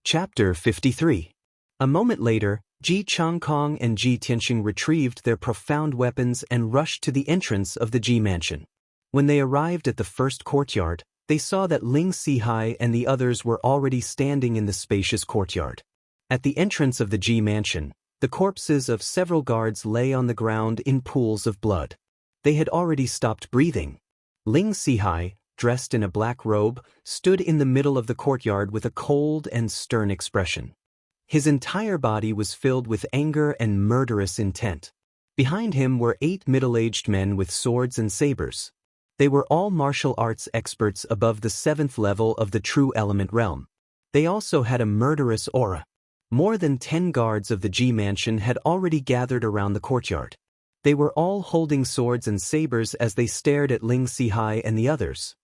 Chapter 53. A moment later, Ji Changkong and Ji Tianxing retrieved their profound weapons and rushed to the entrance of the Ji mansion. When they arrived at the first courtyard, they saw that Ling Sihai and the others were already standing in the spacious courtyard. At the entrance of the Ji mansion, the corpses of several guards lay on the ground in pools of blood. They had already stopped breathing. Ling Sihai, dressed in a black robe, stood in the middle of the courtyard with a cold and stern expression. His entire body was filled with anger and murderous intent. Behind him were 8 middle-aged men with swords and sabers. They were all martial arts experts above the 7th level of the true element realm. They also had a murderous aura. More than 10 guards of the Ji mansion had already gathered around the courtyard. They were all holding swords and sabers as they stared at Ling Sihai and the others.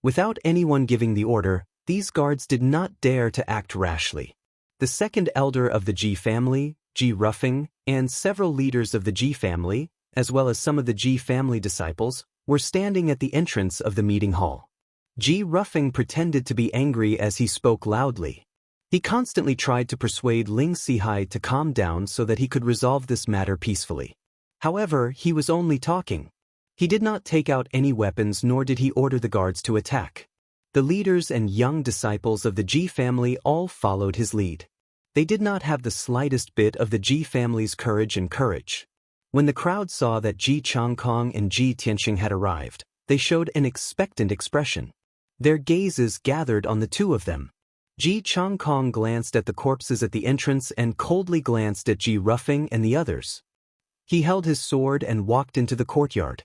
Without anyone giving the order, these guards did not dare to act rashly. The second elder of the Ji family, Ji Ruffing, and several leaders of the Ji family, as well as some of the Ji family disciples, were standing at the entrance of the meeting hall. Ji Ruffing pretended to be angry as he spoke loudly. He constantly tried to persuade Ling Sihai to calm down so that he could resolve this matter peacefully. However, he was only talking. He did not take out any weapons, nor did he order the guards to attack. The leaders and young disciples of the Ji family all followed his lead. They did not have the slightest bit of the Ji family's courage. When the crowd saw that Ji Changkong and Ji Tianxing had arrived, they showed an expectant expression. Their gazes gathered on the two of them. Ji Changkong glanced at the corpses at the entrance and coldly glanced at Ji Ruffing and the others. He held his sword and walked into the courtyard.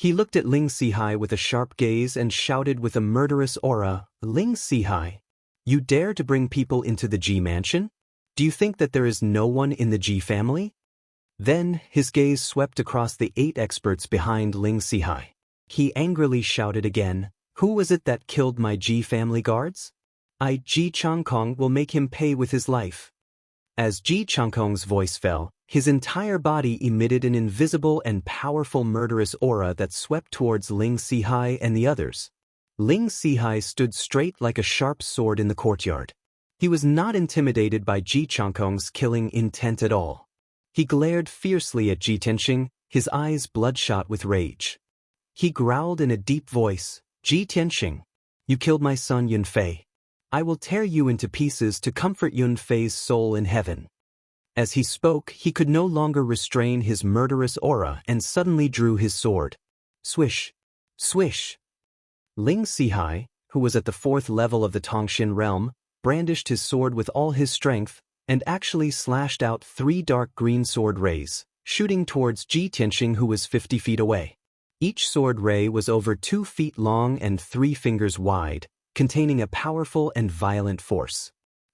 He looked at Ling Sihai with a sharp gaze and shouted with a murderous aura, "Ling Sihai, you dare to bring people into the Ji mansion? Do you think that there is no one in the Ji family?" Then, his gaze swept across the 8 experts behind Ling Sihai. He angrily shouted again, "Who was it that killed my Ji family guards? I, Ji Changkong, will make him pay with his life." As Ji Changkong's voice fell, his entire body emitted an invisible and powerful murderous aura that swept towards Ling Sihai and the others. Ling Sihai stood straight like a sharp sword in the courtyard. He was not intimidated by Ji Changkong's killing intent at all. He glared fiercely at Ji Tianxing, his eyes bloodshot with rage. He growled in a deep voice, "Ji Tianxing, you killed my son Yunfei. I will tear you into pieces to comfort Yunfei's soul in heaven." As he spoke, he could no longer restrain his murderous aura and suddenly drew his sword. Swish! Swish! Ling Sihai, who was at the 4th level of the Tongxin realm, brandished his sword with all his strength and actually slashed out 3 dark green sword rays, shooting towards Ji Tianxing, who was 50 feet away. Each sword ray was over 2 feet long and 3 fingers wide, containing a powerful and violent force.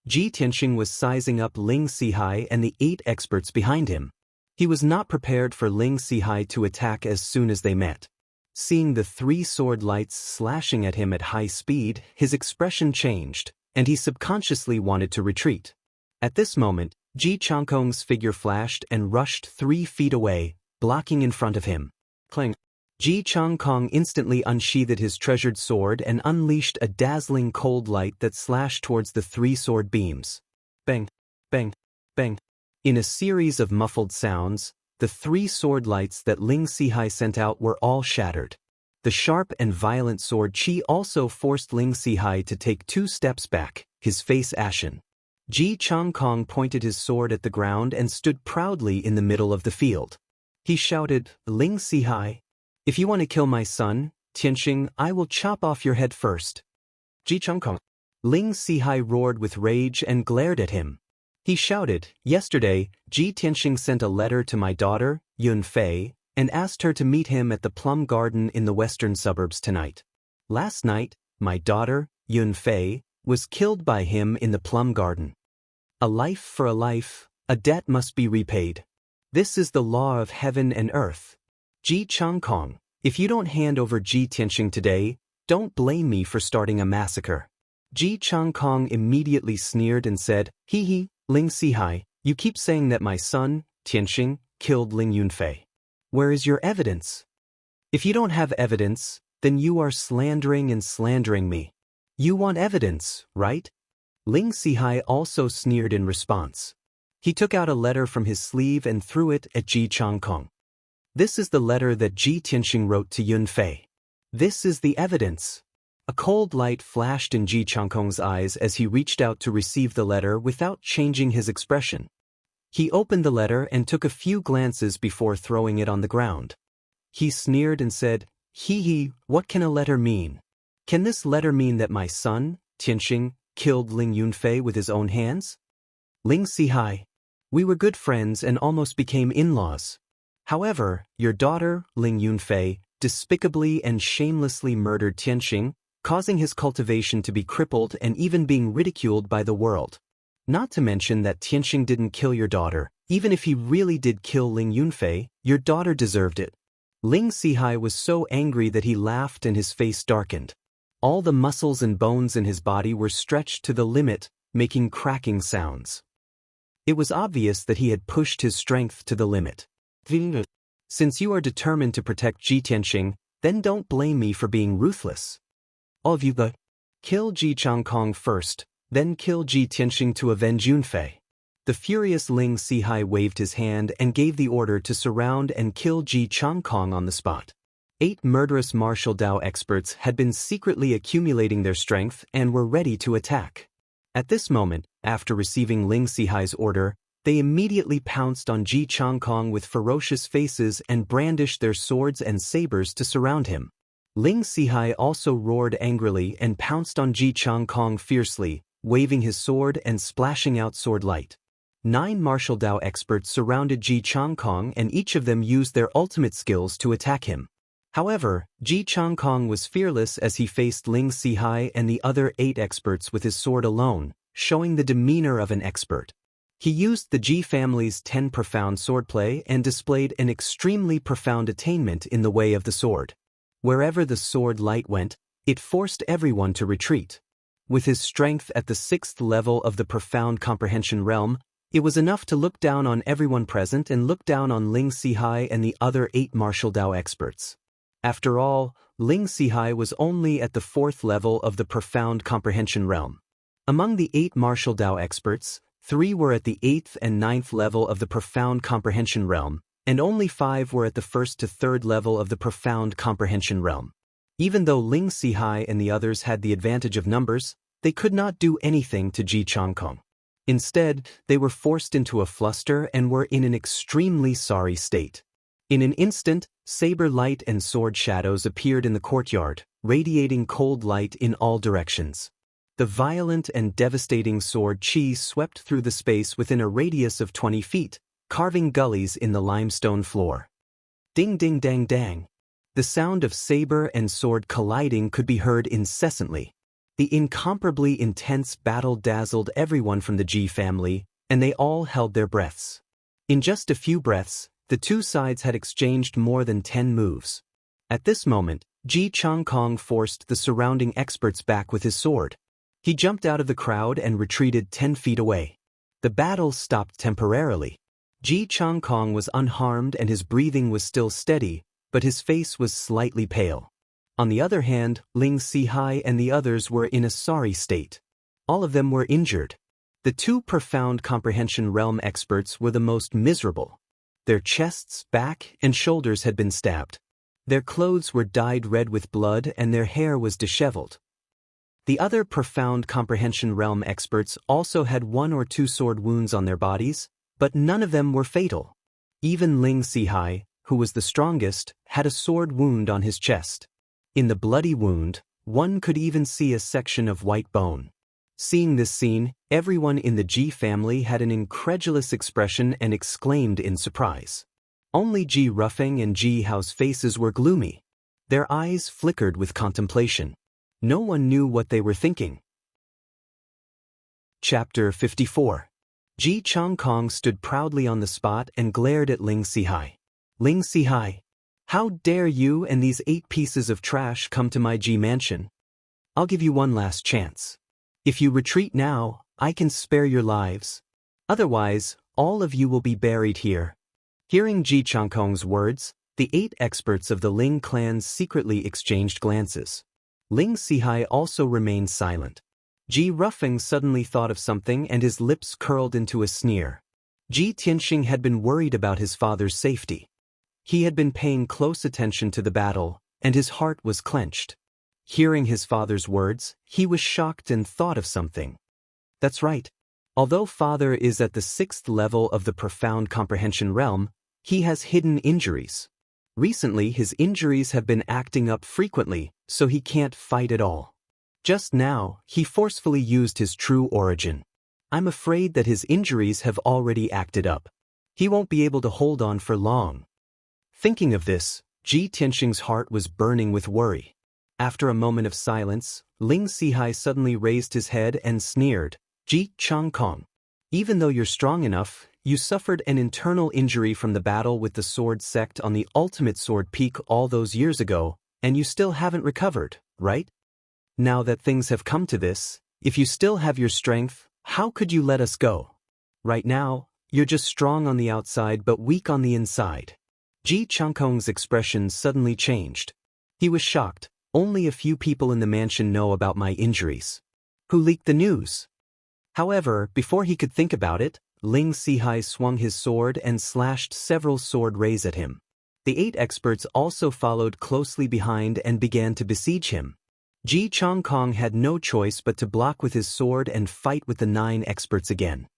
Ji Tianxing was sizing up Ling Sihai and the 8 experts behind him. He was not prepared for Ling Sihai to attack as soon as they met. Seeing the 3 sword lights slashing at him at high speed, his expression changed, and he subconsciously wanted to retreat. At this moment, Ji Changkong's figure flashed and rushed 3 feet away, blocking in front of him. Clang! Ji Changkong instantly unsheathed his treasured sword and unleashed a dazzling cold light that slashed towards the 3 sword beams. Bang! Bang! Bang! In a series of muffled sounds, the 3 sword lights that Ling Sihai sent out were all shattered. The sharp and violent sword chi also forced Ling Sihai to take 2 steps back, his face ashen. Ji Changkong pointed his sword at the ground and stood proudly in the middle of the field. He shouted, "Ling Sihai, if you want to kill my son, Tianxing, I will chop off your head first." Ji Changkong. Ling Sihai roared with rage and glared at him. He shouted, "Yesterday, Ji Tianxing sent a letter to my daughter, Yunfei, and asked her to meet him at the plum garden in the western suburbs tonight. Last night, my daughter, Yunfei, was killed by him in the plum garden. A life for a life, a debt must be repaid. This is the law of heaven and earth. Ji Changkong, if you don't hand over Ji Tianxing today, don't blame me for starting a massacre." Ji Changkong immediately sneered and said, "Hee, Ling Sihai, you keep saying that my son, Tianxing, killed Ling Yunfei. Where is your evidence? If you don't have evidence, then you are slandering me. You want evidence, right? Ling Sihai also sneered in response. He took out a letter from his sleeve and threw it at Ji Changkong. This is the letter that Ji Tianxing wrote to Yunfei. This is the evidence. A cold light flashed in Ji Changkong's eyes as he reached out to receive the letter without changing his expression. He opened the letter and took a few glances before throwing it on the ground. He sneered and said, "Hee, what can a letter mean? Can this letter mean that my son, Tianxing, killed Ling Yunfei with his own hands? Ling Sihai, we were good friends and almost became in-laws. However, your daughter, Ling Yunfei, despicably and shamelessly murdered Tianxing, causing his cultivation to be crippled and even being ridiculed by the world. Not to mention that Tianxing didn't kill your daughter. Even if he really did kill Ling Yunfei, your daughter deserved it." Ling Sihai was so angry that he laughed and his face darkened. All the muscles and bones in his body were stretched to the limit, making cracking sounds. It was obvious that he had pushed his strength to the limit. "Since you are determined to protect Ji Tianxing, then don't blame me for being ruthless. All of you kill Ji Changkong first, then kill Ji Tianxing to avenge Yunfei." The furious Ling Sihai waved his hand and gave the order to surround and kill Ji Changkong on the spot. 8 murderous martial Dao experts had been secretly accumulating their strength and were ready to attack. At this moment, after receiving Ling Sihai's order, they immediately pounced on Ji Changkong with ferocious faces and brandished their swords and sabers to surround him. Ling Sihai also roared angrily and pounced on Ji Changkong fiercely, waving his sword and splashing out sword light. 9 martial Dao experts surrounded Ji Changkong and each of them used their ultimate skills to attack him. However, Ji Changkong was fearless as he faced Ling Sihai and the other 8 experts with his sword alone, showing the demeanor of an expert. He used the Ji family's 10 profound swordplay and displayed an extremely profound attainment in the way of the sword. Wherever the sword light went, it forced everyone to retreat. With his strength at the 6th level of the profound comprehension realm, it was enough to look down on everyone present and look down on Ling Sihai and the other 8 martial Dao experts. After all, Ling Sihai was only at the 4th level of the profound comprehension realm. Among the 8 martial Dao experts, 3 were at the 8th and 9th level of the profound comprehension realm, and only 5 were at the 1st to 3rd level of the profound comprehension realm. Even though Ling Sihai and the others had the advantage of numbers, they could not do anything to Ji Changkong. Instead, they were forced into a fluster and were in an extremely sorry state. In an instant, saber light and sword shadows appeared in the courtyard, radiating cold light in all directions. The violent and devastating sword chi swept through the space within a radius of 20 feet, carving gullies in the limestone floor. Ding ding dang dang. The sound of saber and sword colliding could be heard incessantly. The incomparably intense battle dazzled everyone from the Ji family, and they all held their breaths. In just a few breaths, the two sides had exchanged more than 10 moves. At this moment, Ji Changkong forced the surrounding experts back with his sword. He jumped out of the crowd and retreated 10 feet away. The battle stopped temporarily. Ji Changkong was unharmed and his breathing was still steady, but his face was slightly pale. On the other hand, Ling Sihai and the others were in a sorry state. All of them were injured. The 2 profound comprehension realm experts were the most miserable. Their chests, back, and shoulders had been stabbed. Their clothes were dyed red with blood and their hair was disheveled. The other profound comprehension realm experts also had 1 or 2 sword wounds on their bodies, but none of them were fatal. Even Ling Sihai, who was the strongest, had a sword wound on his chest. In the bloody wound, one could even see a section of white bone. Seeing this scene, everyone in the Ji family had an incredulous expression and exclaimed in surprise. Only Ji Ruffing and Ji Hao's faces were gloomy. Their eyes flickered with contemplation. No one knew what they were thinking. Chapter 54. Ji Changkong stood proudly on the spot and glared at Ling Sihai. Ling Sihai, how dare you and these 8 pieces of trash come to my Ji mansion? I'll give you one last chance. If you retreat now, I can spare your lives. Otherwise, all of you will be buried here. Hearing Ji Changkong's words, the 8 experts of the Ling clan secretly exchanged glances. Ling Sihai also remained silent. Ji Ruffing suddenly thought of something and his lips curled into a sneer. Ji Tianxing had been worried about his father's safety. He had been paying close attention to the battle, and his heart was clenched. Hearing his father's words, he was shocked and thought of something. That's right. Although father is at the 6th level of the profound comprehension realm, he has hidden injuries. Recently his injuries have been acting up frequently, so he can't fight at all. Just now, he forcefully used his true origin. I'm afraid that his injuries have already acted up. He won't be able to hold on for long. Thinking of this, Ji Tianxing's heart was burning with worry. After a moment of silence, Ling Sihai suddenly raised his head and sneered, Ji Changkong. Even though you're strong enough, you suffered an internal injury from the battle with the sword sect on the ultimate sword peak all those years ago, and you still haven't recovered, right? Now that things have come to this, if you still have your strength, how could you let us go? Right now, you're just strong on the outside but weak on the inside. Ji Changkong's expression suddenly changed. He was shocked. Only a few people in the mansion know about my injuries. Who leaked the news? However, before he could think about it, Ling Sihai swung his sword and slashed several sword rays at him. The 8 experts also followed closely behind and began to besiege him. Ji Changkong had no choice but to block with his sword and fight with the 9 experts again.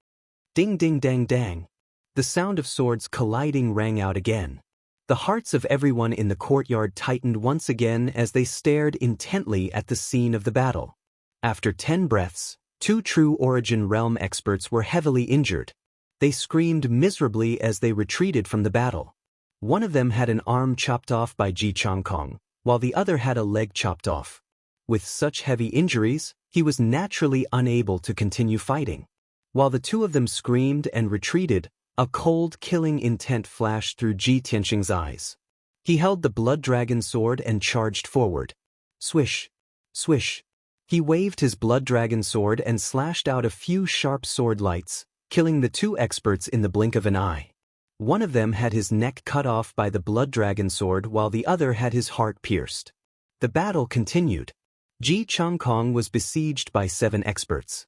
Ding ding dang dang. The sound of swords colliding rang out again. The hearts of everyone in the courtyard tightened once again as they stared intently at the scene of the battle. After 10 breaths, 2 true origin realm experts were heavily injured. They screamed miserably as they retreated from the battle. One of them had an arm chopped off by Ji Changkong, while the other had a leg chopped off. With such heavy injuries, he was naturally unable to continue fighting. While the 2 of them screamed and retreated, a cold, killing intent flashed through Ji Tianxing's eyes. He held the blood dragon sword and charged forward. Swish! Swish! He waved his blood dragon sword and slashed out a few sharp sword lights, killing the 2 experts in the blink of an eye. One of them had his neck cut off by the blood dragon sword while the other had his heart pierced. The battle continued. Ji Changkong was besieged by 7 experts.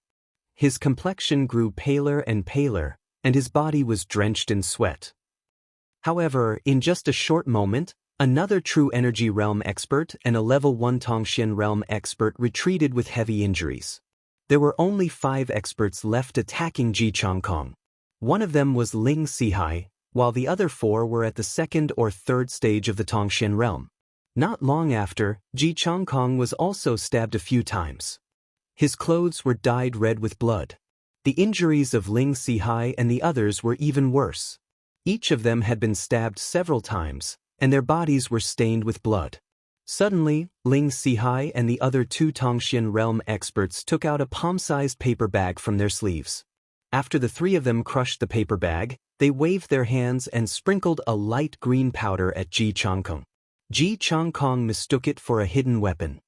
His complexion grew paler and paler, and his body was drenched in sweat. However, in just a short moment, another true energy realm expert and a level 1 Tongxian realm expert retreated with heavy injuries. There were only 5 experts left attacking Ji Changkong. One of them was Ling Sihai, while the other 4 were at the 2nd or 3rd stage of the Tongxian realm. Not long after, Ji Changkong was also stabbed a few times. His clothes were dyed red with blood. The injuries of Ling Sihai and the others were even worse. Each of them had been stabbed several times, and their bodies were stained with blood. Suddenly, Ling Sihai and the other 2 Tongxian realm experts took out a palm-sized paper bag from their sleeves. After the 3 of them crushed the paper bag, they waved their hands and sprinkled a light green powder at Ji Changkong. Ji Changkong mistook it for a hidden weapon.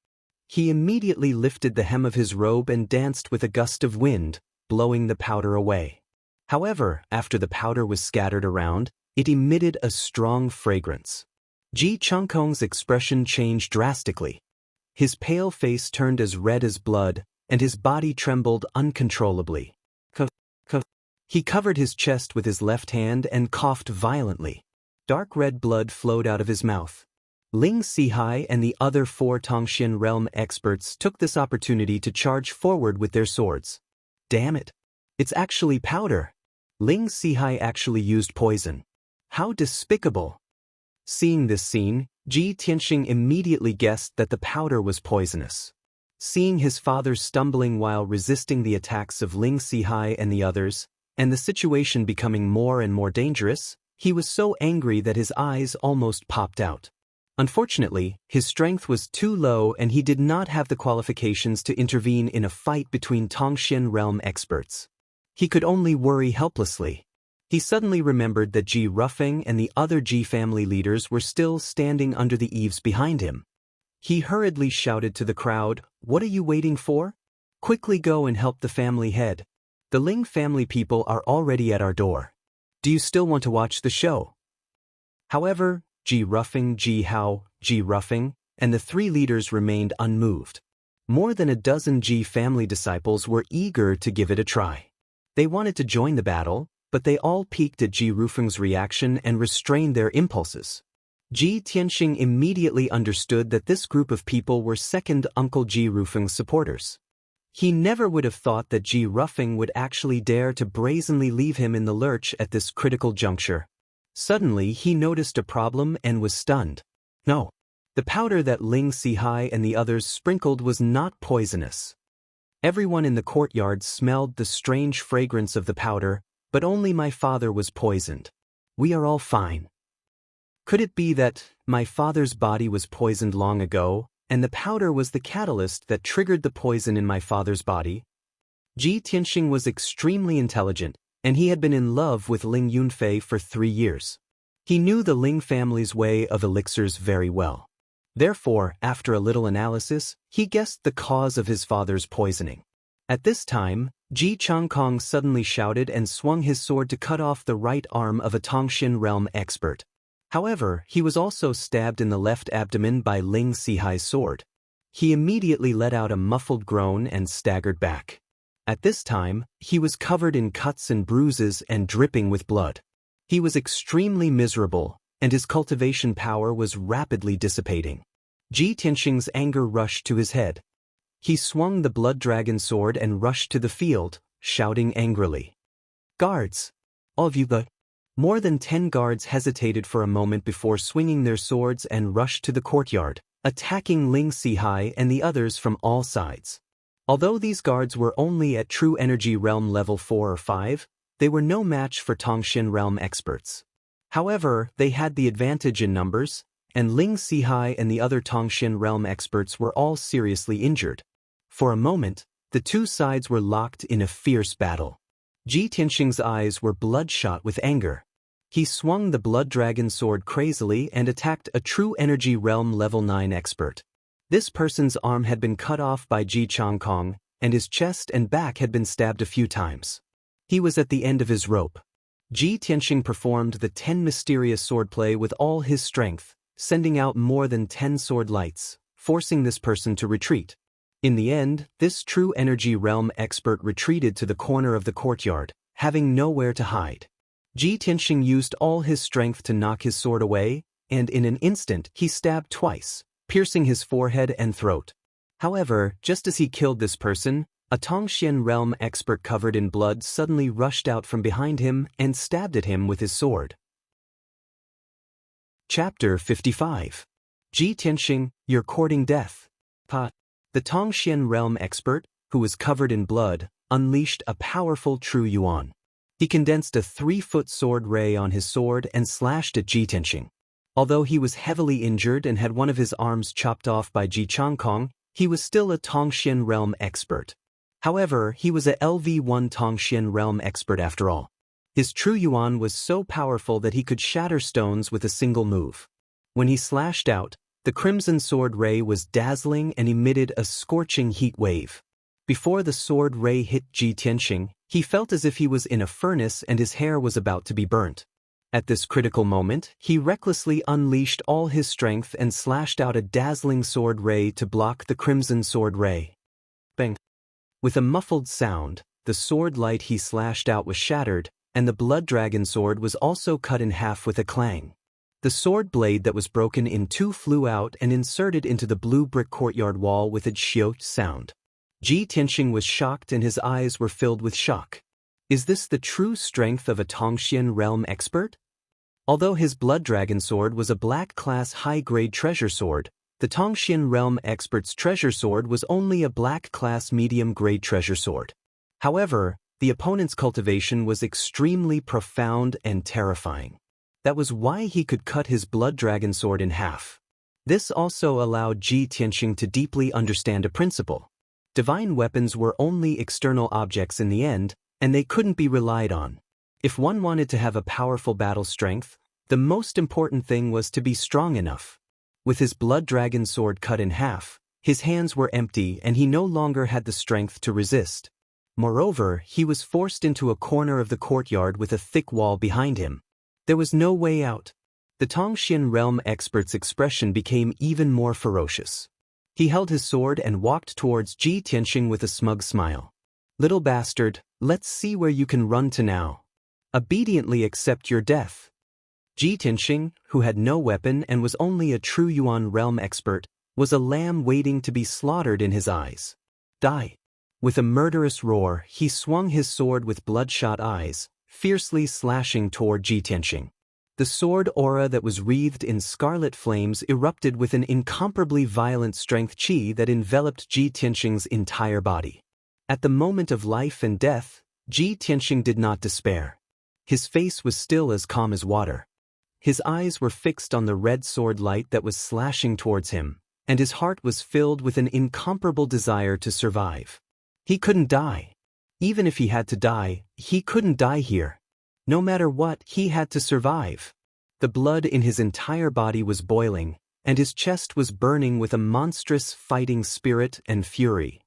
He immediately lifted the hem of his robe and danced with a gust of wind, blowing the powder away. However, after the powder was scattered around, it emitted a strong fragrance. Ji Changkong's expression changed drastically. His pale face turned as red as blood, and his body trembled uncontrollably. He covered his chest with his left hand and coughed violently. Dark red blood flowed out of his mouth. Ling Sihai and the other 4 Tongxian realm experts took this opportunity to charge forward with their swords. Damn it! It's actually powder! Ling Sihai actually used poison. How despicable! Seeing this scene, Ji Tianxing immediately guessed that the powder was poisonous. Seeing his father stumbling while resisting the attacks of Ling Sihai and the others, and the situation becoming more and more dangerous, he was so angry that his eyes almost popped out. Unfortunately, his strength was too low and he did not have the qualifications to intervene in a fight between Tongxian realm experts. He could only worry helplessly. He suddenly remembered that Ji Ruffing and the other Ji family leaders were still standing under the eaves behind him. He hurriedly shouted to the crowd, "What are you waiting for? Quickly go and help the family head. The Ling family people are already at our door. Do you still want to watch the show?" However, Ji Ruffing, Ji Hao, Ji Ruffing, and the 3 leaders remained unmoved. More than a dozen Ji family disciples were eager to give it a try. They wanted to join the battle, but they all peeked at Ji Rufeng's reaction and restrained their impulses. Ji Tianxing immediately understood that this group of people were second Uncle Ji Rufeng's supporters. He never would have thought that Ji Rufeng would actually dare to brazenly leave him in the lurch at this critical juncture. Suddenly he noticed a problem and was stunned. No. The powder that Ling Sihai and the others sprinkled was not poisonous. Everyone in the courtyard smelled the strange fragrance of the powder, but only my father was poisoned. We are all fine. Could it be that my father's body was poisoned long ago, and the powder was the catalyst that triggered the poison in my father's body? Ji Tianxing was extremely intelligent, and he had been in love with Ling Yunfei for 3 years. He knew the Ling family's way of elixirs very well. Therefore, after a little analysis, he guessed the cause of his father's poisoning. At this time, Ji Changkong suddenly shouted and swung his sword to cut off the right arm of a Tongxin realm expert. However, he was also stabbed in the left abdomen by Ling Sihai's sword. He immediately let out a muffled groan and staggered back. At this time, he was covered in cuts and bruises and dripping with blood. He was extremely miserable, and his cultivation power was rapidly dissipating. Ji Tianxing's anger rushed to his head. He swung the blood dragon sword and rushed to the field, shouting angrily. "Guards! All of you the..." More than 10 guards hesitated for a moment before swinging their swords and rushed to the courtyard, attacking Ling Sihai and the others from all sides. Although these guards were only at true energy realm level 4 or 5, they were no match for Tongxin realm experts. However, they had the advantage in numbers, and Ling Sihai and the other Tongxin realm experts were all seriously injured. For a moment, the two sides were locked in a fierce battle. Ji Tianxing's eyes were bloodshot with anger. He swung the blood dragon sword crazily and attacked a true energy realm level 9 expert. This person's arm had been cut off by Ji Changkong, and his chest and back had been stabbed a few times. He was at the end of his rope. Ji Tianxing performed the 10 mysterious swordplay with all his strength, sending out more than 10 sword lights, forcing this person to retreat. In the end, this true energy realm expert retreated to the corner of the courtyard, having nowhere to hide. Ji Tianxing used all his strength to knock his sword away, and in an instant he stabbed twice, piercing his forehead and throat. However, just as he killed this person, a Tongxian realm expert covered in blood suddenly rushed out from behind him and stabbed at him with his sword. Chapter 55. Ji Tianxing, You're Courting Death. The Tongxian realm expert, who was covered in blood, unleashed a powerful true yuan. He condensed a 3-foot sword ray on his sword and slashed at Ji Tianxing. Although he was heavily injured and had one of his arms chopped off by Ji Changkong, he was still a Tongxian realm expert. However, he was a LV1 Tongxian realm expert after all. His true yuan was so powerful that he could shatter stones with a single move. When he slashed out, the crimson sword ray was dazzling and emitted a scorching heat wave. Before the sword ray hit Ji Tianxing, he felt as if he was in a furnace and his hair was about to be burnt. At this critical moment, he recklessly unleashed all his strength and slashed out a dazzling sword ray to block the crimson sword ray. Bang! With a muffled sound, the sword light he slashed out was shattered, and the blood dragon sword was also cut in half with a clang. The sword blade that was broken in two flew out and inserted into the blue brick courtyard wall with a xiao sound. Ji Tianxing was shocked and his eyes were filled with shock. Is this the true strength of a Tongxian realm expert? Although his blood dragon sword was a black-class high-grade treasure sword, the Tongxian realm expert's treasure sword was only a black-class medium-grade treasure sword. However, the opponent's cultivation was extremely profound and terrifying. That was why he could cut his blood dragon sword in half. This also allowed Ji Tianxing to deeply understand a principle. Divine weapons were only external objects in the end, and they couldn't be relied on. If one wanted to have a powerful battle strength, the most important thing was to be strong enough. With his blood dragon sword cut in half, his hands were empty and he no longer had the strength to resist. Moreover, he was forced into a corner of the courtyard with a thick wall behind him. There was no way out. The Tongxian realm expert's expression became even more ferocious. He held his sword and walked towards Ji Tianxing with a smug smile. "Little bastard, let's see where you can run to now. Obediently accept your death." Ji Tianxing, who had no weapon and was only a true Yuan realm expert, was a lamb waiting to be slaughtered in his eyes. "Die." With a murderous roar, he swung his sword with bloodshot eyes, fiercely slashing toward Ji Tianxing. The sword aura that was wreathed in scarlet flames erupted with an incomparably violent strength qi that enveloped Ji Tianxing's entire body. At the moment of life and death, Ji Tianxing did not despair. His face was still as calm as water. His eyes were fixed on the red sword light that was slashing towards him, and his heart was filled with an incomparable desire to survive. He couldn't die. Even if he had to die, he couldn't die here. No matter what, he had to survive. The blood in his entire body was boiling, and his chest was burning with a monstrous fighting spirit and fury.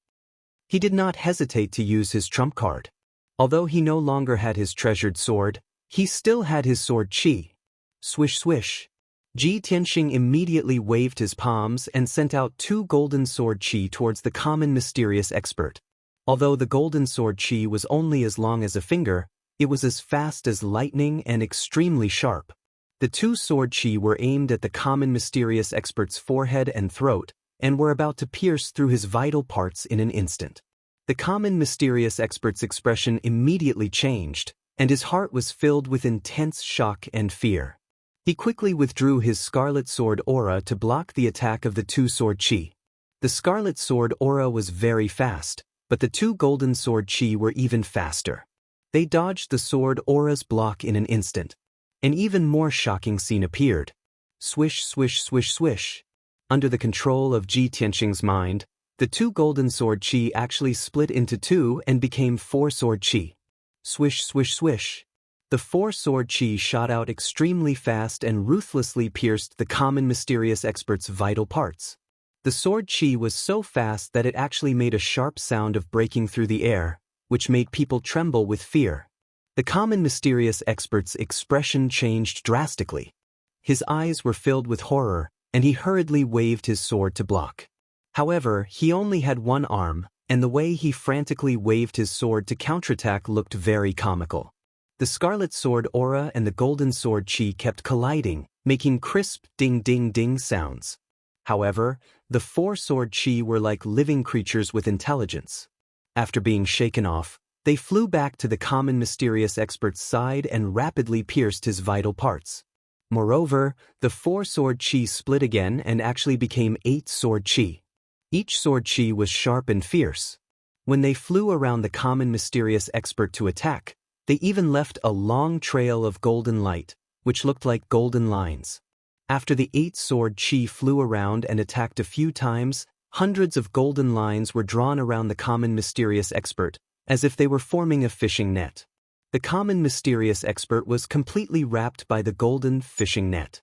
He did not hesitate to use his trump card. Although he no longer had his treasured sword, he still had his sword qi. Swish swish. Ji Tianxing immediately waved his palms and sent out 2 golden sword qi towards the common mysterious expert. Although the golden sword qi was only as long as a finger, it was as fast as lightning and extremely sharp. The 2 sword qi were aimed at the common mysterious expert's forehead and throat, and were about to pierce through his vital parts in an instant. The common mysterious expert's expression immediately changed, and his heart was filled with intense shock and fear. He quickly withdrew his scarlet sword aura to block the attack of the 2 sword qi. The scarlet sword aura was very fast, but the 2 golden sword qi were even faster. They dodged the sword aura's block in an instant. An even more shocking scene appeared. Swish swish swish swish. Under the control of Ji Tianxing's mind, the 2 golden sword qi actually split into 2 and became 4 sword qi. Swish swish swish. The 4 sword qi shot out extremely fast and ruthlessly pierced the common mysterious expert's vital parts. The sword qi was so fast that it actually made a sharp sound of breaking through the air, which made people tremble with fear. The common mysterious expert's expression changed drastically. His eyes were filled with horror, and he hurriedly waved his sword to block. However, he only had one arm, and the way he frantically waved his sword to counterattack looked very comical. The scarlet sword aura and the golden sword qi kept colliding, making crisp ding-ding-ding sounds. However, the 4 sword qi were like living creatures with intelligence. After being shaken off, they flew back to the common mysterious expert's side and rapidly pierced his vital parts. Moreover, the 4 sword qi split again and actually became 8 sword qi. Each sword qi was sharp and fierce. When they flew around the common mysterious expert to attack, they even left a long trail of golden light, which looked like golden lines. After the 8 sword qi flew around and attacked a few times, hundreds of golden lines were drawn around the common mysterious expert, as if they were forming a fishing net. The common mysterious expert was completely wrapped by the golden fishing net.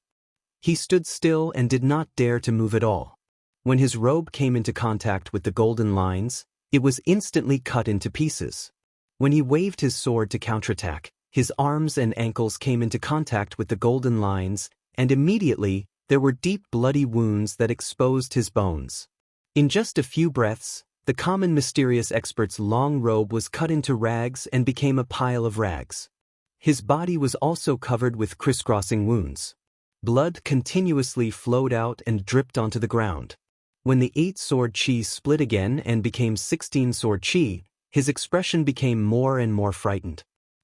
He stood still and did not dare to move at all. When his robe came into contact with the golden lines, it was instantly cut into pieces. When he waved his sword to counterattack, his arms and ankles came into contact with the golden lines, and immediately, there were deep bloody wounds that exposed his bones. In just a few breaths, the common mysterious expert's long robe was cut into rags and became a pile of rags. His body was also covered with crisscrossing wounds. Blood continuously flowed out and dripped onto the ground. When the 8 sword qi split again and became 16 sword qi, his expression became more and more frightened.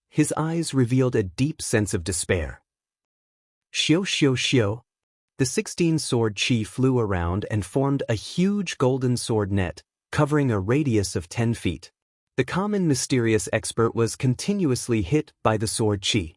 His eyes revealed a deep sense of despair. Xiu xiu xiu. The 16 sword qi flew around and formed a huge golden sword net, covering a radius of 10 feet. The common mysterious expert was continuously hit by the sword qi.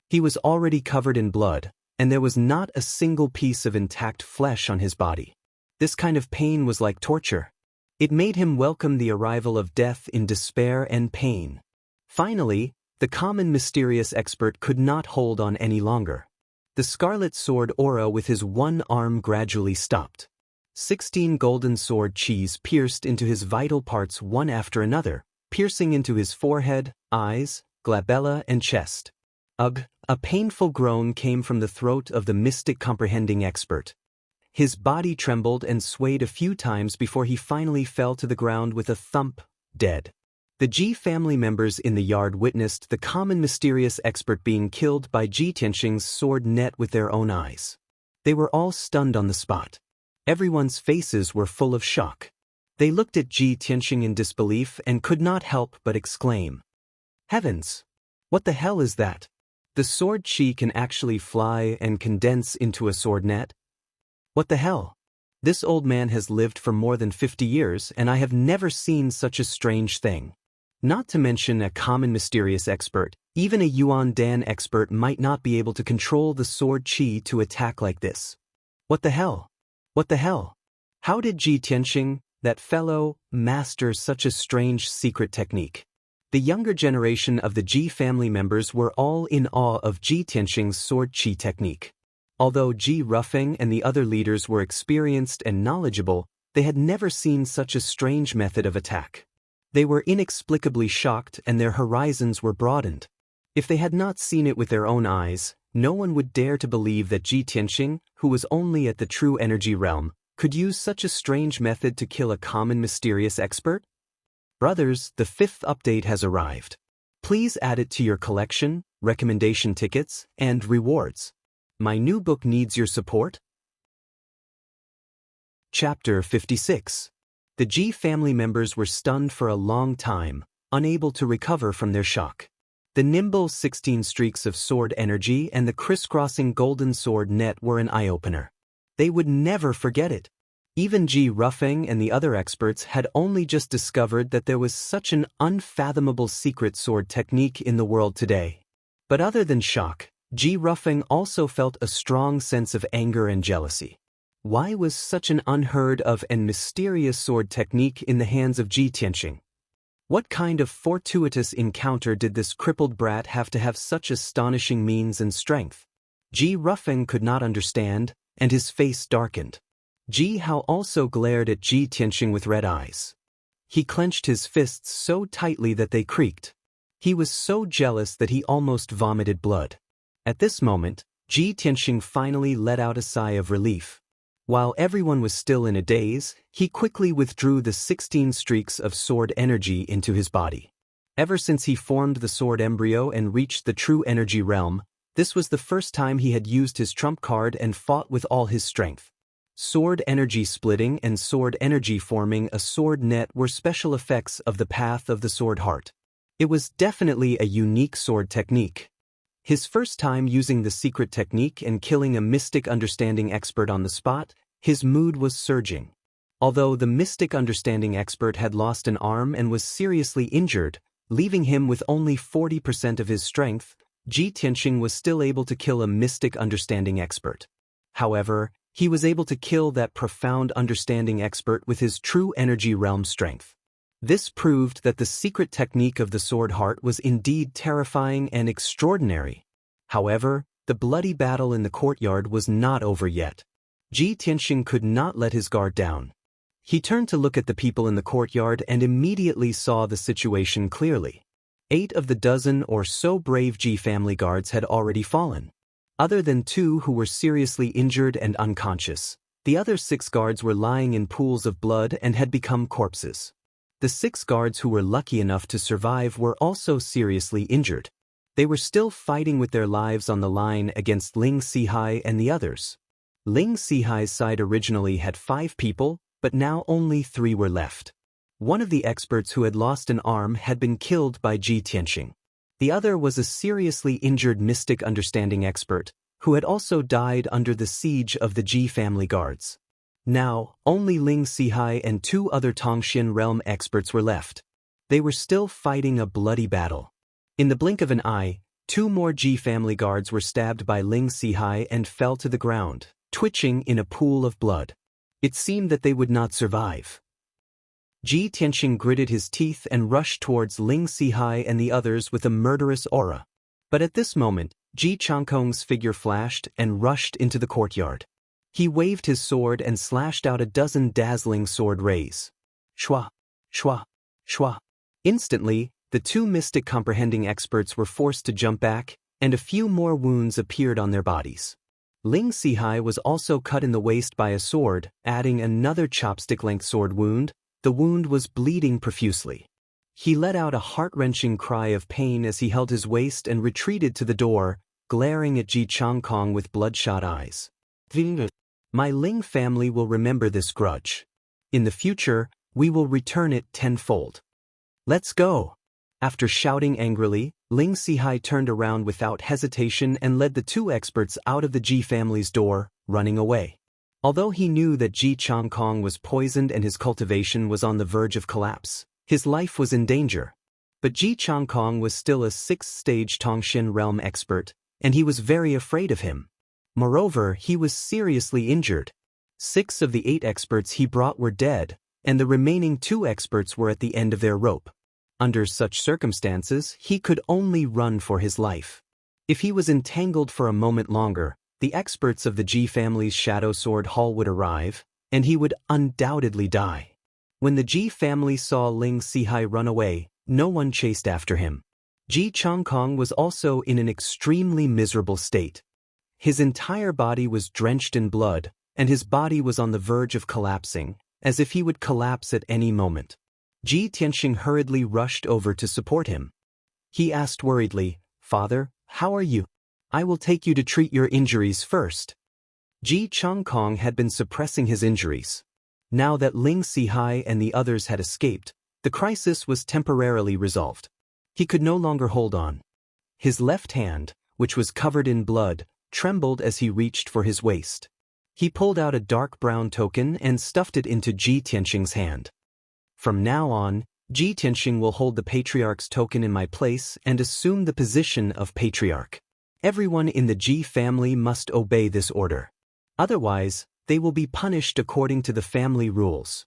He was already covered in blood, and there was not a single piece of intact flesh on his body. This kind of pain was like torture. It made him welcome the arrival of death in despair and pain. Finally, the common mysterious expert could not hold on any longer. The scarlet sword aura with his one arm gradually stopped. 16 golden sword qis pierced into his vital parts one after another, piercing into his forehead, eyes, glabella, and chest. Ugh! A painful groan came from the throat of the mystic comprehending expert. His body trembled and swayed a few times before he finally fell to the ground with a thump, dead. The Ji family members in the yard witnessed the common mysterious expert being killed by Ji Tianxing's sword net with their own eyes. They were all stunned on the spot. Everyone's faces were full of shock. They looked at Ji Tianxing in disbelief and could not help but exclaim, "Heavens! What the hell is that? The sword chi can actually fly and condense into a sword net? What the hell? This old man has lived for more than 50 years and I have never seen such a strange thing. Not to mention a common mysterious expert, even a Yuan Dan expert might not be able to control the sword chi to attack like this. What the hell? What the hell? How did Ji Tianxing, that fellow, master such a strange secret technique?" The younger generation of the Ji family members were all in awe of Ji Tianxing's sword chi technique. Although Ji Ruffing and the other leaders were experienced and knowledgeable, they had never seen such a strange method of attack. They were inexplicably shocked and their horizons were broadened. If they had not seen it with their own eyes, no one would dare to believe that Ji Tianxing, who was only at the true energy realm, could use such a strange method to kill a common mysterious expert. Brothers, the 5th update has arrived. Please add it to your collection, recommendation tickets, and rewards. My new book needs your support. Chapter 56. The Ji family members were stunned for a long time, unable to recover from their shock. The nimble 16 streaks of sword energy and the crisscrossing golden sword net were an eye-opener. They would never forget it. Even Ji Ruffing and the other experts had only just discovered that there was such an unfathomable secret sword technique in the world today. But other than shock, Ji Ruffing also felt a strong sense of anger and jealousy. Why was such an unheard of and mysterious sword technique in the hands of Ji Tianxing? What kind of fortuitous encounter did this crippled brat have to have such astonishing means and strength? Ji Ruffing could not understand, and his face darkened. Ji Hao also glared at Ji Tianxing with red eyes. He clenched his fists so tightly that they creaked. He was so jealous that he almost vomited blood. At this moment, Ji Tianxing finally let out a sigh of relief. While everyone was still in a daze, he quickly withdrew the 16 streaks of sword energy into his body. Ever since he formed the sword embryo and reached the true energy realm, this was the first time he had used his trump card and fought with all his strength. Sword energy splitting and sword energy forming a sword net were special effects of the path of the sword heart. It was definitely a unique sword technique. His first time using the secret technique and killing a mystic understanding expert on the spot, his mood was surging. Although the mystic understanding expert had lost an arm and was seriously injured, leaving him with only 40% of his strength, Ji Tianxing was still able to kill a mystic understanding expert. However, he was able to kill that profound understanding expert with his true energy realm strength. This proved that the secret technique of the sword heart was indeed terrifying and extraordinary. However, the bloody battle in the courtyard was not over yet. Ji Tianxing could not let his guard down. He turned to look at the people in the courtyard and immediately saw the situation clearly. 8 of the dozen or so brave Ji family guards had already fallen. Other than 2 who were seriously injured and unconscious, the other 6 guards were lying in pools of blood and had become corpses. The 6 guards who were lucky enough to survive were also seriously injured. They were still fighting with their lives on the line against Ling Sihai and the others. Ling Sihai's side originally had 5 people, but now only 3 were left. One of the experts who had lost an arm had been killed by Ji Tianxing. The other was a seriously injured mystic understanding expert, who had also died under the siege of the Ji family guards. Now, only Ling Sihai and 2 other Tongxian realm experts were left. They were still fighting a bloody battle. In the blink of an eye, 2 more Ji family guards were stabbed by Ling Sihai and fell to the ground, twitching in a pool of blood. It seemed that they would not survive. Ji Tianxing gritted his teeth and rushed towards Ling Sihai and the others with a murderous aura. But at this moment, Ji Changkong's figure flashed and rushed into the courtyard. He waved his sword and slashed out a dozen dazzling sword rays. Shwa, shwa, shwa. Instantly, the 2 mystic comprehending experts were forced to jump back, and a few more wounds appeared on their bodies. Ling Sihai was also cut in the waist by a sword, adding another chopstick-length sword wound. The wound was bleeding profusely. He let out a heart-wrenching cry of pain as he held his waist and retreated to the door, glaring at Ji Changkong with bloodshot eyes. My Ling family will remember this grudge. In the future, we will return it tenfold. Let's go. After shouting angrily, Ling Sihai turned around without hesitation and led the two experts out of the Ji family's door, running away. Although he knew that Ji Changkong was poisoned and his cultivation was on the verge of collapse, his life was in danger. But Ji Changkong was still a 6th-stage Tongxin realm expert, and he was very afraid of him. Moreover, he was seriously injured. 6 of the 8 experts he brought were dead, and the remaining 2 experts were at the end of their rope. Under such circumstances, he could only run for his life. If he was entangled for a moment longer, the experts of the Ji family's Shadow Sword Hall would arrive, and he would undoubtedly die. When the Ji family saw Ling Sihai run away, no one chased after him. Ji Changkong was also in an extremely miserable state. His entire body was drenched in blood, and his body was on the verge of collapsing, as if he would collapse at any moment. Ji Tianxing hurriedly rushed over to support him. He asked worriedly, "Father, how are you? I will take you to treat your injuries first." Ji Changkong had been suppressing his injuries. Now that Ling Sihai and the others had escaped, the crisis was temporarily resolved. He could no longer hold on. His left hand, which was covered in blood, trembled as he reached for his waist. He pulled out a dark brown token and stuffed it into Ji Tianxing's hand. From now on, Ji Tianxing will hold the Patriarch's token in my place and assume the position of Patriarch. Everyone in the Ji family must obey this order. Otherwise, they will be punished according to the family rules.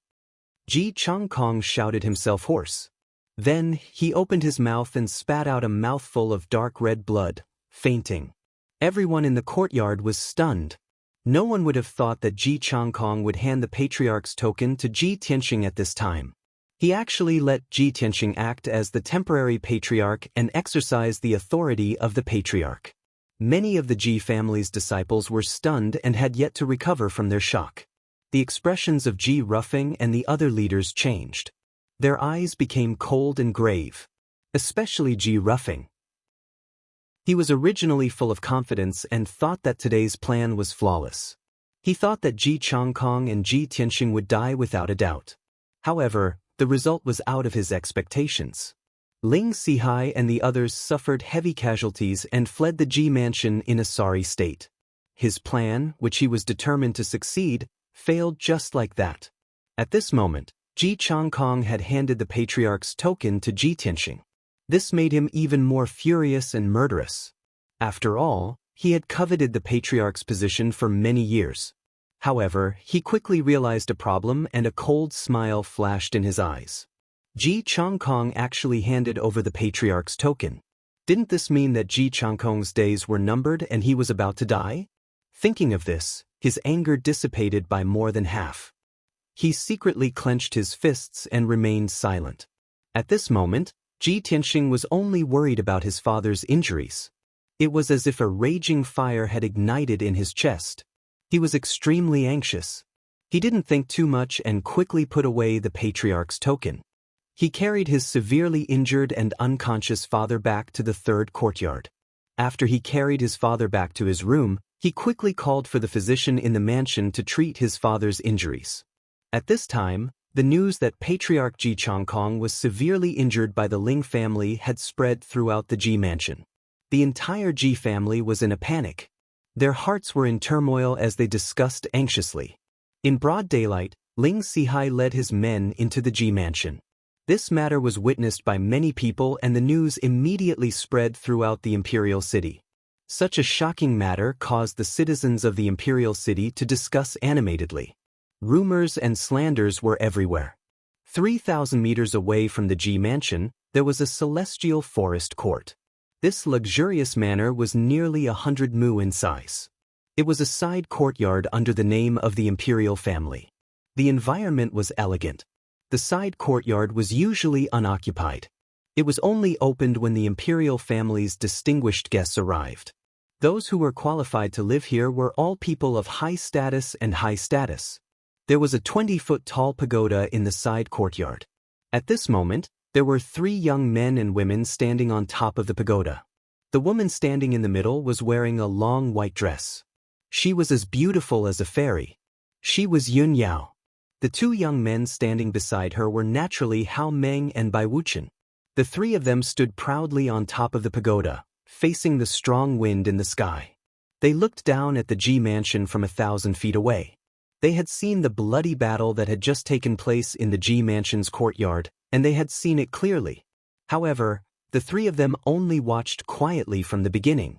Ji Changkong shouted himself hoarse. Then, he opened his mouth and spat out a mouthful of dark red blood, fainting. Everyone in the courtyard was stunned. No one would have thought that Ji Changkong would hand the Patriarch's token to Ji Tianxing at this time. He actually let Ji Tianxing act as the temporary Patriarch and exercise the authority of the Patriarch. Many of the Ji family's disciples were stunned and had yet to recover from their shock. The expressions of Ji Ruffing and the other leaders changed. Their eyes became cold and grave. Especially Ji Ruffing. He was originally full of confidence and thought that today's plan was flawless. He thought that Ji Changkong and Ji Tianxing would die without a doubt. However, the result was out of his expectations. Ling Sihai and the others suffered heavy casualties and fled the Ji mansion in a sorry state. His plan, which he was determined to succeed, failed just like that. At this moment, Ji Changkong had handed the Patriarch's token to Ji Tianxing. This made him even more furious and murderous. After all, he had coveted the Patriarch's position for many years. However, he quickly realized a problem and a cold smile flashed in his eyes. Ji Changkong actually handed over the Patriarch's token. Didn't this mean that Ji Changkong's days were numbered and he was about to die? Thinking of this, his anger dissipated by more than half. He secretly clenched his fists and remained silent. At this moment, Ji Tianxing was only worried about his father's injuries. It was as if a raging fire had ignited in his chest. He was extremely anxious. He didn't think too much and quickly put away the Patriarch's token. He carried his severely injured and unconscious father back to the 3rd courtyard. After he carried his father back to his room, he quickly called for the physician in the mansion to treat his father's injuries. At this time, the news that Patriarch Ji Changkong was severely injured by the Ling family had spread throughout the Ji mansion. The entire Ji family was in a panic. Their hearts were in turmoil as they discussed anxiously. In broad daylight, Ling Sihai led his men into the Ji mansion. This matter was witnessed by many people and the news immediately spread throughout the imperial city. Such a shocking matter caused the citizens of the imperial city to discuss animatedly. Rumors and slanders were everywhere. 3,000 meters away from the Ji mansion, there was a celestial forest court. This luxurious manor was nearly 100 mu in size. It was a side courtyard under the name of the imperial family. The environment was elegant. The side courtyard was usually unoccupied. It was only opened when the imperial family's distinguished guests arrived. Those who were qualified to live here were all people of high status and high status. There was a 20-foot-tall pagoda in the side courtyard. At this moment, there were 3 young men and women standing on top of the pagoda. The woman standing in the middle was wearing a long white dress. She was as beautiful as a fairy. She was Yun Yao. The 2 young men standing beside her were naturally Hao Meng and Bai Wuchen. The 3 of them stood proudly on top of the pagoda, facing the strong wind in the sky. They looked down at the Ji mansion from 1,000 feet away. They had seen the bloody battle that had just taken place in the Ji mansion's courtyard, and they had seen it clearly. However, the 3 of them only watched quietly from the beginning.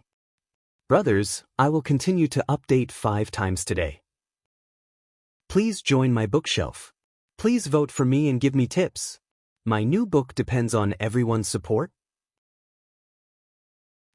Brothers, I will continue to update 5 times today. Please join my bookshelf. Please vote for me and give me tips. My new book depends on everyone's support.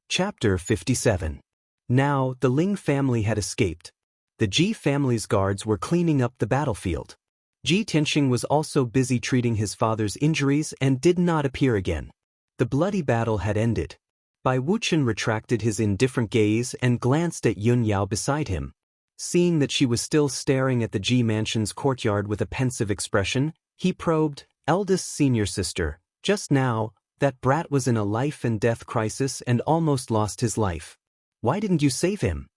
Chapter 57. Now, the Ling family had escaped. The Ji family's guards were cleaning up the battlefield. Ji Tianxing was also busy treating his father's injuries and did not appear again. The bloody battle had ended. Bai Wuchen retracted his indifferent gaze and glanced at Yun Yao beside him. Seeing that she was still staring at the Ji mansion's courtyard with a pensive expression, he probed, "Eldest senior sister, just now, that brat was in a life-and-death crisis and almost lost his life. Why didn't you save him?"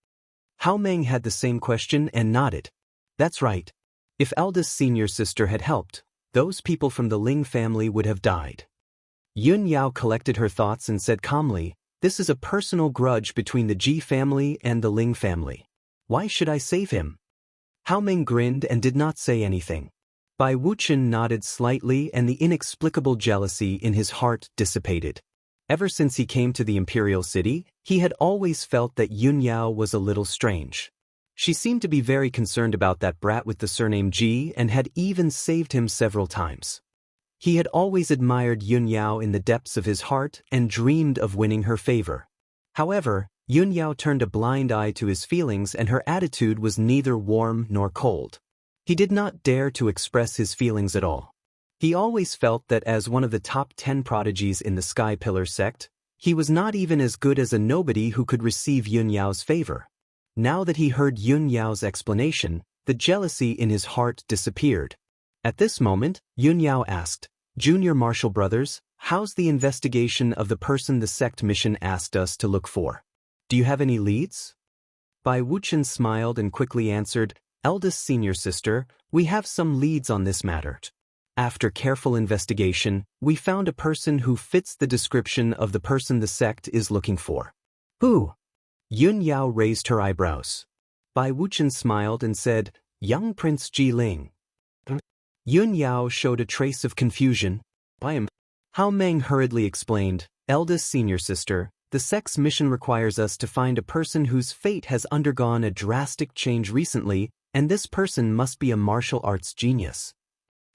Hao Meng had the same question and nodded. That's right. If eldest senior sister had helped, those people from the Ling family would have died. Yun Yao collected her thoughts and said calmly, "This is a personal grudge between the Ji family and the Ling family. Why should I save him?" Hao Meng grinned and did not say anything. Bai Wuchen nodded slightly and the inexplicable jealousy in his heart dissipated. Ever since he came to the imperial city, he had always felt that Yun Yao was a little strange. She seemed to be very concerned about that brat with the surname Ji and had even saved him several times. He had always admired Yun Yao in the depths of his heart and dreamed of winning her favor. However, Yun Yao turned a blind eye to his feelings and her attitude was neither warm nor cold. He did not dare to express his feelings at all. He always felt that as one of the top 10 prodigies in the Sky Pillar sect, he was not even as good as a nobody who could receive Yun Yao's favor. Now that he heard Yun Yao's explanation, the jealousy in his heart disappeared. At this moment, Yun Yao asked, "Junior Marshal Brothers, how's the investigation of the person the sect mission asked us to look for? Do you have any leads?" Bai Wuchen smiled and quickly answered, "Eldest senior sister, we have some leads on this matter. After careful investigation, we found a person who fits the description of the person the sect is looking for." "Who?" Yun Yao raised her eyebrows. Bai Wuchen smiled and said, "Young Prince Ji Ling." Yun Yao showed a trace of confusion. Hao Meng hurriedly explained, "Eldest senior sister, the sect's mission requires us to find a person whose fate has undergone a drastic change recently, and this person must be a martial arts genius.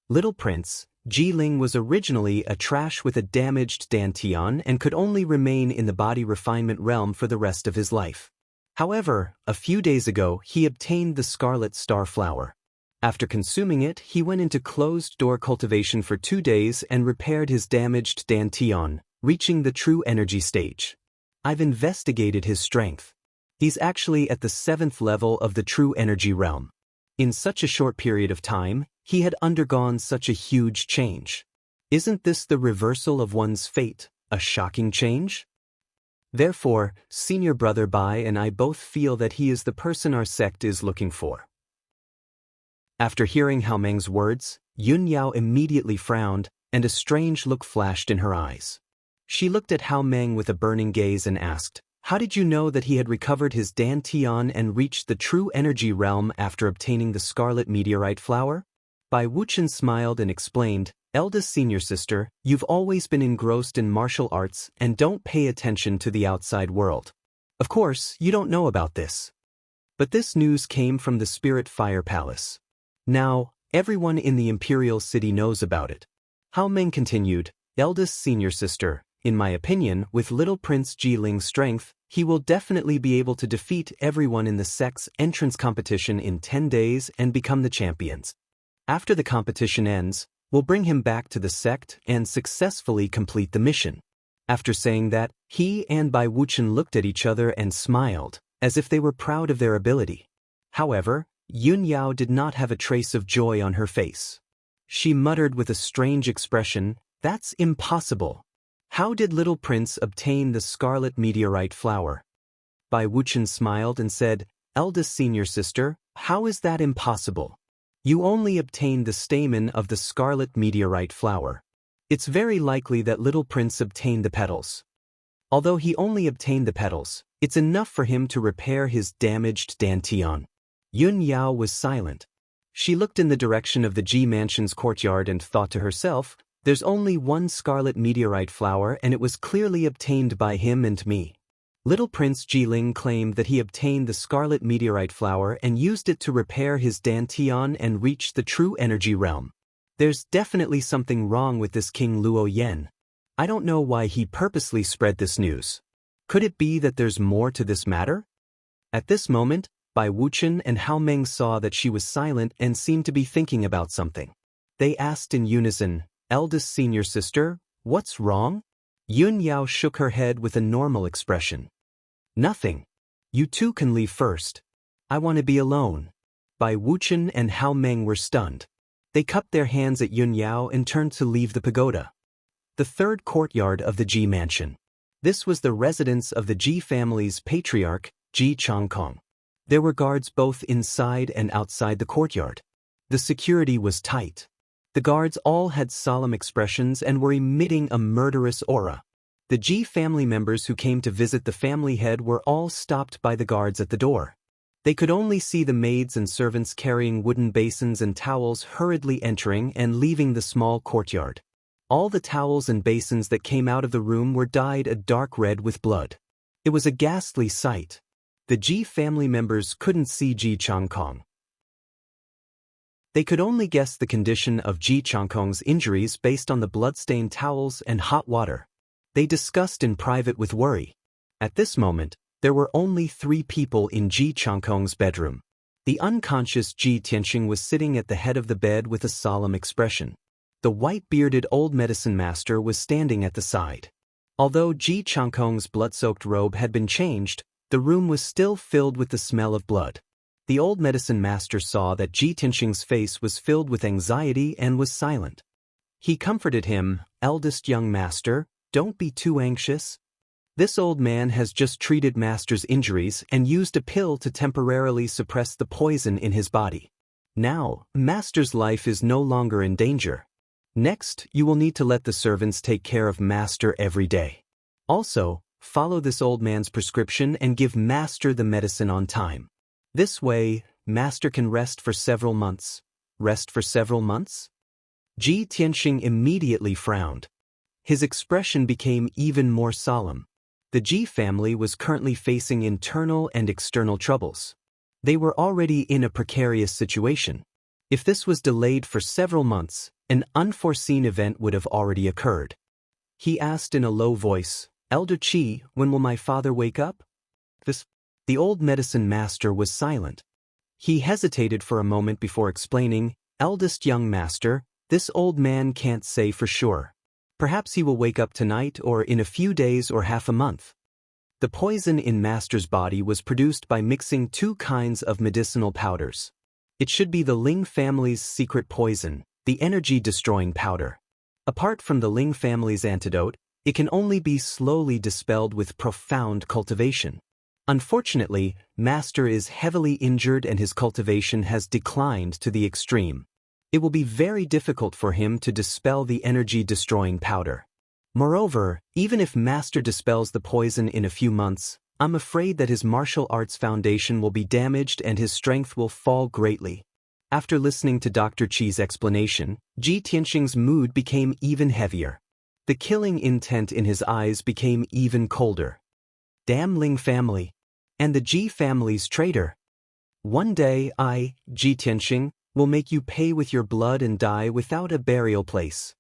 Little Prince, Ji Ling was originally a trash with a damaged dantian and could only remain in the body refinement realm for the rest of his life. However, a few days ago he obtained the Scarlet Star Flower. After consuming it, he went into closed-door cultivation for 2 days and repaired his damaged dantian, reaching the true energy stage. I've investigated his strength. He's actually at the 7th level of the true energy realm. In such a short period of time, he had undergone such a huge change. Isn't this the reversal of one's fate, a shocking change? Therefore, senior brother Bai and I both feel that he is the person our sect is looking for." After hearing Hao Meng's words, Yun Yao immediately frowned, and a strange look flashed in her eyes. She looked at Hao Meng with a burning gaze and asked, "How did you know that he had recovered his dantian and reached the true energy realm after obtaining the scarlet meteorite flower?" Bai Wuchen smiled and explained, "Eldest senior sister, you've always been engrossed in martial arts and don't pay attention to the outside world. Of course, you don't know about this. But this news came from the Spirit Fire Palace. Now, everyone in the Imperial City knows about it." Hao Meng continued, "Eldest senior sister, in my opinion, with little Prince Ji Ling's strength, he will definitely be able to defeat everyone in the sect's entrance competition in 10 days and become the champions. After the competition ends, we'll bring him back to the sect and successfully complete the mission. After saying that, he and Bai Wuchen looked at each other and smiled, as if they were proud of their ability. However, Yun Yao did not have a trace of joy on her face. She muttered with a strange expression, "That's impossible. How did little prince obtain the scarlet meteorite flower?" Bai Wuchen smiled and said, "Eldest senior sister, how is that impossible? You only obtained the stamen of the scarlet meteorite flower. It's very likely that little prince obtained the petals. Although he only obtained the petals, it's enough for him to repair his damaged dantian." Yun Yao was silent. She looked in the direction of the Ji mansion's courtyard and thought to herself, "There's only one scarlet meteorite flower and it was clearly obtained by him and me." Little Prince Jiling claimed that he obtained the scarlet meteorite flower and used it to repair his dantian and reach the true energy realm. There's definitely something wrong with this King Luo Yen. I don't know why he purposely spread this news. Could it be that there's more to this matter? At this moment, Bai Wuchen and Hao Meng saw that she was silent and seemed to be thinking about something. They asked in unison, "Eldest senior sister, what's wrong?" Yun Yao shook her head with a normal expression. "Nothing. You two can leave first. I want to be alone." Bai Wuchen and Hao Meng were stunned. They cupped their hands at Yun Yao and turned to leave the pagoda. The third courtyard of the Ji mansion. This was the residence of the Ji family's patriarch, Ji Changkong. There were guards both inside and outside the courtyard. The security was tight. The guards all had solemn expressions and were emitting a murderous aura. The Ji family members who came to visit the family head were all stopped by the guards at the door. They could only see the maids and servants carrying wooden basins and towels hurriedly entering and leaving the small courtyard. All the towels and basins that came out of the room were dyed a dark red with blood. It was a ghastly sight. The Ji family members couldn't see Ji Changkong. They could only guess the condition of Ji Changkong's injuries based on the blood-stained towels and hot water. They discussed in private with worry. At this moment, there were only 3 people in Ji Changkong's bedroom. The unconscious Ji Tianxing was sitting at the head of the bed with a solemn expression. The white-bearded old medicine master was standing at the side. Although Ji Changkong's blood-soaked robe had been changed, the room was still filled with the smell of blood. The old medicine master saw that Ji Tianxing's face was filled with anxiety and was silent. He comforted him, "Eldest young master, don't be too anxious. This old man has just treated master's injuries and used a pill to temporarily suppress the poison in his body. Now, master's life is no longer in danger. Next, you will need to let the servants take care of master every day. Also, follow this old man's prescription and give master the medicine on time. This way, master can rest for several months." "Rest for several months?" Ji Tianxing immediately frowned. His expression became even more solemn. The Ji family was currently facing internal and external troubles. They were already in a precarious situation. If this was delayed for several months, an unforeseen event would have already occurred. He asked in a low voice, "Elder Qi, when will my father wake up?" The old medicine master was silent. He hesitated for a moment before explaining, "Eldest young master, this old man can't say for sure. Perhaps he will wake up tonight or in a few days or half a month." The poison in master's body was produced by mixing 2 kinds of medicinal powders. It should be the Ling family's secret poison, the energy-destroying powder. Apart from the Ling family's antidote, it can only be slowly dispelled with profound cultivation. Unfortunately, master is heavily injured and his cultivation has declined to the extreme. It will be very difficult for him to dispel the energy-destroying powder. Moreover, even if master dispels the poison in a few months, I'm afraid that his martial arts foundation will be damaged and his strength will fall greatly. After listening to Dr. Qi's explanation, Ji Tianxing's mood became even heavier. The killing intent in his eyes became even colder. Damn Ling family. And the Ji family's traitor. One day I, Ji Tianxing, will make you pay with your blood and die without a burial place.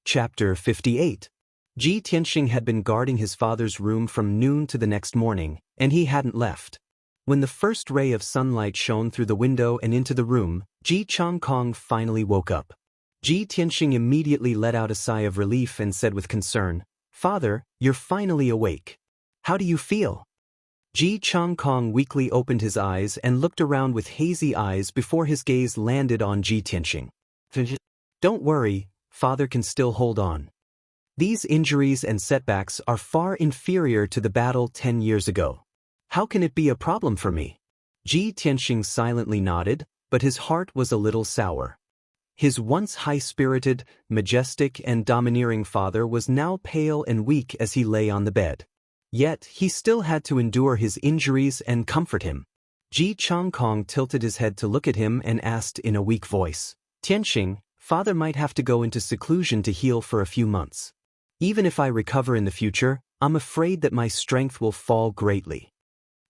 Chapter 58. Ji Tianxing had been guarding his father's room from noon to the next morning, and he hadn't left. When the first ray of sunlight shone through the window and into the room, Ji Changkong finally woke up. Ji Tianxing immediately let out a sigh of relief and said with concern, "Father, you're finally awake. How do you feel?" Ji Changkong weakly opened his eyes and looked around with hazy eyes before his gaze landed on Ji Tianxing. "Don't worry, Father can still hold on. These injuries and setbacks are far inferior to the battle 10 years ago. How can it be a problem for me?" Ji Tianxing silently nodded, but his heart was a little sour. His once high-spirited, majestic and domineering father was now pale and weak as he lay on the bed. Yet, he still had to endure his injuries and comfort him. Ji Changkong tilted his head to look at him and asked in a weak voice, "Tianxing, Father might have to go into seclusion to heal for a few months. Even if I recover in the future, I'm afraid that my strength will fall greatly.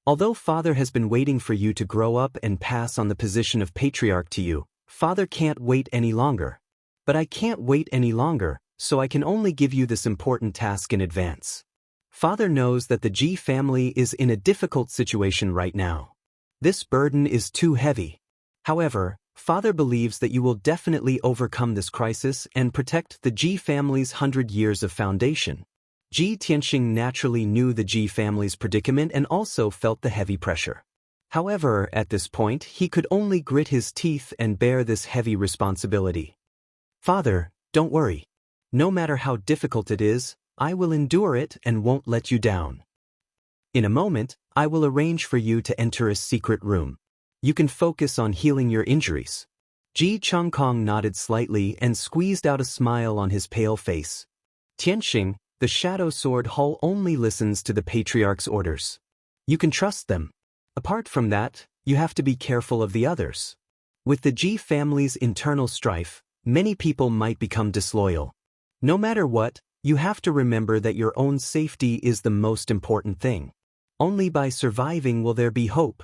Although Father has been waiting for you to grow up and pass on the position of patriarch to you, Father can't wait any longer. But I can't wait any longer, so I can only give you this important task in advance. Father knows that the Ji family is in a difficult situation right now. This burden is too heavy. However, Father believes that you will definitely overcome this crisis and protect the Ji family's 100 years of foundation." Ji Tianxing naturally knew the Ji family's predicament and also felt the heavy pressure. However, at this point, he could only grit his teeth and bear this heavy responsibility. "Father, don't worry. No matter how difficult it is, I will endure it and won't let you down. In a moment, I will arrange for you to enter a secret room. You can focus on healing your injuries." Ji Changkong nodded slightly and squeezed out a smile on his pale face. "Tianxing, the Shadow Sword Hull only listens to the Patriarch's orders. You can trust them. Apart from that, you have to be careful of the others. With the Ji family's internal strife, many people might become disloyal. No matter what, you have to remember that your own safety is the most important thing. Only by surviving will there be hope."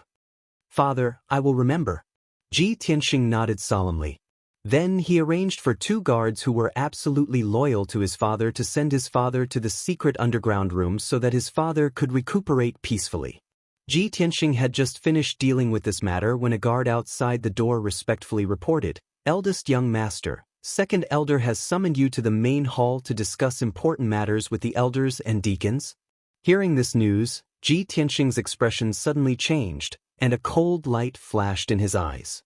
"Father, I will remember." Ji Tianxing nodded solemnly. Then he arranged for 2 guards who were absolutely loyal to his father to send his father to the secret underground room so that his father could recuperate peacefully. Ji Tianxing had just finished dealing with this matter when a guard outside the door respectfully reported, "Eldest young master, second elder has summoned you to the main hall to discuss important matters with the elders and deacons." Hearing this news, Ji Tianxing's expression suddenly changed, and a cold light flashed in his eyes.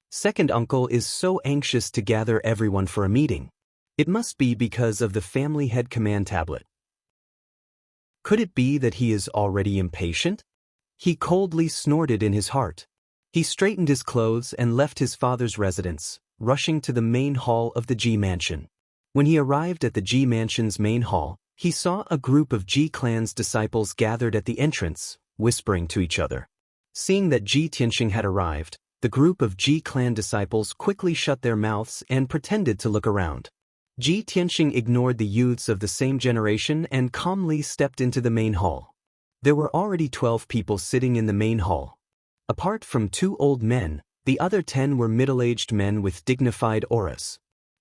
"Second uncle is so anxious to gather everyone for a meeting. It must be because of the family head command tablet. Could it be that he is already impatient?" He coldly snorted in his heart. He straightened his clothes and left his father's residence, rushing to the main hall of the Ji mansion. When he arrived at the Ji mansion's main hall, he saw a group of Ji clan's disciples gathered at the entrance, whispering to each other. Seeing that Ji Tianxing had arrived, the group of Ji clan disciples quickly shut their mouths and pretended to look around. Ji Tianxing ignored the youths of the same generation and calmly stepped into the main hall. There were already 12 people sitting in the main hall. Apart from 2 old men, the other 10 were middle-aged men with dignified auras.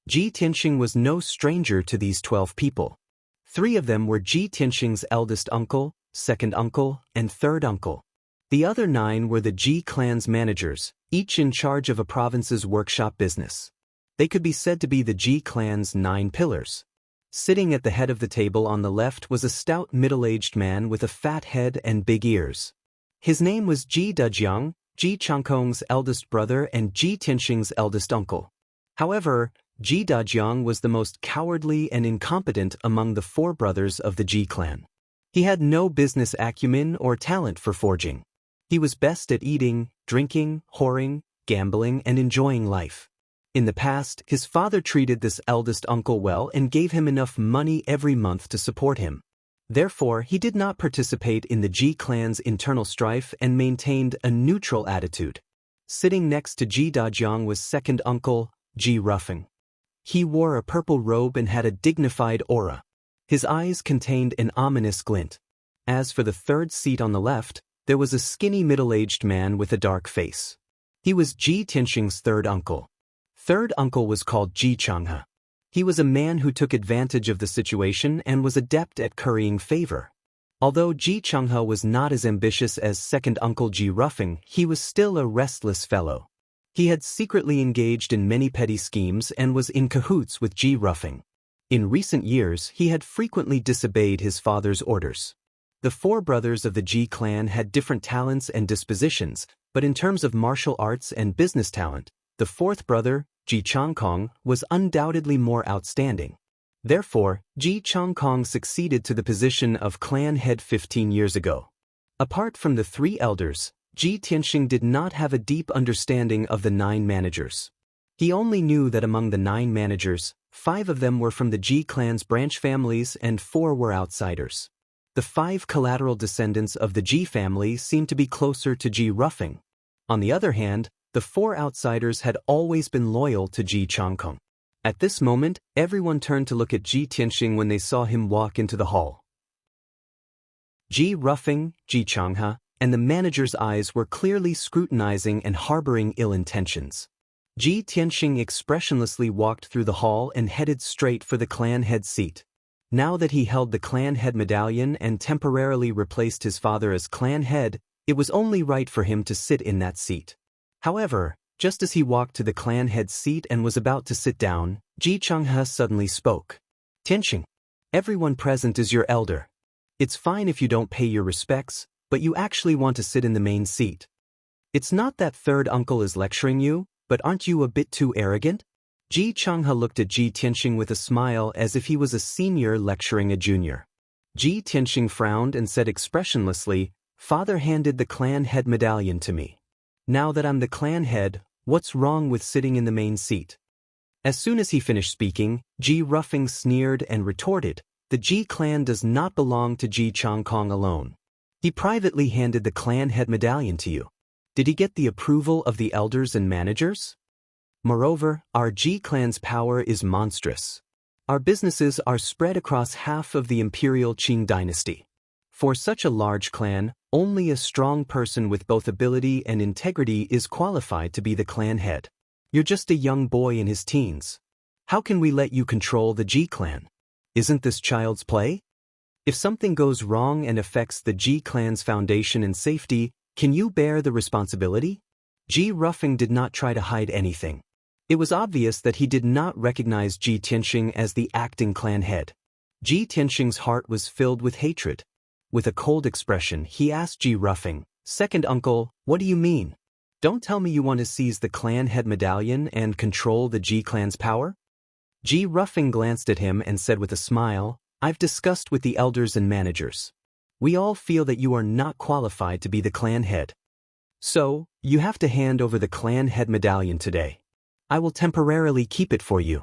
Ji Tianxing was no stranger to these 12 people. 3 of them were Ji Tianxing's eldest uncle, second uncle, and third uncle. The other 9 were the Ji clan's managers, each in charge of a province's workshop business. They could be said to be the Ji clan's 9 pillars. Sitting at the head of the table on the left was a stout middle-aged man with a fat head and big ears. His name was Ji Dejiang, Ji Changkong's eldest brother and Ji Tianxing's eldest uncle. However, Ji Dejiang was the most cowardly and incompetent among the 4 brothers of the Ji clan. He had no business acumen or talent for forging. He was best at eating, drinking, whoring, gambling, and enjoying life. In the past, his father treated this eldest uncle well and gave him enough money every month to support him. Therefore, he did not participate in the Ji clan's internal strife and maintained a neutral attitude. Sitting next to Ji Dejiang was second uncle, Ji Ruffing. He wore a purple robe and had a dignified aura. His eyes contained an ominous glint. As for the third seat on the left, there was a skinny middle-aged man with a dark face. He was Ji Tianxing's third uncle. Third uncle was called Ji Changhe. He was a man who took advantage of the situation and was adept at currying favor. Although Ji Changhe was not as ambitious as second uncle Ji Ruffing, he was still a restless fellow. He had secretly engaged in many petty schemes and was in cahoots with Ji Ruffing. In recent years, he had frequently disobeyed his father's orders. The four brothers of the Ji clan had different talents and dispositions, but in terms of martial arts and business talent, the fourth brother, Ji Changkong, was undoubtedly more outstanding. Therefore, Ji Changkong succeeded to the position of clan head 15 years ago. Apart from the three elders, Ji Tianxing did not have a deep understanding of the 9 managers. He only knew that among the 9 managers, 5 of them were from the Ji clan's branch families and 4 were outsiders. The 5 collateral descendants of the Ji family seemed to be closer to Ji Ruffing. On the other hand, the 4 outsiders had always been loyal to Ji Changkong. At this moment, everyone turned to look at Ji Tianxing when they saw him walk into the hall. Ji Ruffing, Ji Changhe, and the manager's eyes were clearly scrutinizing and harboring ill intentions. Ji Tianxing expressionlessly walked through the hall and headed straight for the clan head seat. Now that he held the clan head medallion and temporarily replaced his father as clan head, it was only right for him to sit in that seat. However, just as he walked to the clan head seat and was about to sit down, Ji Changhe suddenly spoke. "Tianxing, everyone present is your elder. It's fine if you don't pay your respects, but you actually want to sit in the main seat. It's not that third uncle is lecturing you, but aren't you a bit too arrogant?" Ji Changhe looked at Ji Tianxing with a smile as if he was a senior lecturing a junior. Ji Tianxing frowned and said expressionlessly, "Father handed the clan head medallion to me. Now that I'm the clan head, what's wrong with sitting in the main seat?" As soon as he finished speaking, Ji Ruffing sneered and retorted, "The Ji clan does not belong to Ji Changkong alone. He privately handed the clan head medallion to you. Did he get the approval of the elders and managers? Moreover, our Ji clan's power is monstrous. Our businesses are spread across half of the imperial Qing dynasty. For such a large clan, only a strong person with both ability and integrity is qualified to be the clan head. You're just a young boy in his teens. How can we let you control the Ji clan? Isn't this child's play? If something goes wrong and affects the Ji clan's foundation and safety, can you bear the responsibility?" Ji Ruffing did not try to hide anything. It was obvious that he did not recognize Ji Tianxing as the acting clan head. Ji Tianxing's heart was filled with hatred. With a cold expression, he asked Ji Ruffing, "Second uncle, what do you mean? Don't tell me you want to seize the clan head medallion and control the Ji clan's power?" Ji Ruffing glanced at him and said with a smile, "I've discussed with the elders and managers. We all feel that you are not qualified to be the clan head. So, you have to hand over the clan head medallion today. I will temporarily keep it for you."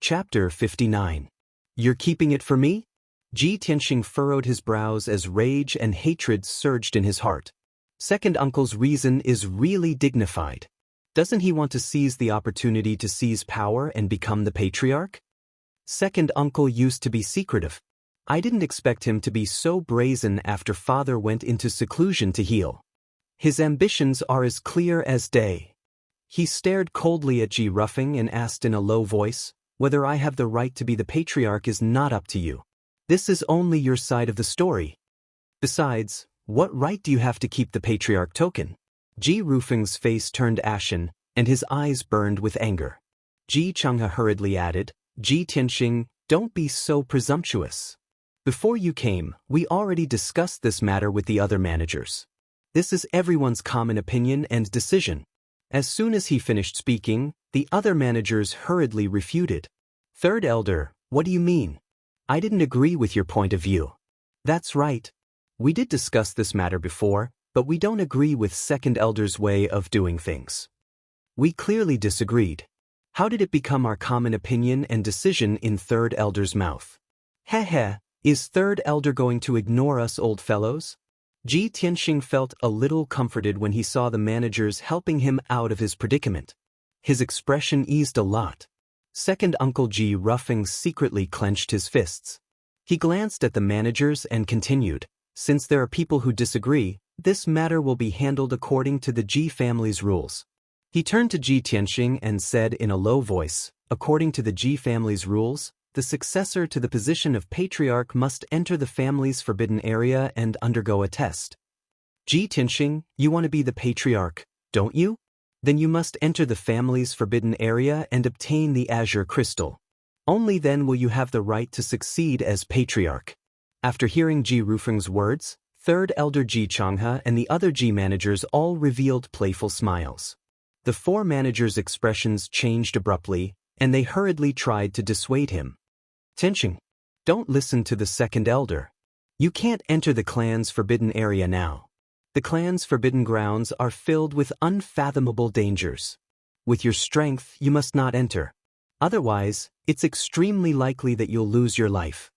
Chapter 59. You're keeping it for me? Ji Tianxing furrowed his brows as rage and hatred surged in his heart. Second uncle's reason is really dignified. Doesn't he want to seize the opportunity to seize power and become the patriarch? Second uncle used to be secretive. I didn't expect him to be so brazen after father went into seclusion to heal. His ambitions are as clear as day. He stared coldly at Ji Ruffing and asked in a low voice, "Whether I have the right to be the patriarch is not up to you. This is only your side of the story. Besides, what right do you have to keep the patriarch token?" Ji Ruffing's face turned ashen, and his eyes burned with anger. Ji Changhe hurriedly added, "Ji Tianxing, don't be so presumptuous. Before you came, we already discussed this matter with the other managers. This is everyone's common opinion and decision." As soon as he finished speaking, the other managers hurriedly refuted. "Third elder, what do you mean? I didn't agree with your point of view." "That's right. We did discuss this matter before, but we don't agree with second elder's way of doing things. We clearly disagreed. How did it become our common opinion and decision in third elder's mouth? Heh, is third elder going to ignore us old fellows?" Ji Tianxing felt a little comforted when he saw the managers helping him out of his predicament. His expression eased a lot. Second uncle Ji Ruffing secretly clenched his fists. He glanced at the managers and continued, "Since there are people who disagree, this matter will be handled according to the Ji family's rules." He turned to Ji Tianxing and said in a low voice, "According to the Ji family's rules, the successor to the position of patriarch must enter the family's forbidden area and undergo a test. Ji Tianxing, you want to be the patriarch, don't you? Then you must enter the family's forbidden area and obtain the azure crystal. Only then will you have the right to succeed as patriarch. After hearing Ji Rufeng's words, third elder Ji Changhe and the other Ji managers all revealed playful smiles. The four managers' expressions changed abruptly, and they hurriedly tried to dissuade him. Tianxing, don't listen to the second elder. You can't enter the clan's forbidden area now. The clan's forbidden grounds are filled with unfathomable dangers. With your strength, you must not enter. Otherwise, it's extremely likely that you'll lose your life.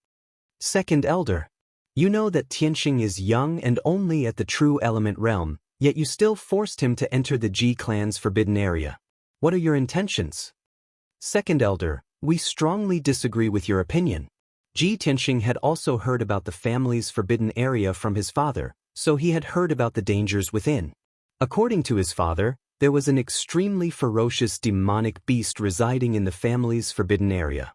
Second elder, you know that Tianxing is young and only at the true element realm, yet you still forced him to enter the Ji clan's forbidden area. What are your intentions? Second elder, we strongly disagree with your opinion. Ji Tianxing had also heard about the family's forbidden area from his father, so he had heard about the dangers within. According to his father, there was an extremely ferocious demonic beast residing in the family's forbidden area.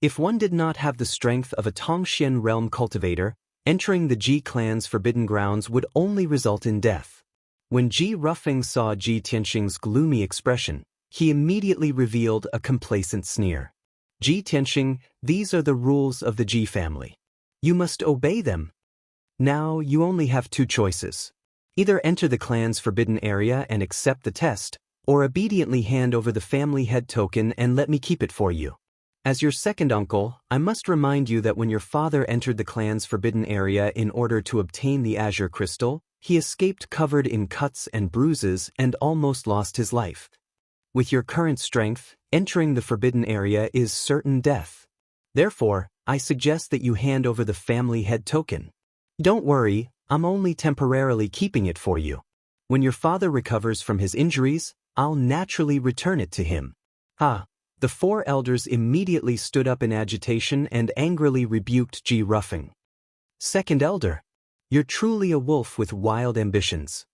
If one did not have the strength of a Tongxian realm cultivator, entering the Ji clan's forbidden grounds would only result in death. When Ji Rufeng saw Ji Tianxing's gloomy expression, he immediately revealed a complacent sneer. Ji Tianxing, these are the rules of the Ji family. You must obey them. Now you only have two choices. Either enter the clan's forbidden area and accept the test, or obediently hand over the family head token and let me keep it for you. As your second uncle, I must remind you that when your father entered the clan's forbidden area in order to obtain the azure crystal, he escaped covered in cuts and bruises and almost lost his life. With your current strength, entering the forbidden area is certain death. Therefore, I suggest that you hand over the family head token. Don't worry, I'm only temporarily keeping it for you. When your father recovers from his injuries, I'll naturally return it to him. The four elders immediately stood up in agitation and angrily rebuked Ji Rufeng. Second elder, you're truly a wolf with wild ambitions.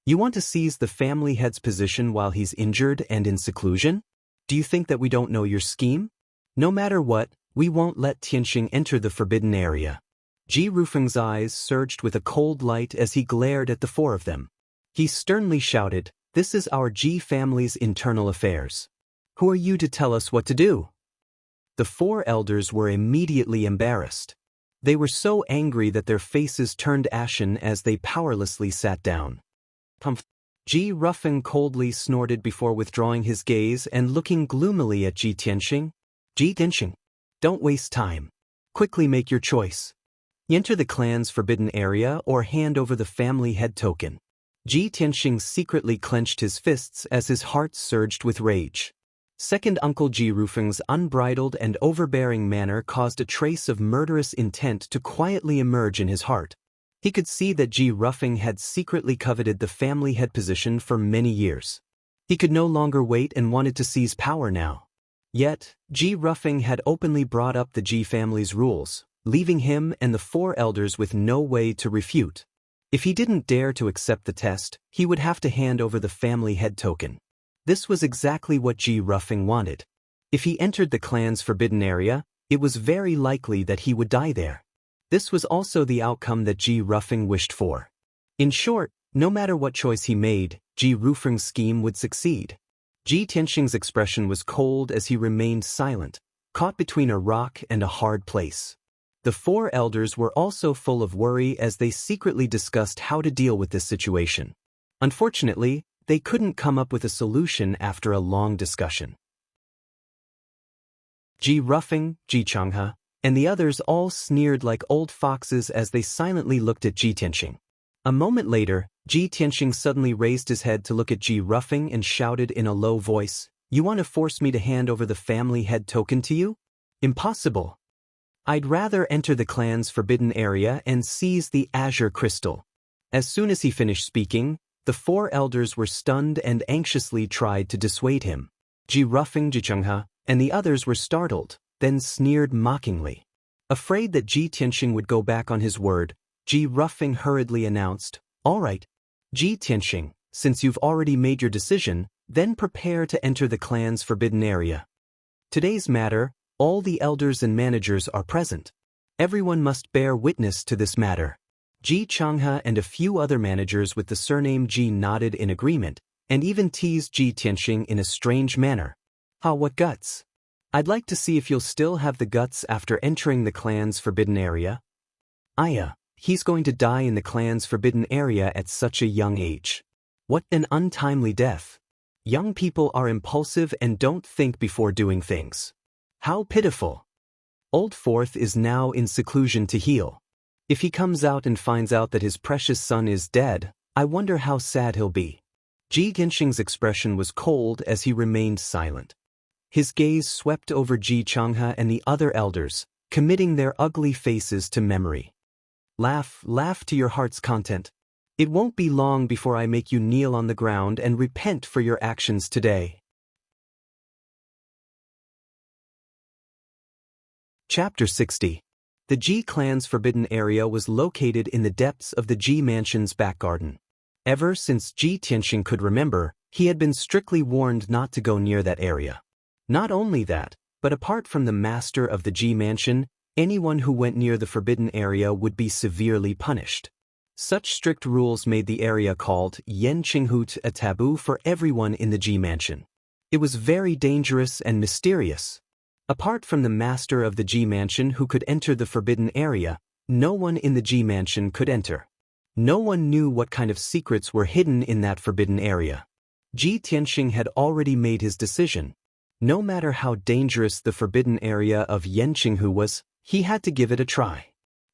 You want to seize the family head's position while he's injured and in seclusion? Do you think that we don't know your scheme? No matter what, we won't let Tianxing enter the forbidden area. Ji Rufeng's eyes surged with a cold light as he glared at the four of them. He sternly shouted, "This is our Ji family's internal affairs. Who are you to tell us what to do?" The four elders were immediately embarrassed. They were so angry that their faces turned ashen as they powerlessly sat down. Ji Rufeng coldly snorted before withdrawing his gaze and looking gloomily at Ji Tianxing. Ji Tianxing, don't waste time. Quickly make your choice. Enter the clan's forbidden area or hand over the family head token. Ji Tianxing secretly clenched his fists as his heart surged with rage. Second Uncle Ji Rufeng's unbridled and overbearing manner caused a trace of murderous intent to quietly emerge in his heart. He could see that Ji Rufeng had secretly coveted the family head position for many years. He could no longer wait and wanted to seize power now. Yet, Ji Rufeng had openly brought up the Ji family's rules, leaving him and the four elders with no way to refute. If he didn't dare to accept the test, he would have to hand over the family head token. This was exactly what Ji Rufeng wanted. If he entered the clan's forbidden area, it was very likely that he would die there. This was also the outcome that Ji Rufeng wished for. In short, no matter what choice he made, Ji Rufeng's scheme would succeed. Ji Tianxing's expression was cold as he remained silent, caught between a rock and a hard place. The four elders were also full of worry as they secretly discussed how to deal with this situation. Unfortunately, they couldn't come up with a solution after a long discussion. Ji Rufeng, Ji Changhe, and the others all sneered like old foxes as they silently looked at Ji Tianxing. A moment later, Ji Tianxing suddenly raised his head to look at Ji Rufeng and shouted in a low voice, "You want to force me to hand over the family head token to you? Impossible. I'd rather enter the clan's forbidden area and seize the azure crystal." As soon as he finished speaking, the four elders were stunned and anxiously tried to dissuade him. Ji Rufeng, Ji Changhe, and the others were startled, then sneered mockingly. Afraid that Ji Tianxing would go back on his word, Ji Rufeng hurriedly announced, "All right, Ji Tianxing, since you've already made your decision, then prepare to enter the clan's forbidden area. Today's matter, all the elders and managers are present. Everyone must bear witness to this matter." Ji Changhe and a few other managers with the surname Ji nodded in agreement, and even teased Ji Tianxing in a strange manner. What guts? I'd like to see if you'll still have the guts after entering the clan's forbidden area. He's going to die in the clan's forbidden area at such a young age. What an untimely death. Young people are impulsive and don't think before doing things. How pitiful. Old Fourth is now in seclusion to heal. If he comes out and finds out that his precious son is dead, I wonder how sad he'll be. Ji Tianxing's expression was cold as he remained silent. His gaze swept over Ji Changhe and the other elders, committing their ugly faces to memory. Laugh to your heart's content. It won't be long before I make you kneel on the ground and repent for your actions today. Chapter 60. The Ji clan's forbidden area was located in the depths of the Ji mansion's back garden. Ever since Ji Tianxing could remember, he had been strictly warned not to go near that area. Not only that, but apart from the master of the Ji mansion, anyone who went near the forbidden area would be severely punished. Such strict rules made the area called Yanqinghut a taboo for everyone in the Ji mansion. It was very dangerous and mysterious. Apart from the master of the Ji mansion who could enter the forbidden area, no one in the Ji mansion could enter. No one knew what kind of secrets were hidden in that forbidden area. Ji Tianxing had already made his decision. No matter how dangerous the forbidden area of Yanqinghut was, he had to give it a try.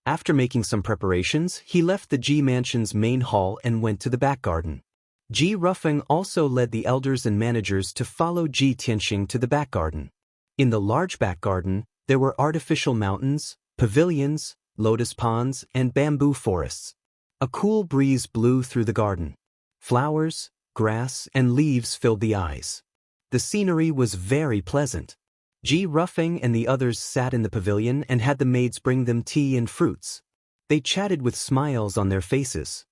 After making some preparations, he left the Ji mansion's main hall and went to the back garden. Ji Rufeng also led the elders and managers to follow Ji Tianxing to the back garden. In the large back garden, there were artificial mountains, pavilions, lotus ponds, and bamboo forests. A cool breeze blew through the garden. Flowers, grass, and leaves filled the eyes. The scenery was very pleasant. Ji Rufeng and the others sat in the pavilion and had the maids bring them tea and fruits. They chatted with smiles on their faces.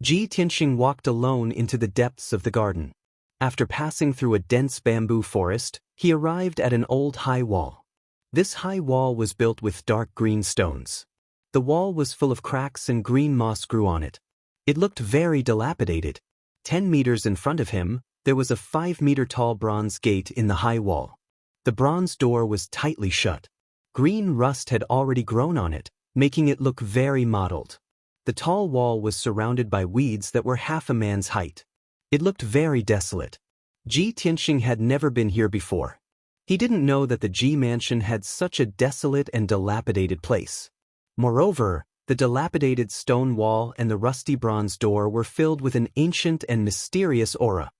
Ji Tianxing walked alone into the depths of the garden. After passing through a dense bamboo forest, he arrived at an old high wall. This high wall was built with dark green stones. The wall was full of cracks and green moss grew on it. It looked very dilapidated. 10 meters in front of him, there was a 5-meter-tall bronze gate in the high wall. The bronze door was tightly shut. Green rust had already grown on it, making it look very mottled. The tall wall was surrounded by weeds that were half a man's height. It looked very desolate. Ji Tianxing had never been here before. He didn't know that the Ji mansion had such a desolate and dilapidated place. Moreover, the dilapidated stone wall and the rusty bronze door were filled with an ancient and mysterious aura.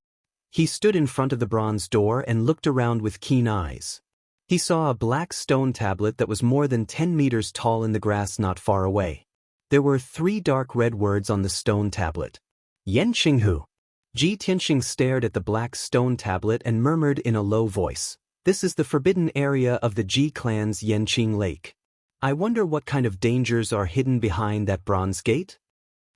He stood in front of the bronze door and looked around with keen eyes. He saw a black stone tablet that was more than 10 meters tall in the grass not far away. There were 3 dark red words on the stone tablet. Yanqinghut. Ji Tianxing stared at the black stone tablet and murmured in a low voice, "This is the forbidden area of the Ji clan's Yanqing Lake. I wonder what kind of dangers are hidden behind that bronze gate?"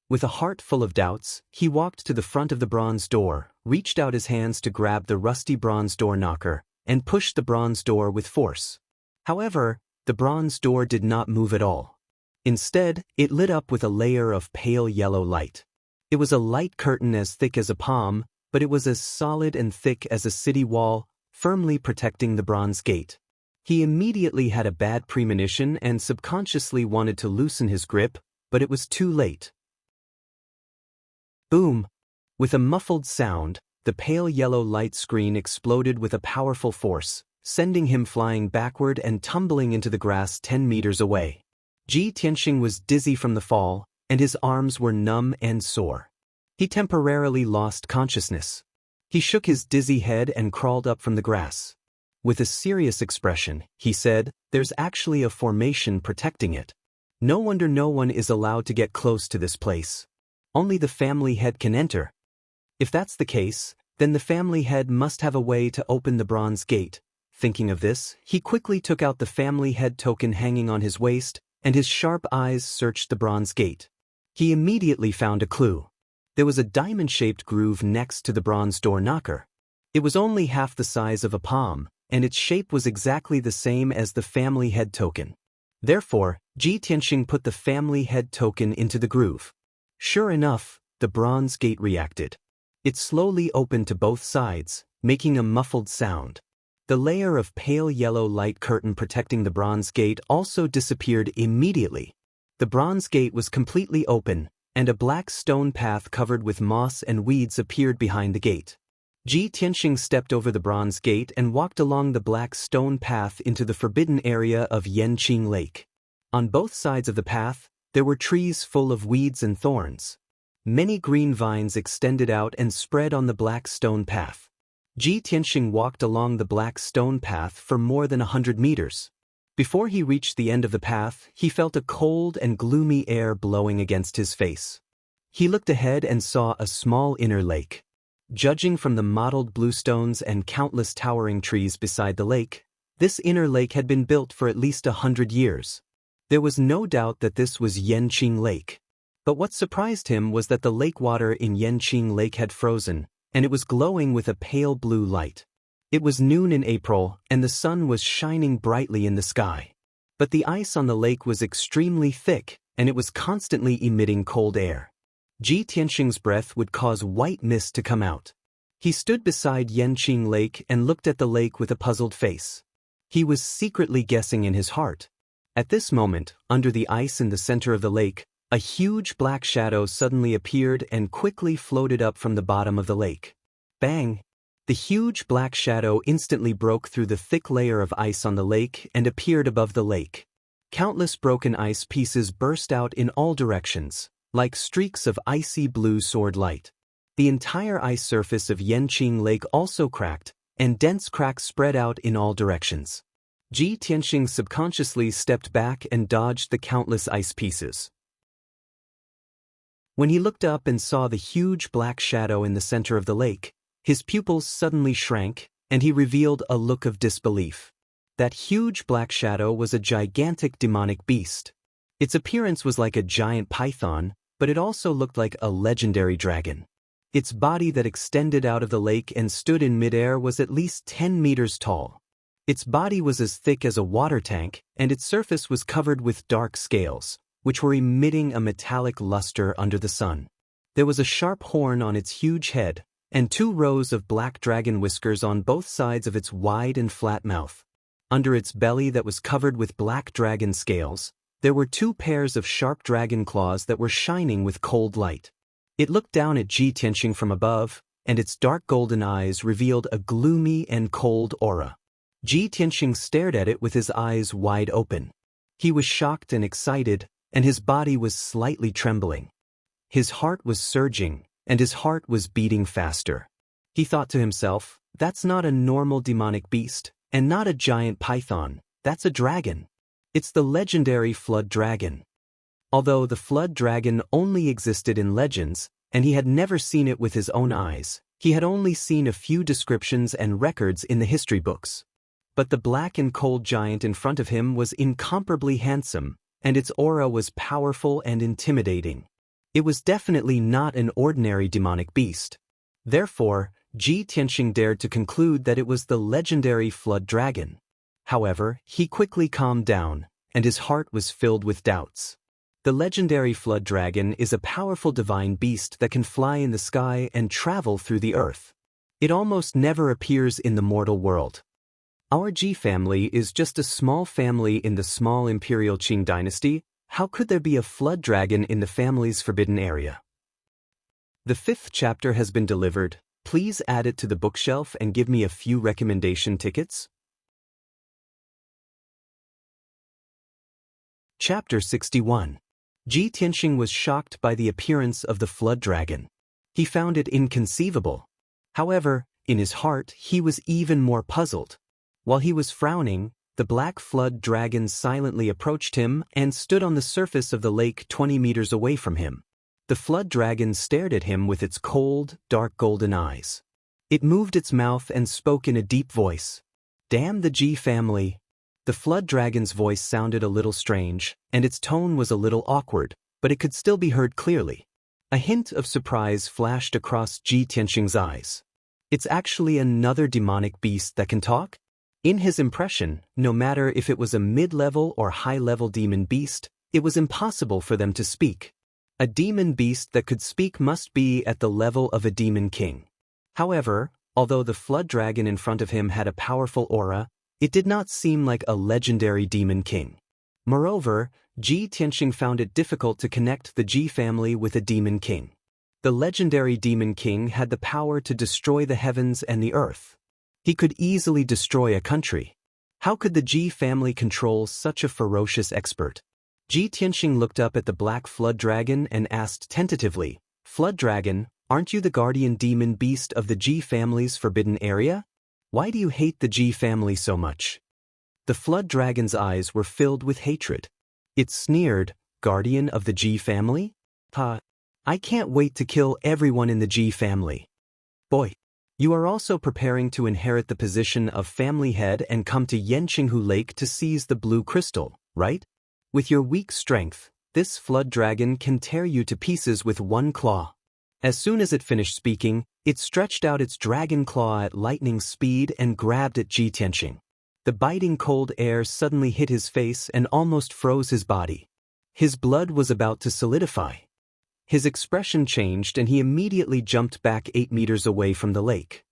With a heart full of doubts, he walked to the front of the bronze door, reached out his hands to grab the rusty bronze door knocker, and pushed the bronze door with force. However, the bronze door did not move at all. Instead, it lit up with a layer of pale yellow light. It was a light curtain as thick as a palm, but it was as solid and thick as a city wall, firmly protecting the bronze gate. He immediately had a bad premonition and subconsciously wanted to loosen his grip, but it was too late. Boom! With a muffled sound, the pale yellow light screen exploded with a powerful force, sending him flying backward and tumbling into the grass 10 meters away. Ji Tianxing was dizzy from the fall, and his arms were numb and sore. He temporarily lost consciousness. He shook his dizzy head and crawled up from the grass. With a serious expression, he said, "There's actually a formation protecting it. No wonder no one is allowed to get close to this place. Only the family head can enter. If that's the case, then the family head must have a way to open the bronze gate." Thinking of this, he quickly took out the family head token hanging on his waist, and his sharp eyes searched the bronze gate. He immediately found a clue. There was a diamond-shaped groove next to the bronze door knocker. It was only half the size of a palm, and its shape was exactly the same as the family head token. Therefore, Ji Tianxing put the family head token into the groove. Sure enough, the bronze gate reacted. It slowly opened to both sides, making a muffled sound. The layer of pale yellow light curtain protecting the bronze gate also disappeared immediately. The bronze gate was completely open, and a black stone path covered with moss and weeds appeared behind the gate. Ji Tianxing stepped over the bronze gate and walked along the black stone path into the forbidden area of Yanqing Lake. On both sides of the path, there were trees full of weeds and thorns. Many green vines extended out and spread on the black stone path. Ji Tianxing walked along the black stone path for more than 100 meters. Before he reached the end of the path, he felt a cold and gloomy air blowing against his face. He looked ahead and saw a small inner lake. Judging from the mottled bluestones and countless towering trees beside the lake, this inner lake had been built for at least 100 years. There was no doubt that this was Yanqing Lake. But what surprised him was that the lake water in Yanqing Lake had frozen, and it was glowing with a pale blue light. It was noon in April, and the sun was shining brightly in the sky. But the ice on the lake was extremely thick, and it was constantly emitting cold air. Ji Tianxing's breath would cause white mist to come out. He stood beside Yanqing Lake and looked at the lake with a puzzled face. He was secretly guessing in his heart. At this moment, under the ice in the center of the lake, a huge black shadow suddenly appeared and quickly floated up from the bottom of the lake. Bang! The huge black shadow instantly broke through the thick layer of ice on the lake and appeared above the lake. Countless broken ice pieces burst out in all directions, like streaks of icy blue sword light. The entire ice surface of Yanqing Lake also cracked, and dense cracks spread out in all directions. Ji Tianxing subconsciously stepped back and dodged the countless ice pieces. When he looked up and saw the huge black shadow in the center of the lake, his pupils suddenly shrank, and he revealed a look of disbelief. That huge black shadow was a gigantic demonic beast. Its appearance was like a giant python, but it also looked like a legendary dragon. Its body that extended out of the lake and stood in midair was at least 10 meters tall. Its body was as thick as a water tank, and its surface was covered with dark scales, which were emitting a metallic luster under the sun. There was a sharp horn on its huge head, and 2 rows of black dragon whiskers on both sides of its wide and flat mouth. Under its belly that was covered with black dragon scales, there were 2 pairs of sharp dragon claws that were shining with cold light. It looked down at Ji Tianxing from above, and its dark golden eyes revealed a gloomy and cold aura. Ji Tianxing stared at it with his eyes wide open. He was shocked and excited, and his body was slightly trembling. His heart was surging, and his heart was beating faster. He thought to himself, that's not a normal demonic beast, and not a giant python, that's a dragon. It's the legendary flood dragon. Although the flood dragon only existed in legends, and he had never seen it with his own eyes, he had only seen a few descriptions and records in the history books. But the black and cold giant in front of him was incomparably handsome, and its aura was powerful and intimidating. It was definitely not an ordinary demonic beast. Therefore, Ji Tianxing dared to conclude that it was the legendary flood dragon. However, he quickly calmed down, and his heart was filled with doubts. The legendary flood dragon is a powerful divine beast that can fly in the sky and travel through the earth. It almost never appears in the mortal world. Our Ji family is just a small family in the small imperial Qing dynasty. How could there be a flood dragon in the family's forbidden area? The 5th chapter has been delivered. Please add it to the bookshelf and give me a few recommendation tickets. Chapter 61. Ji Tianxing was shocked by the appearance of the flood dragon. He found it inconceivable. However, in his heart, he was even more puzzled. While he was frowning, the black flood dragon silently approached him and stood on the surface of the lake 20 meters away from him. The flood dragon stared at him with its cold, dark golden eyes. It moved its mouth and spoke in a deep voice. Damn the Ji family. The flood dragon's voice sounded a little strange, and its tone was a little awkward, but it could still be heard clearly. A hint of surprise flashed across Ji Tianxing's eyes. It's actually another demonic beast that can talk? In his impression, no matter if it was a mid-level or high-level demon beast, it was impossible for them to speak. A demon beast that could speak must be at the level of a demon king. However, although the flood dragon in front of him had a powerful aura, it did not seem like a legendary demon king. Moreover, Ji Tianxing found it difficult to connect the Ji family with a demon king. The legendary demon king had the power to destroy the heavens and the earth. He could easily destroy a country. How could the Ji family control such a ferocious expert? Ji Tianxing looked up at the black flood dragon and asked tentatively, "Flood dragon, aren't you the guardian demon beast of the Ji family's forbidden area? Why do you hate the Ji family so much?" The flood dragon's eyes were filled with hatred. It sneered, "Guardian of the Ji family? I can't wait to kill everyone in the Ji family." "Boy, you are also preparing to inherit the position of family head and come to Yanqinghu Lake to seize the blue crystal, right? With your weak strength, this flood dragon can tear you to pieces with one claw." As soon as it finished speaking, it stretched out its dragon claw at lightning speed and grabbed at Ji Tianxing. The biting cold air suddenly hit his face and almost froze his body. His blood was about to solidify. His expression changed and he immediately jumped back 8 meters away from the lake.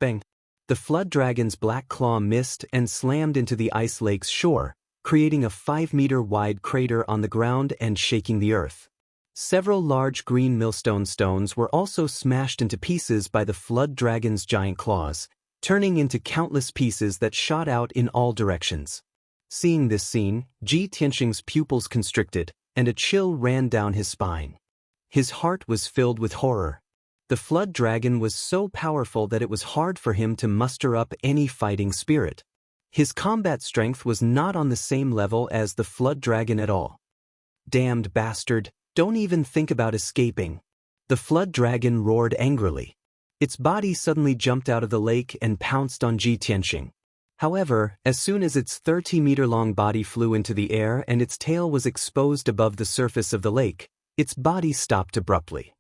Bang! The flood dragon's black claw missed and slammed into the ice lake's shore, creating a 5-meter-wide crater on the ground and shaking the earth. Several large green millstone stones were also smashed into pieces by the flood dragon's giant claws, turning into countless pieces that shot out in all directions. Seeing this scene, Ji Tianxing's pupils constricted, and a chill ran down his spine. His heart was filled with horror. The flood dragon was so powerful that it was hard for him to muster up any fighting spirit. His combat strength was not on the same level as the flood dragon at all. "Damned bastard, don't even think about escaping." The flood dragon roared angrily. Its body suddenly jumped out of the lake and pounced on Ji Tianxing. However, as soon as its 30-meter-long body flew into the air and its tail was exposed above the surface of the lake, its body stopped abruptly.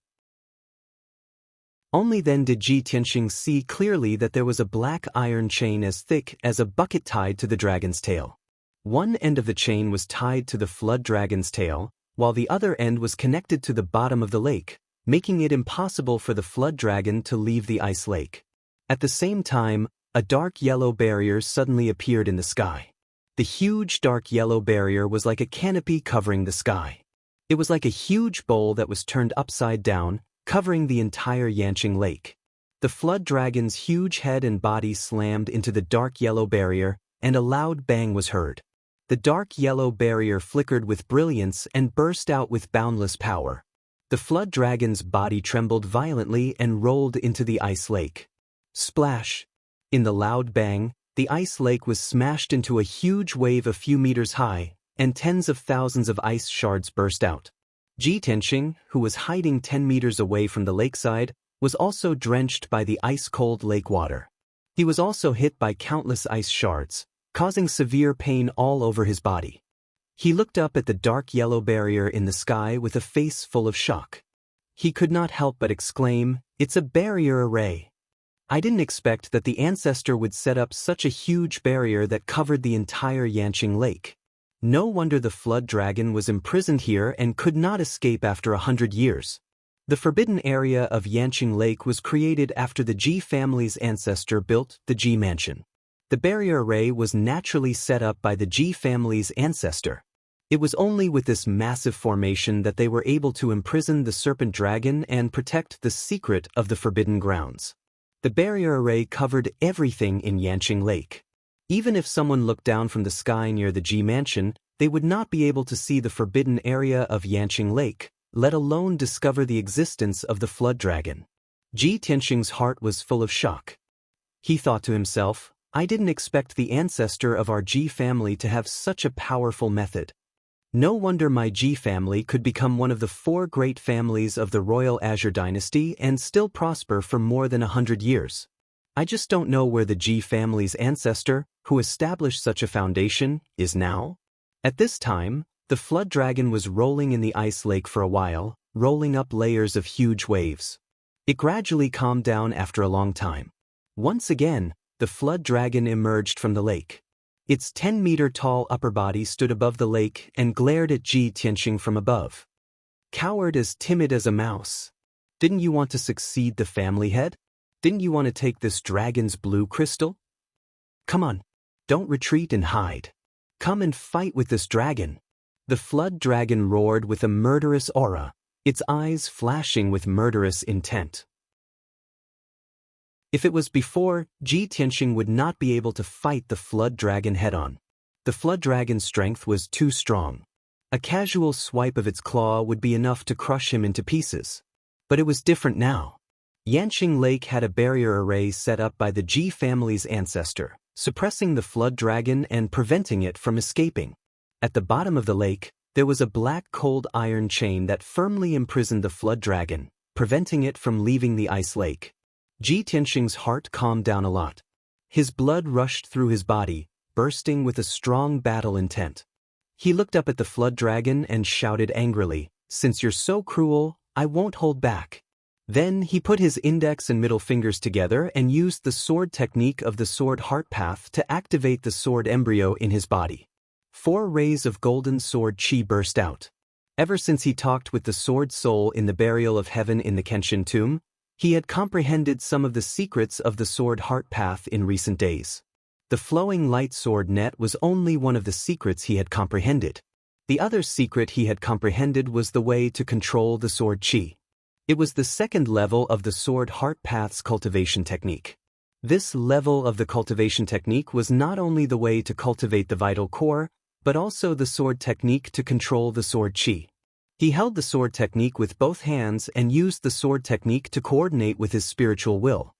Only then did Ji Tianxing see clearly that there was a black iron chain as thick as a bucket tied to the dragon's tail. One end of the chain was tied to the flood dragon's tail, while the other end was connected to the bottom of the lake, making it impossible for the flood dragon to leave the ice lake. At the same time, a dark yellow barrier suddenly appeared in the sky. The huge dark yellow barrier was like a canopy covering the sky. It was like a huge bowl that was turned upside down, covering the entire Yanqing Lake. The flood dragon's huge head and body slammed into the dark yellow barrier, and a loud bang was heard. The dark yellow barrier flickered with brilliance and burst out with boundless power. The flood dragon's body trembled violently and rolled into the ice lake. Splash! In the loud bang, the ice lake was smashed into a huge wave a few meters high, and tens of thousands of ice shards burst out. Ji Tianxing, who was hiding 10 meters away from the lakeside, was also drenched by the ice-cold lake water. He was also hit by countless ice shards, causing severe pain all over his body. He looked up at the dark yellow barrier in the sky with a face full of shock. He could not help but exclaim, "It's a barrier array. I didn't expect that the ancestor would set up such a huge barrier that covered the entire Yanqing Lake. No wonder the flood dragon was imprisoned here and could not escape after 100 years. The forbidden area of Yanqing Lake was created after the Ji family's ancestor built the Ji Mansion. The barrier array was naturally set up by the Ji family's ancestor. It was only with this massive formation that they were able to imprison the serpent dragon and protect the secret of the forbidden grounds. The barrier array covered everything in Yanqing Lake. Even if someone looked down from the sky near the Ji Mansion, they would not be able to see the forbidden area of Yanqing Lake, let alone discover the existence of the flood dragon. Ji Tianxing's heart was full of shock. He thought to himself, "I didn't expect the ancestor of our Ji family to have such a powerful method. No wonder my Ji family could become one of the 4 great families of the Royal Azure Dynasty and still prosper for more than 100 years. I just don't know where the Ji family's ancestor, who established such a foundation, is now." At this time, the flood dragon was rolling in the ice lake for a while, rolling up layers of huge waves. It gradually calmed down after a long time. Once again, the the flood dragon emerged from the lake. Its 10-meter-tall upper body stood above the lake and glared at Ji Tianxing from above. Coward as timid as a mouse. Didn't you want to succeed the family head? Didn't you want to take this dragon's blue crystal? Come on, don't retreat and hide. Come and fight with this dragon. The flood dragon roared with a murderous aura, its eyes flashing with murderous intent. If it was before, Ji Tianxing would not be able to fight the flood dragon head-on. The flood dragon's strength was too strong. A casual swipe of its claw would be enough to crush him into pieces. But it was different now. Yanqing Lake had a barrier array set up by the Ji family's ancestor, suppressing the flood dragon and preventing it from escaping. At the bottom of the lake, there was a black cold iron chain that firmly imprisoned the flood dragon, preventing it from leaving the ice lake. Ji Tianxing's heart calmed down a lot. His blood rushed through his body, bursting with a strong battle intent. He looked up at the flood dragon and shouted angrily, "Since you're so cruel, I won't hold back." Then he put his index and middle fingers together and used the sword technique of the sword heart path to activate the sword embryo in his body. 4 rays of golden sword chi burst out. Ever since he talked with the sword soul in the burial of heaven in the Kenshin tomb, he had comprehended some of the secrets of the sword heart path in recent days. The flowing light sword net was only one of the secrets he had comprehended. The other secret he had comprehended was the way to control the sword chi. It was the second level of the sword heart path's cultivation technique. This level of the cultivation technique was not only the way to cultivate the vital core, but also the sword technique to control the sword chi. He held the sword technique with both hands and used the sword technique to coordinate with his spiritual will.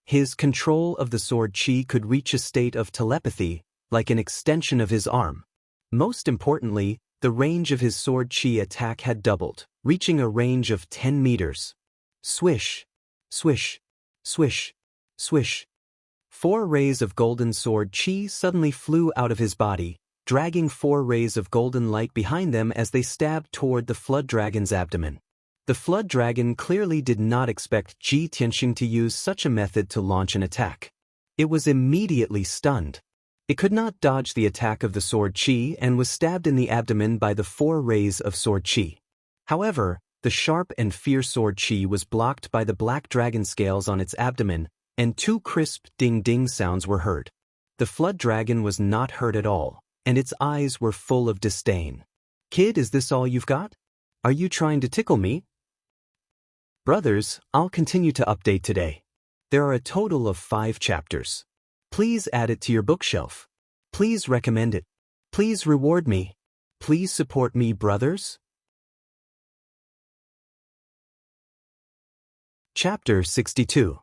His control of the sword chi could reach a state of telepathy, like an extension of his arm. Most importantly, the range of his sword chi attack had doubled, reaching a range of 10 meters. Swish, swish, swish, swish. 4 rays of golden sword chi suddenly flew out of his body, dragging 4 rays of golden light behind them as they stabbed toward the flood dragon's abdomen. The flood dragon clearly did not expect Ji Tianxing to use such a method to launch an attack. It was immediately stunned. It could not dodge the attack of the sword chi and was stabbed in the abdomen by the 4 rays of sword chi. However, the sharp and fierce sword chi was blocked by the black dragon scales on its abdomen, and 2 crisp ding-ding sounds were heard. The flood dragon was not hurt at all, and its eyes were full of disdain. "Kid, is this all you've got? Are you trying to tickle me?" Brothers, I'll continue to update today. There are a total of 5 chapters. Please add it to your bookshelf. Please recommend it. Please reward me. Please support me, brothers. Chapter 62.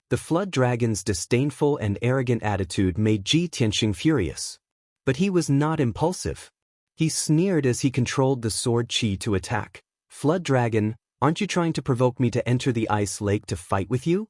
The flood dragon's disdainful and arrogant attitude made Ji Tianxing furious. But he was not impulsive. He sneered as he controlled the sword chi to attack. "Flood dragon, aren't you trying to provoke me to enter the ice lake to fight with you?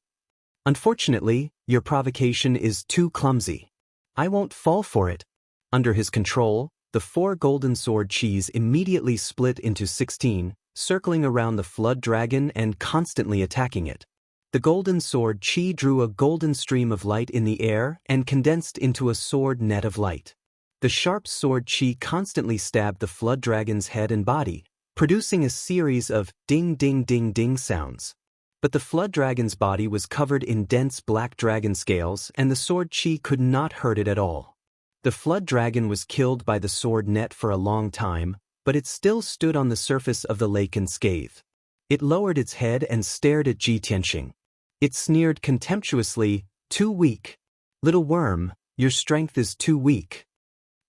Unfortunately, your provocation is too clumsy. I won't fall for it." Under his control, the 4 golden sword chis immediately split into 16, circling around the flood dragon and constantly attacking it. The golden sword chi drew a golden stream of light in the air and condensed into a sword net of light. The sharp sword chi constantly stabbed the flood dragon's head and body, producing a series of ding-ding-ding-ding sounds. But the flood dragon's body was covered in dense black dragon scales and the sword chi could not hurt it at all. The flood dragon was killed by the sword net for a long time, but it still stood on the surface of the lake unscathed. It lowered its head and stared at Ji Tianxing. It sneered contemptuously, "Too weak. Little worm, your strength is too weak.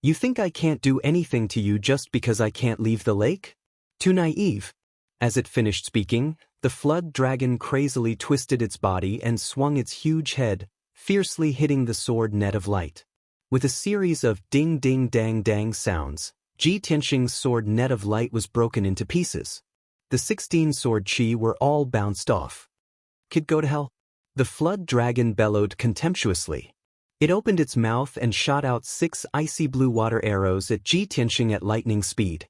You think I can't do anything to you just because I can't leave the lake? Too naive." As it finished speaking, the flood dragon crazily twisted its body and swung its huge head, fiercely hitting the sword net of light. With a series of ding-ding-dang-dang sounds, Ji Tianxing's sword net of light was broken into pieces. The 16 sword chi were all bounced off. "Kid, go to hell." The flood dragon bellowed contemptuously. It opened its mouth and shot out 6 icy blue water arrows at Ji Tianxing at lightning speed.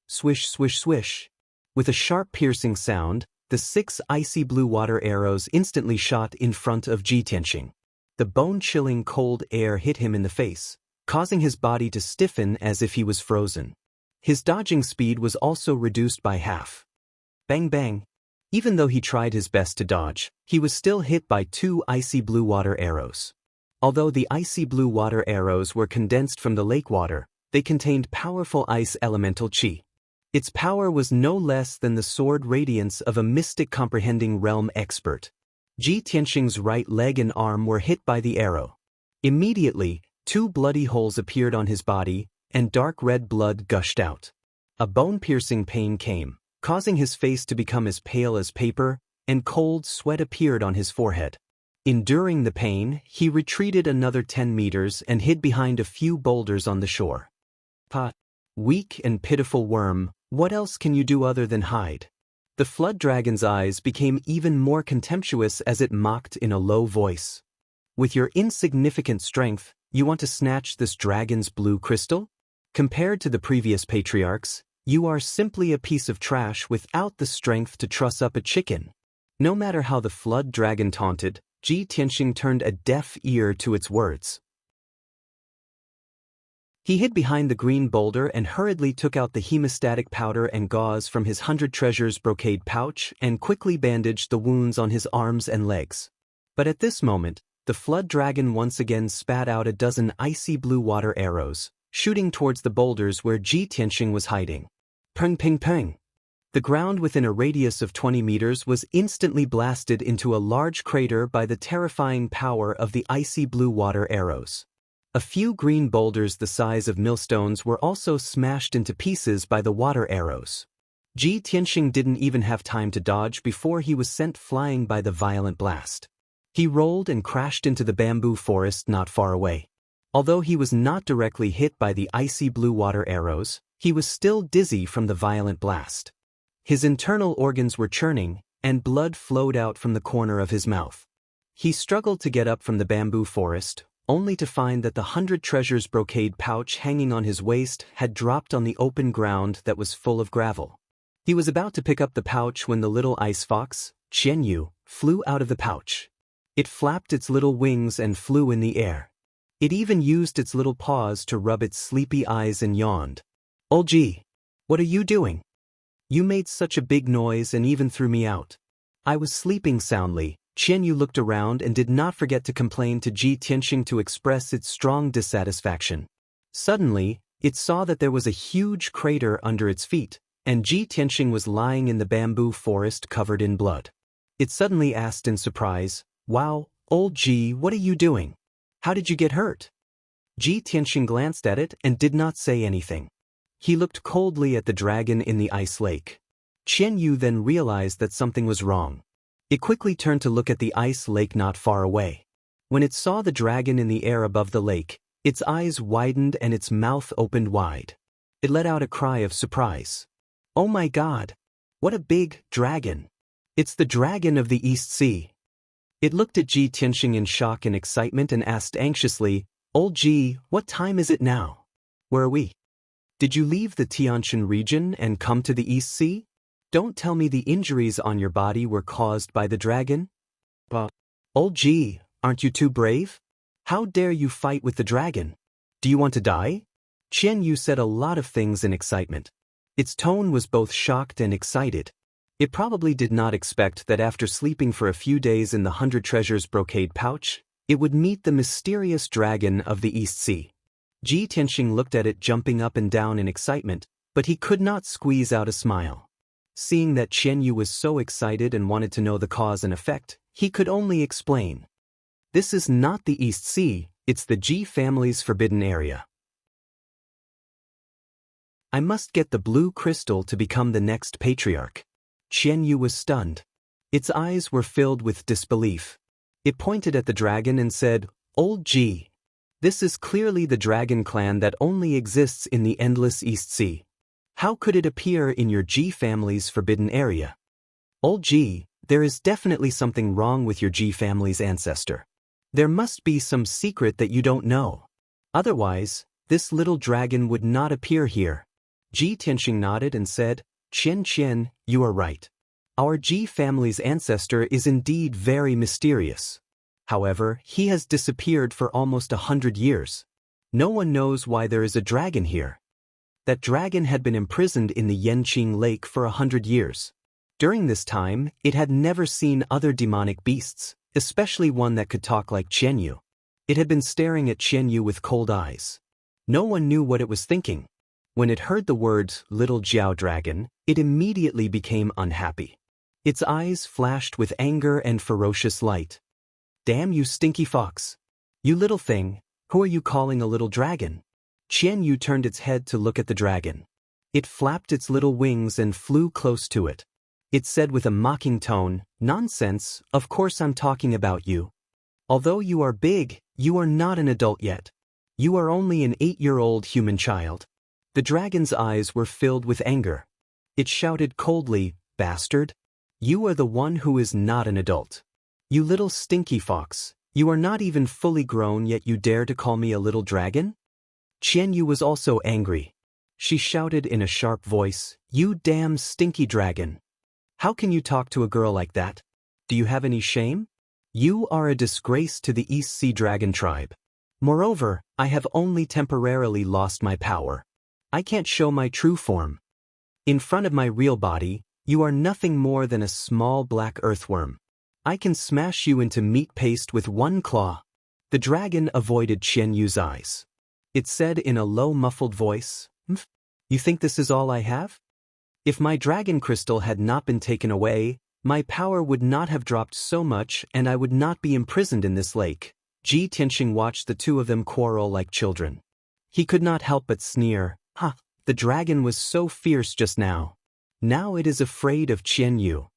Swish, swish, swish. With a sharp piercing sound, the 6 icy blue water arrows instantly shot in front of Ji Tianxing. The bone-chilling cold air hit him in the face, causing his body to stiffen as if he was frozen. His dodging speed was also reduced by half. Bang bang. Even though he tried his best to dodge, he was still hit by 2 icy blue water arrows. Although the icy blue water arrows were condensed from the lake water, they contained powerful ice elemental chi. Its power was no less than the sword radiance of a mystic comprehending realm expert. Ji Tianxing's right leg and arm were hit by the arrow. Immediately, 2 bloody holes appeared on his body, and dark red blood gushed out. A bone-piercing pain came, causing his face to become as pale as paper, and cold sweat appeared on his forehead. Enduring the pain, he retreated another 10 meters and hid behind a few boulders on the shore. Weak and pitiful worm, what else can you do other than hide? The flood dragon's eyes became even more contemptuous as it mocked in a low voice. With your insignificant strength, you want to snatch this dragon's blue crystal? Compared to the previous patriarchs, you are simply a piece of trash without the strength to truss up a chicken. No matter how the flood dragon taunted, Ji Tianxing turned a deaf ear to its words. He hid behind the green boulder and hurriedly took out the hemostatic powder and gauze from his 100 treasures brocade pouch and quickly bandaged the wounds on his arms and legs. But at this moment, the flood dragon once again spat out a dozen icy blue water arrows, shooting towards the boulders where Ji Tianxing was hiding. Peng peng peng. The ground within a radius of 20 meters was instantly blasted into a large crater by the terrifying power of the icy blue water arrows. A few green boulders the size of millstones were also smashed into pieces by the water arrows. Ji Tianxing didn't even have time to dodge before he was sent flying by the violent blast. He rolled and crashed into the bamboo forest not far away. Although he was not directly hit by the icy blue water arrows, he was still dizzy from the violent blast. His internal organs were churning, and blood flowed out from the corner of his mouth. He struggled to get up from the bamboo forest, only to find that the 100 treasures brocade pouch hanging on his waist had dropped on the open ground that was full of gravel. He was about to pick up the pouch when the little ice fox, Qianyu, flew out of the pouch. It flapped its little wings and flew in the air. It even used its little paws to rub its sleepy eyes and yawned. "Old Ji, what are you doing? You made such a big noise and even threw me out." I was sleeping soundly. Qianyu looked around and did not forget to complain to Ji Tianxing to express its strong dissatisfaction. Suddenly, it saw that there was a huge crater under its feet, and Ji Tianxing was lying in the bamboo forest covered in blood. It suddenly asked in surprise, "Wow, old Ji, what are you doing? How did you get hurt?" Ji Tianxing glanced at it and did not say anything. He looked coldly at the dragon in the ice lake. Qianyu then realized that something was wrong. It quickly turned to look at the ice lake not far away. When it saw the dragon in the air above the lake, its eyes widened and its mouth opened wide. It let out a cry of surprise. "Oh my God! What a big dragon! It's the dragon of the East Sea." It looked at Ji Tianxing in shock and excitement and asked anxiously, "Old Ji, what time is it now? Where are we? Did you leave the Tianshan region and come to the East Sea? Don't tell me the injuries on your body were caused by the dragon? Old Ji, aren't you too brave? How dare you fight with the dragon? Do you want to die?" Qianyu said a lot of things in excitement. Its tone was both shocked and excited. It probably did not expect that after sleeping for a few days in the 100 treasures brocade pouch, it would meet the mysterious dragon of the East Sea. Ji Tianxing looked at it jumping up and down in excitement, but he could not squeeze out a smile. Seeing that Qianyu was so excited and wanted to know the cause and effect, he could only explain. "This is not the East Sea, it's the Ji family's forbidden area. I must get the blue crystal to become the next patriarch." Qianyu was stunned. Its eyes were filled with disbelief. It pointed at the dragon and said, "Old Ji, this is clearly the dragon clan that only exists in the endless East Sea. How could it appear in your Ji family's forbidden area? Old Ji, there is definitely something wrong with your Ji family's ancestor. There must be some secret that you don't know. Otherwise, this little dragon would not appear here." Ji Tianxing nodded and said, "Qian, you are right. Our Ji family's ancestor is indeed very mysterious. However, he has disappeared for almost 100 years. No one knows why there is a dragon here. That dragon had been imprisoned in the Yanqing Lake for 100 years. During this time, it had never seen other demonic beasts, especially one that could talk like Qianyu. It had been staring at Qianyu with cold eyes. No one knew what it was thinking. When it heard the words "little Jiao dragon," it immediately became unhappy. Its eyes flashed with anger and ferocious light. "Damn you, stinky fox! You little thing, who are you calling a little dragon?" Qianyu turned its head to look at the dragon. It flapped its little wings and flew close to it. It said with a mocking tone, "Nonsense, of course I'm talking about you. Although you are big, you are not an adult yet. You are only an 8-year-old human child." The dragon's eyes were filled with anger. It shouted coldly, "Bastard! You are the one who is not an adult. You little stinky fox, you are not even fully grown yet you dare to call me a little dragon?" Qianyu was also angry. She shouted in a sharp voice, "You damn stinky dragon! How can you talk to a girl like that? Do you have any shame? You are a disgrace to the East Sea Dragon tribe. Moreover, I have only temporarily lost my power. I can't show my true form. In front of my real body, you are nothing more than a small black earthworm. I can smash you into meat paste with one claw." The dragon avoided Qianyu's eyes. It said in a low muffled voice, "You think this is all I have? If my dragon crystal had not been taken away, my power would not have dropped so much and I would not be imprisoned in this lake." Ji Tianxing watched the two of them quarrel like children. He could not help but sneer, "Ha, the dragon was so fierce just now. Now it is afraid of Qianyu."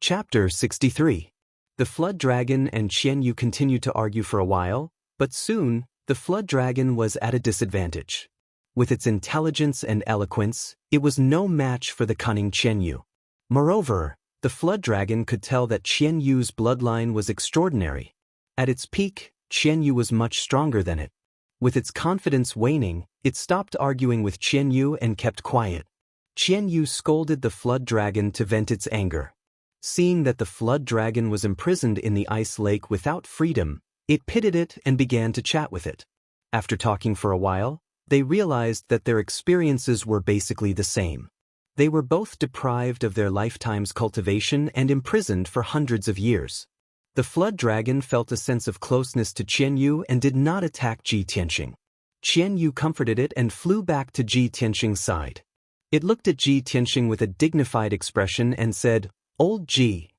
Chapter 63. The Flood Dragon and Qianyu continued to argue for a while, but soon, the Flood Dragon was at a disadvantage. With its intelligence and eloquence, it was no match for the cunning Qianyu. Moreover, the Flood Dragon could tell that Qianyu's bloodline was extraordinary. At its peak, Qianyu was much stronger than it. With its confidence waning, it stopped arguing with Qianyu and kept quiet. Qianyu scolded the Flood Dragon to vent its anger. Seeing that the Flood Dragon was imprisoned in the ice lake without freedom, it pitied it and began to chat with it. After talking for a while, they realized that their experiences were basically the same. They were both deprived of their lifetime's cultivation and imprisoned for hundreds of years. The Flood Dragon felt a sense of closeness to Qianyu and did not attack Ji Tianxing. Qianyu comforted it and flew back to Ji Tianxing's side. It looked at Ji Tianxing with a dignified expression and said, "Old Ji,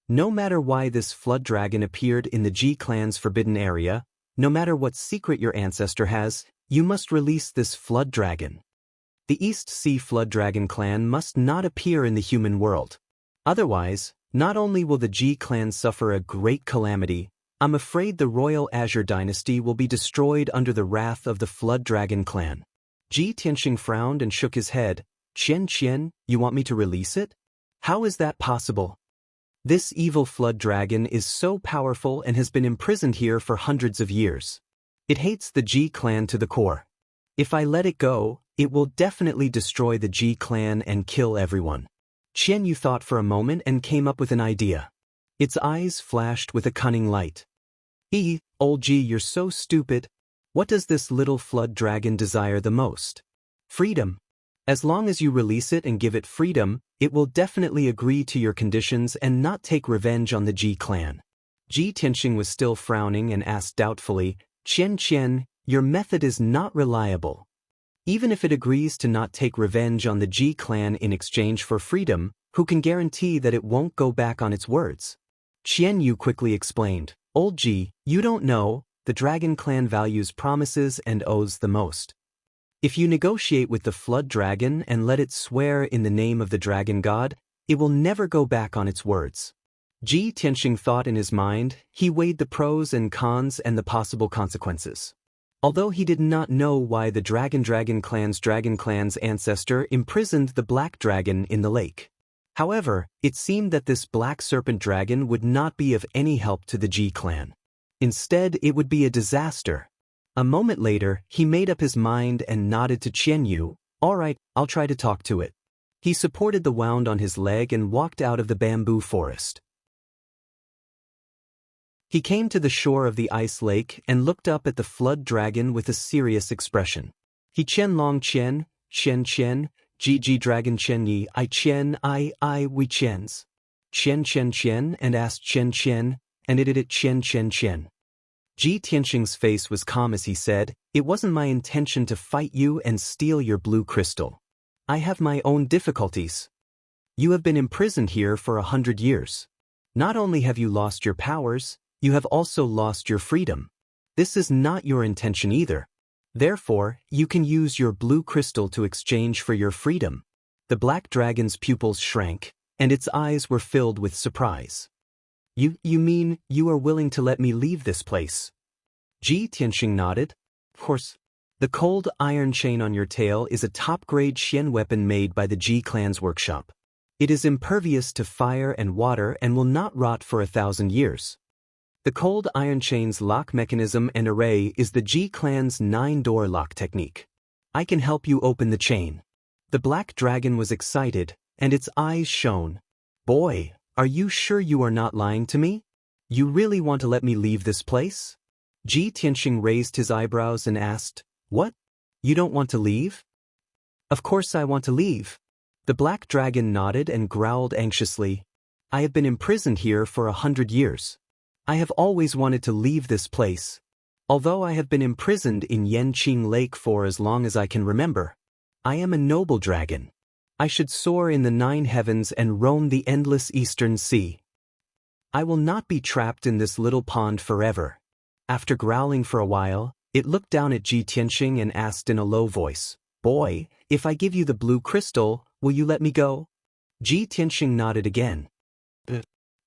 no matter why this Flood Dragon appeared in the Ji clan's forbidden area, no matter what secret your ancestor has, you must release this Flood Dragon. The East Sea Flood Dragon clan must not appear in the human world. Otherwise, not only will the Ji clan suffer a great calamity, I'm afraid the Royal Azure Dynasty will be destroyed under the wrath of the Flood Dragon clan." Ji Tianxing frowned and shook his head. "Qian, you want me to release it? How is that possible? This evil Flood Dragon is so powerful and has been imprisoned here for hundreds of years. It hates the Ji clan to the core. If I let it go, it will definitely destroy the Ji clan and kill everyone." Qianyu thought for a moment and came up with an idea. Its eyes flashed with a cunning light. Old Ji, you're so stupid. What does this little Flood Dragon desire the most? Freedom. As long as you release it and give it freedom, it will definitely agree to your conditions and not take revenge on the Ji clan." Ji Tianxing was still frowning and asked doubtfully, "Qian, your method is not reliable. Even if it agrees to not take revenge on the Ji clan in exchange for freedom, who can guarantee that it won't go back on its words?" Qianyu quickly explained, "Old Ji, you don't know, the Dragon clan values promises and oaths the most. If you negotiate with the Flood Dragon and let it swear in the name of the Dragon God, it will never go back on its words." Ji Tianxing thought in his mind. He weighed the pros and cons and the possible consequences. Although he did not know why the Dragon clan's ancestor imprisoned the Black Dragon in the lake. However, it seemed that this Black Serpent Dragon would not be of any help to the Ji clan. Instead, it would be a disaster. A moment later, he made up his mind and nodded to Qianyu. "All right, I'll try to talk to it." He supported the wound on his leg and walked out of the bamboo forest. He came to the shore of the ice lake and looked up at the flood dragon with a serious expression. He chen long chen, chen, ji dragon chen yi, I chen, I we chens. Chen, and asked chen, and it chen. Ji Tianxing's face was calm as he said, "It wasn't my intention to fight you and steal your blue crystal. I have my own difficulties. You have been imprisoned here for 100 years. Not only have you lost your powers, you have also lost your freedom. This is not your intention either. Therefore, you can use your blue crystal to exchange for your freedom." The black dragon's pupils shrank, and its eyes were filled with surprise. You mean you are willing to let me leave this place?" Ji Tianxing nodded. "Of course. The cold iron chain on your tail is a top-grade Xian weapon made by the Ji clan's workshop. It is impervious to fire and water and will not rot for 1,000 years. The cold iron chain's lock mechanism and array is the Ji clan's 9-door lock technique. I can help you open the chain." The black dragon was excited, and its eyes shone. "Boy, are you sure you are not lying to me? You really want to let me leave this place?" Ji Tianxing raised his eyebrows and asked, "What? You don't want to leave?" "Of course I want to leave." The black dragon nodded and growled anxiously. "I have been imprisoned here for 100 years. I have always wanted to leave this place. Although I have been imprisoned in Yanqing Lake for as long as I can remember. I am a noble dragon. I should soar in the 9 heavens and roam the endless eastern sea. I will not be trapped in this little pond forever." After growling for a while, it looked down at Ji Tianxing and asked in a low voice, "Boy, if I give you the blue crystal, will you let me go?" Ji Tianxing nodded again.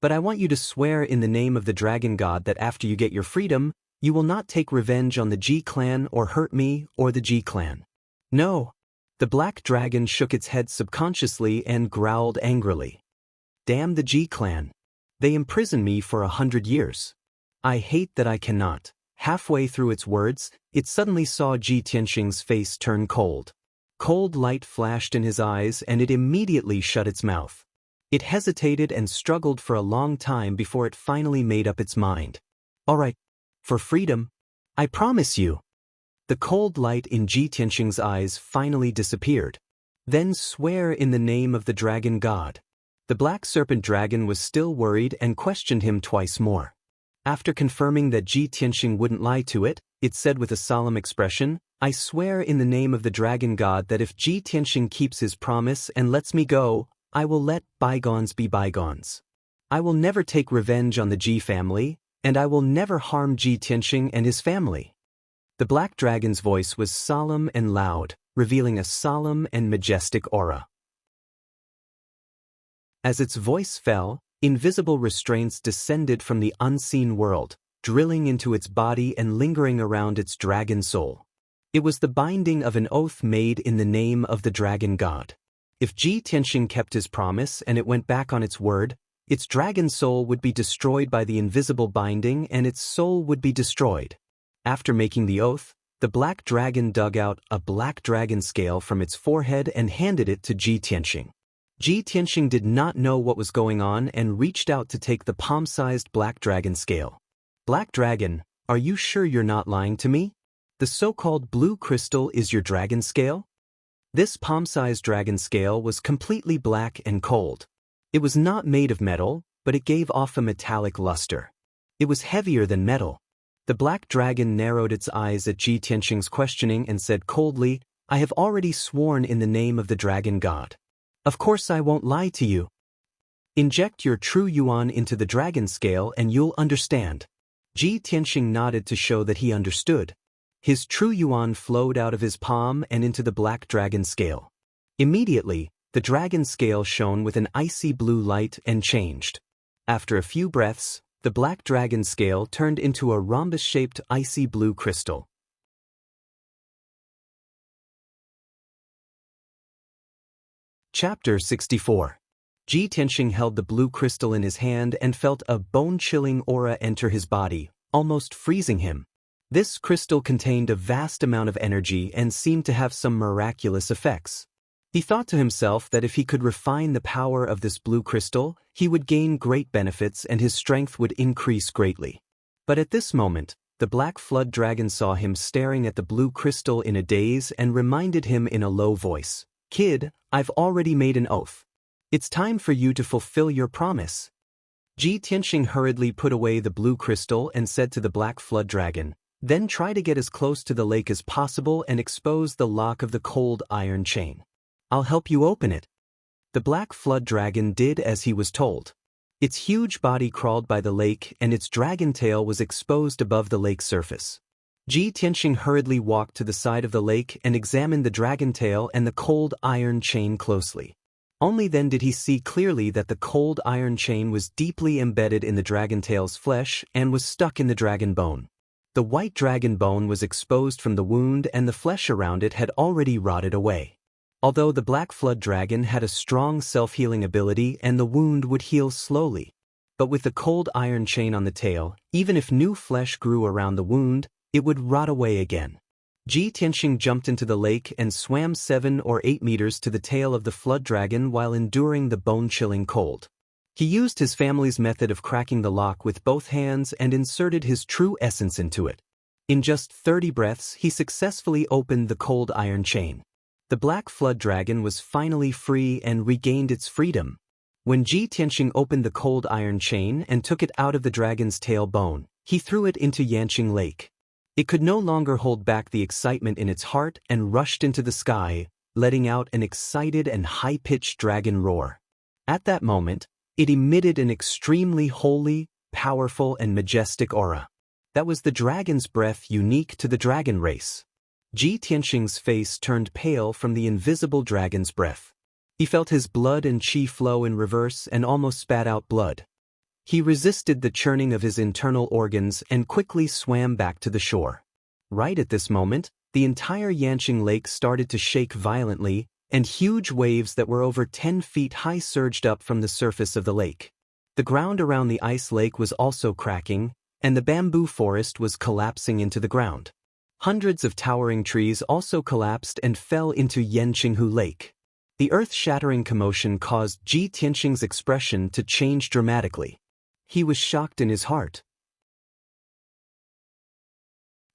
"But I want you to swear in the name of the dragon god that after you get your freedom, you will not take revenge on the Ji clan or hurt me or the Ji clan." "No." The black dragon shook its head subconsciously and growled angrily. "Damn the Ji clan. They imprisoned me for 100 years. I hate that I cannot." Halfway through its words, it suddenly saw Ji Tianxing's face turn cold. Cold light flashed in his eyes and it immediately shut its mouth. It hesitated and struggled for a long time before it finally made up its mind. "All right. For freedom. I promise you." The cold light in Ji Tianxing's eyes finally disappeared. "Then swear in the name of the dragon god." The black serpent dragon was still worried and questioned him twice more. After confirming that Ji Tianxing wouldn't lie to it, it said with a solemn expression, "I swear in the name of the dragon god that if Ji Tianxing keeps his promise and lets me go, I will let bygones be bygones. I will never take revenge on the Ji family, and I will never harm Ji Tianxing and his family." The black dragon's voice was solemn and loud, revealing a solemn and majestic aura. As its voice fell, invisible restraints descended from the unseen world, drilling into its body and lingering around its dragon soul. It was the binding of an oath made in the name of the dragon god. If Ji Tianxing kept his promise and it went back on its word, its dragon soul would be destroyed by the invisible binding and its soul would be destroyed. After making the oath, the black dragon dug out a black dragon scale from its forehead and handed it to Ji Tianxing. Ji Tianxing did not know what was going on and reached out to take the palm-sized black dragon scale. "Black dragon, are you sure you're not lying to me? The so-called blue crystal is your dragon scale?" This palm-sized dragon scale was completely black and cold. It was not made of metal, but it gave off a metallic luster. It was heavier than metal. The black dragon narrowed its eyes at Ji Tianxing's questioning and said coldly, "I have already sworn in the name of the dragon god. Of course I won't lie to you. Inject your true yuan into the dragon scale and you'll understand." Ji Tianxing nodded to show that he understood. His true yuan flowed out of his palm and into the black dragon scale. Immediately, the dragon scale shone with an icy blue light and changed. After a few breaths, the black dragon scale turned into a rhombus-shaped icy blue crystal. Chapter 64. Ji Tianxing held the blue crystal in his hand and felt a bone-chilling aura enter his body, almost freezing him. This crystal contained a vast amount of energy and seemed to have some miraculous effects. He thought to himself that if he could refine the power of this blue crystal, he would gain great benefits and his strength would increase greatly. But at this moment, the black flood dragon saw him staring at the blue crystal in a daze and reminded him in a low voice, "Kid, I've already made an oath. It's time for you to fulfill your promise." Ji Tianxing hurriedly put away the blue crystal and said to the black flood dragon, "Then try to get as close to the lake as possible and expose the lock of the cold iron chain. I'll help you open it." The black flood dragon did as he was told. Its huge body crawled by the lake and its dragon tail was exposed above the lake's surface. Ji Tianxing hurriedly walked to the side of the lake and examined the dragon tail and the cold iron chain closely. Only then did he see clearly that the cold iron chain was deeply embedded in the dragon tail's flesh and was stuck in the dragon bone. The white dragon bone was exposed from the wound and the flesh around it had already rotted away. Although the black flood dragon had a strong self-healing ability and the wound would heal slowly. But with the cold iron chain on the tail, even if new flesh grew around the wound, it would rot away again. Ji Tianxing jumped into the lake and swam 7 or 8 meters to the tail of the flood dragon while enduring the bone-chilling cold. He used his family's method of cracking the lock with both hands and inserted his true essence into it. In just 30 breaths, he successfully opened the cold iron chain. The black flood dragon was finally free and regained its freedom. When Ji Tianxing opened the cold iron chain and took it out of the dragon's tail bone, he threw it into Yanqing Lake. It could no longer hold back the excitement in its heart and rushed into the sky, letting out an excited and high-pitched dragon roar. At that moment, it emitted an extremely holy, powerful, and majestic aura. That was the dragon's breath unique to the dragon race. Ji Tianxing's face turned pale from the invisible dragon's breath. He felt his blood and qi flow in reverse and almost spat out blood. He resisted the churning of his internal organs and quickly swam back to the shore. Right at this moment, the entire Yanqing Lake started to shake violently, and huge waves that were over 10 feet high surged up from the surface of the lake. The ground around the ice lake was also cracking, and the bamboo forest was collapsing into the ground. Hundreds of towering trees also collapsed and fell into Yanqinghu Lake. The earth-shattering commotion caused Ji Tianxing's expression to change dramatically. He was shocked in his heart.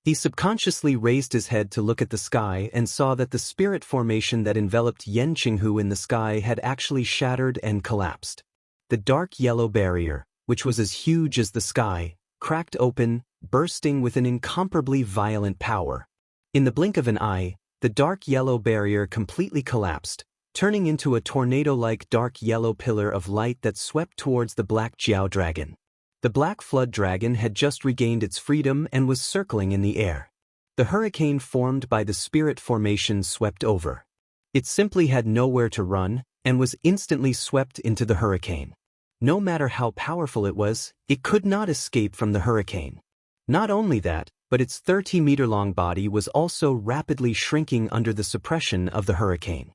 He subconsciously raised his head to look at the sky and saw that the spirit formation that enveloped Yanqinghu in the sky had actually shattered and collapsed. The dark yellow barrier, which was as huge as the sky, cracked open, bursting with an incomparably violent power. In the blink of an eye, the dark yellow barrier completely collapsed, turning into a tornado-like dark yellow pillar of light that swept towards the black Jiao dragon. The black flood dragon had just regained its freedom and was circling in the air. The hurricane formed by the spirit formation swept over. It simply had nowhere to run and was instantly swept into the hurricane. No matter how powerful it was, it could not escape from the hurricane. Not only that, but its 30-meter-long body was also rapidly shrinking under the suppression of the hurricane.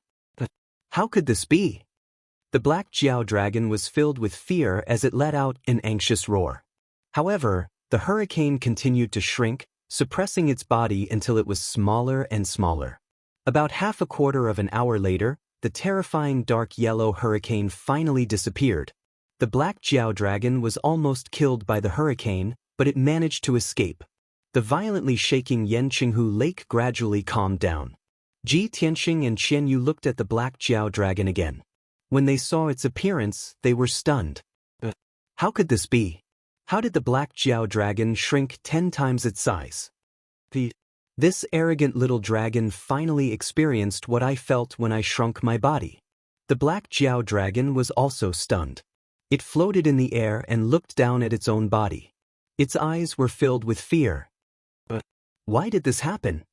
How could this be? The black Jiao dragon was filled with fear as it let out an anxious roar. However, the hurricane continued to shrink, suppressing its body until it was smaller and smaller. About half a quarter of an hour later, the terrifying dark yellow hurricane finally disappeared. The black Jiao dragon was almost killed by the hurricane, but it managed to escape. The violently shaking Yanqinghu Lake gradually calmed down. Ji Tianxing and Qianyu looked at the black Jiao dragon again. When they saw its appearance, they were stunned. How could this be? How did the black Jiao dragon shrink 10 times its size? This arrogant little dragon finally experienced what I felt when I shrunk my body. The black Jiao dragon was also stunned. It floated in the air and looked down at its own body. Its eyes were filled with fear. Why did this happen?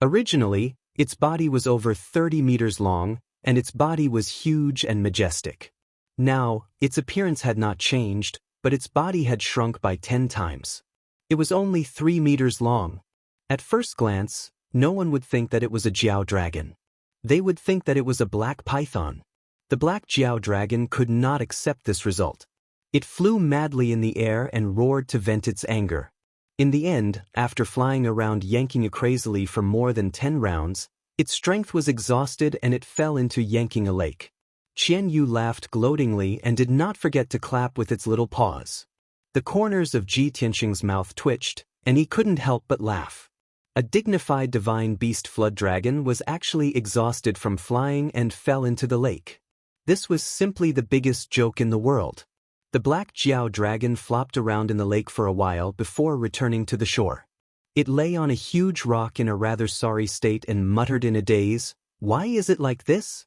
Originally, its body was over 30 meters long, and its body was huge and majestic. Now, its appearance had not changed, but its body had shrunk by 10 times. It was only 3 meters long. At first glance, no one would think that it was a Jiao dragon. They would think that it was a black python. The black Jiao dragon could not accept this result. It flew madly in the air and roared to vent its anger. In the end, after flying around Yanqing crazily for more than 10 rounds, Its strength was exhausted and it fell into yanking a lake. Qian Yu laughed gloatingly and did not forget to clap with its little paws. The corners of Ji Tianxing's mouth twitched, and he couldn't help but laugh. A dignified divine beast flood dragon was actually exhausted from flying and fell into the lake. This was simply the biggest joke in the world. The black Jiao dragon flopped around in the lake for a while before returning to the shore. It lay on a huge rock in a rather sorry state and muttered in a daze, "Why is it like this?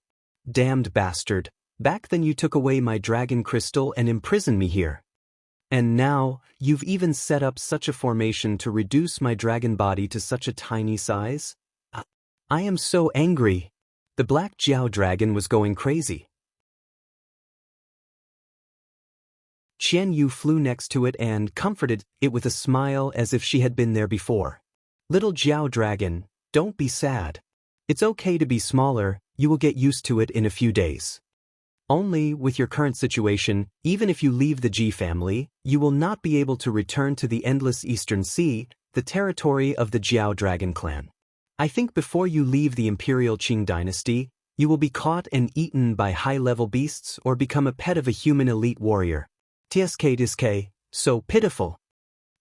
Damned bastard, back then you took away my dragon crystal and imprisoned me here. And now, you've even set up such a formation to reduce my dragon body to such a tiny size? I am so angry." The black Jiao dragon was going crazy. Qian Yu flew next to it and comforted it with a smile as if she had been there before. "Little Jiao dragon, don't be sad. It's okay to be smaller, you will get used to it in a few days. Only, with your current situation, even if you leave the Ji family, you will not be able to return to the endless Eastern Sea, the territory of the Jiao dragon clan. I think before you leave the imperial Qing dynasty, you will be caught and eaten by high-level beasts or become a pet of a human elite warrior. Tsk, so pitiful."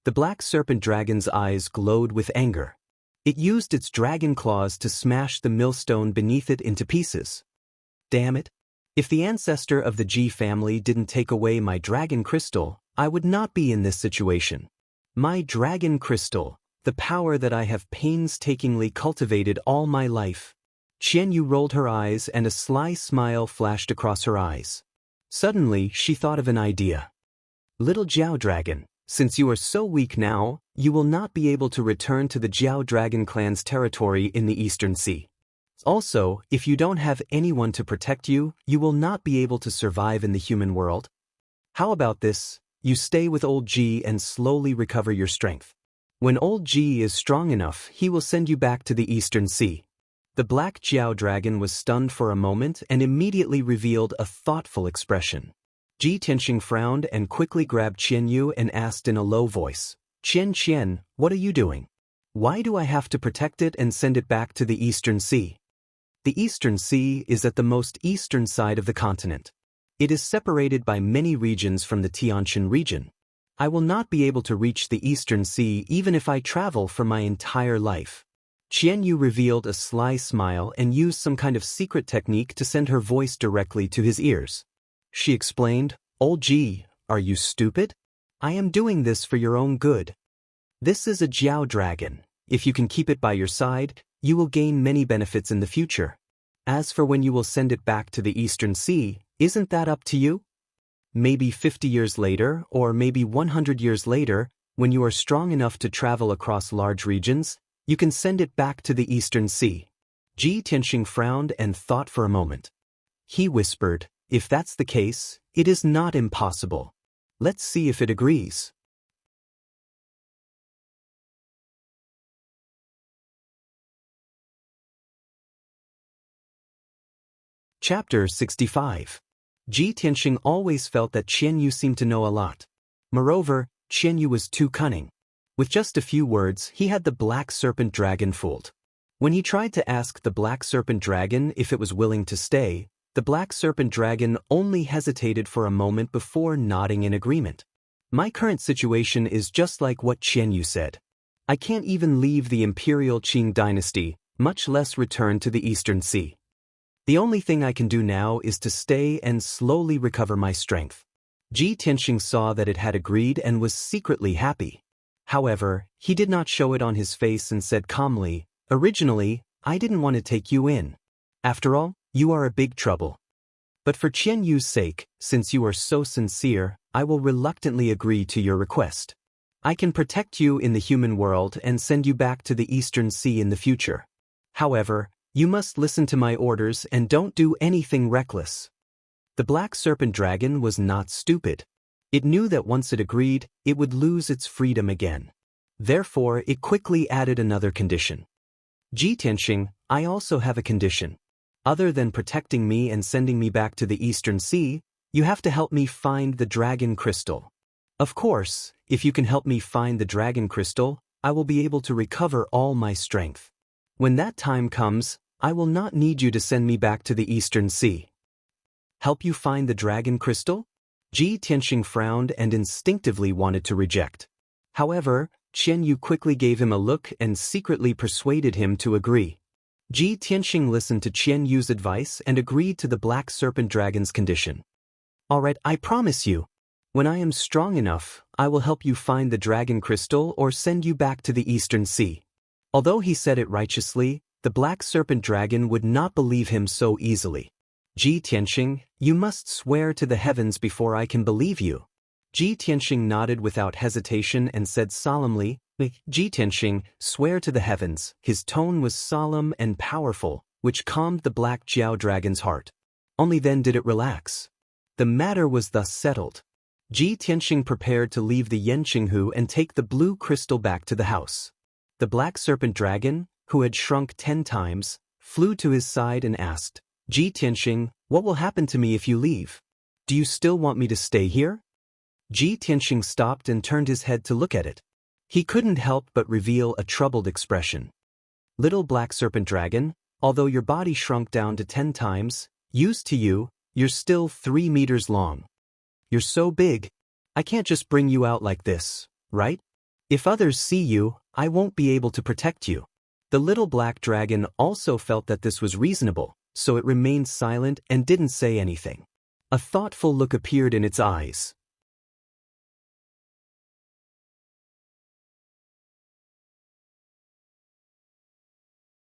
The black serpent dragon's eyes glowed with anger. It used its dragon claws to smash the millstone beneath it into pieces. "Damn it. If the ancestor of the Ji family didn't take away my dragon crystal, I would not be in this situation. My dragon crystal, the power that I have painstakingly cultivated all my life." Qian Yu rolled her eyes and a sly smile flashed across her eyes. Suddenly, she thought of an idea. "Little Jiao dragon, since you are so weak now, you will not be able to return to the Jiao dragon clan's territory in the Eastern Sea. Also, if you don't have anyone to protect you, you will not be able to survive in the human world. How about this? You stay with old Ji and slowly recover your strength. When old Ji is strong enough, he will send you back to the Eastern Sea." The black Jiao dragon was stunned for a moment and immediately revealed a thoughtful expression. Ji Tianxing frowned and quickly grabbed Qian Yu and asked in a low voice, Qian, what are you doing? Why do I have to protect it and send it back to the Eastern Sea?" The Eastern Sea is at the most eastern side of the continent. It is separated by many regions from the Tianshan region. I will not be able to reach the Eastern Sea even if I travel for my entire life. Qian Yu revealed a sly smile and used some kind of secret technique to send her voice directly to his ears. She explained, "Old Ji, are you stupid? I am doing this for your own good. This is a Jiao dragon. If you can keep it by your side, you will gain many benefits in the future. As for when you will send it back to the Eastern Sea, isn't that up to you? Maybe 50 years later, or maybe 100 years later, when you are strong enough to travel across large regions, you can send it back to the Eastern Sea." Ji Tianxing frowned and thought for a moment. He whispered, "If that's the case, it is not impossible. Let's see if it agrees." Chapter 65. Ji Tianxing always felt that Qian Yu seemed to know a lot. Moreover, Qian Yu was too cunning. With just a few words, he had the black serpent dragon fooled. When he tried to ask the black serpent dragon if it was willing to stay, the black serpent dragon only hesitated for a moment before nodding in agreement. "My current situation is just like what Qian Yu said. I can't even leave the imperial Qing dynasty, much less return to the Eastern Sea. The only thing I can do now is to stay and slowly recover my strength." Ji Tianxing saw that it had agreed and was secretly happy. However, he did not show it on his face and said calmly, "Originally, I didn't want to take you in. After all, you are a big trouble. But for Qian Yu's sake, since you are so sincere, I will reluctantly agree to your request. I can protect you in the human world and send you back to the Eastern Sea in the future. However, you must listen to my orders and don't do anything reckless." The black serpent dragon was not stupid. It knew that once it agreed, it would lose its freedom again. Therefore, it quickly added another condition. "Ji Tianxing, I also have a condition. Other than protecting me and sending me back to the Eastern Sea, you have to help me find the dragon crystal. Of course, if you can help me find the dragon crystal, I will be able to recover all my strength. When that time comes, I will not need you to send me back to the Eastern Sea. Help you find the dragon crystal? Ji Tianxing frowned and instinctively wanted to reject. However, Qian Yu quickly gave him a look and secretly persuaded him to agree. Ji Tianxing listened to Qian Yu's advice and agreed to the black serpent dragon's condition. All right, I promise you. When I am strong enough, I will help you find the dragon crystal or send you back to the Eastern Sea. Although he said it righteously, the black serpent dragon would not believe him so easily. Ji Tianxing, you must swear to the heavens before I can believe you. Ji Tianxing nodded without hesitation and said solemnly, Ji Tianxing, swear to the heavens. His tone was solemn and powerful, which calmed the black Jiao dragon's heart. Only then did it relax. The matter was thus settled. Ji Tianxing prepared to leave the Yanqinghu and take the blue crystal back to the house. The black serpent dragon, who had shrunk 10 times, flew to his side and asked, Ji Tianxing, what will happen to me if you leave? Do you still want me to stay here? Ji Tianxing stopped and turned his head to look at it. He couldn't help but reveal a troubled expression. Little black serpent dragon, although your body shrunk down to 10 times, used to you, you're still 3 meters long. You're so big, I can't just bring you out like this, right? If others see you, I won't be able to protect you. The little black dragon also felt that this was reasonable, so it remained silent and didn't say anything. A thoughtful look appeared in its eyes.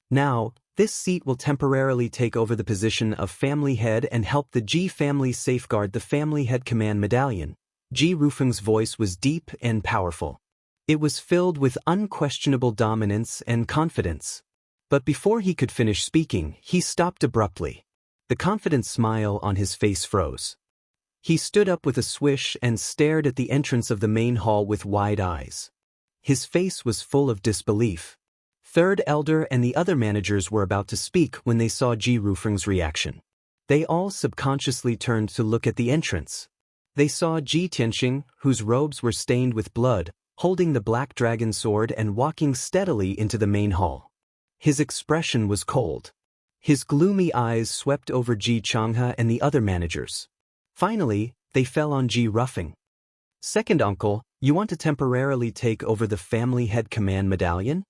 Now, this seat will temporarily take over the position of family head and help the Ji family safeguard the family head command medallion. Ji Rufeng's voice was deep and powerful. It was filled with unquestionable dominance and confidence. But before he could finish speaking, he stopped abruptly. The confident smile on his face froze. He stood up with a swish and stared at the entrance of the main hall with wide eyes. His face was full of disbelief. Third Elder and the other managers were about to speak when they saw Ji Rufeng's reaction. They all subconsciously turned to look at the entrance. They saw Ji Tianxing, whose robes were stained with blood, holding the black dragon sword and walking steadily into the main hall. His expression was cold. His gloomy eyes swept over Ji Changhe and the other managers. Finally, they fell on Ji Rufeng. Second uncle, you want to temporarily take over the family head command medallion?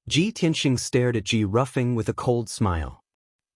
Ji Tianxing stared at Ji Rufeng with a cold smile.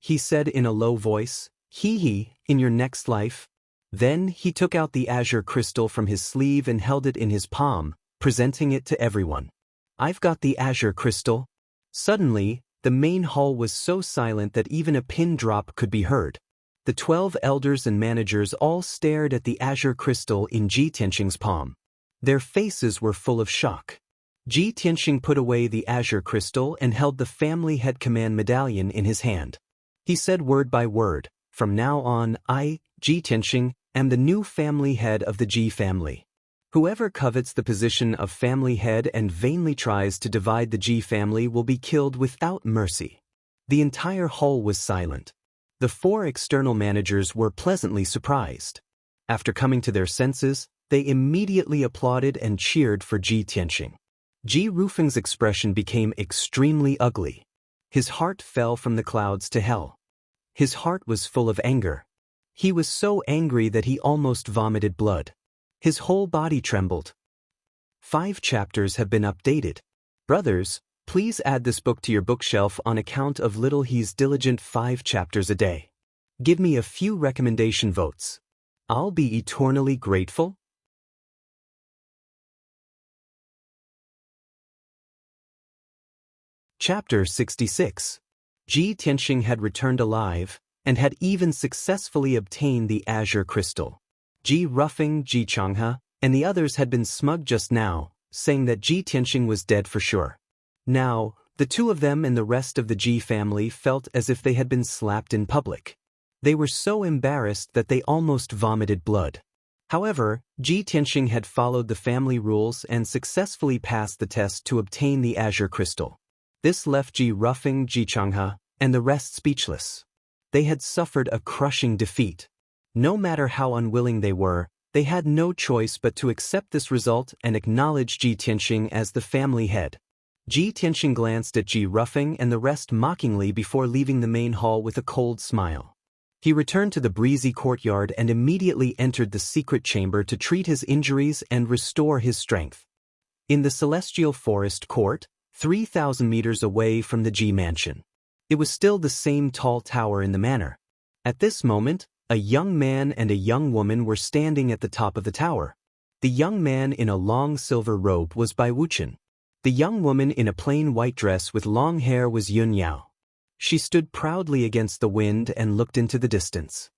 He said in a low voice, Hee, in your next life. Then he took out the azure crystal from his sleeve and held it in his palm, presenting it to everyone. I've got the azure crystal. Suddenly, the main hall was so silent that even a pin drop could be heard. The 12 elders and managers all stared at the azure crystal in Ji Tianxing's palm. Their faces were full of shock. Ji Tianxing put away the azure crystal and held the family head command medallion in his hand. He said word by word, from now on, I, Ji Tianxing, am the new family head of the Ji family. Whoever covets the position of family head and vainly tries to divide the Ji family will be killed without mercy. The entire hall was silent. The 4 external managers were pleasantly surprised. After coming to their senses, they immediately applauded and cheered for Ji Tianxing. Ji Rufeng's expression became extremely ugly. His heart fell from the clouds to hell. His heart was full of anger. He was so angry that he almost vomited blood. His whole body trembled. 5 chapters have been updated. Brothers, please add this book to your bookshelf on account of Little He's diligent 5 chapters a day. Give me a few recommendation votes. I'll be eternally grateful. Chapter 66. Ji Tianxing had returned alive, and had even successfully obtained the azure crystal. Ji Rufeng, Ji Changhe, and the others had been smug just now, saying that Ji Tianxing was dead for sure. Now, the 2 of them and the rest of the Ji family felt as if they had been slapped in public. They were so embarrassed that they almost vomited blood. However, Ji Tianxing had followed the family rules and successfully passed the test to obtain the azure crystal. This left Ji Rufeng, Ji Changhe, and the rest speechless. They had suffered a crushing defeat. No matter how unwilling they were, they had no choice but to accept this result and acknowledge Ji Tianxing as the family head. Ji Tianxing glanced at Ji Ruffing and the rest mockingly before leaving the main hall with a cold smile. He returned to the breezy courtyard and immediately entered the secret chamber to treat his injuries and restore his strength. In the celestial forest court, 3,000 meters away from the Ji mansion. It was still the same tall tower in the manor. At this moment, a young man and a young woman were standing at the top of the tower. The young man in a long silver robe was Bai Wuchen. The young woman in a plain white dress with long hair was Yun Yao. She stood proudly against the wind and looked into the distance.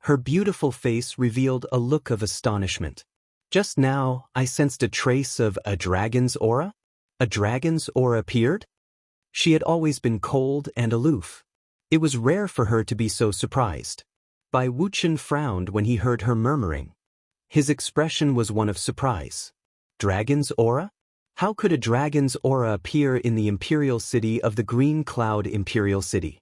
Her beautiful face revealed a look of astonishment. Just now, I sensed a trace of a dragon's aura? A dragon's aura appeared? She had always been cold and aloof. It was rare for her to be so surprised. Bai Wuchen frowned when he heard her murmuring. His expression was one of surprise. Dragon's aura? How could a dragon's aura appear in the imperial city of the Green Cloud Imperial City?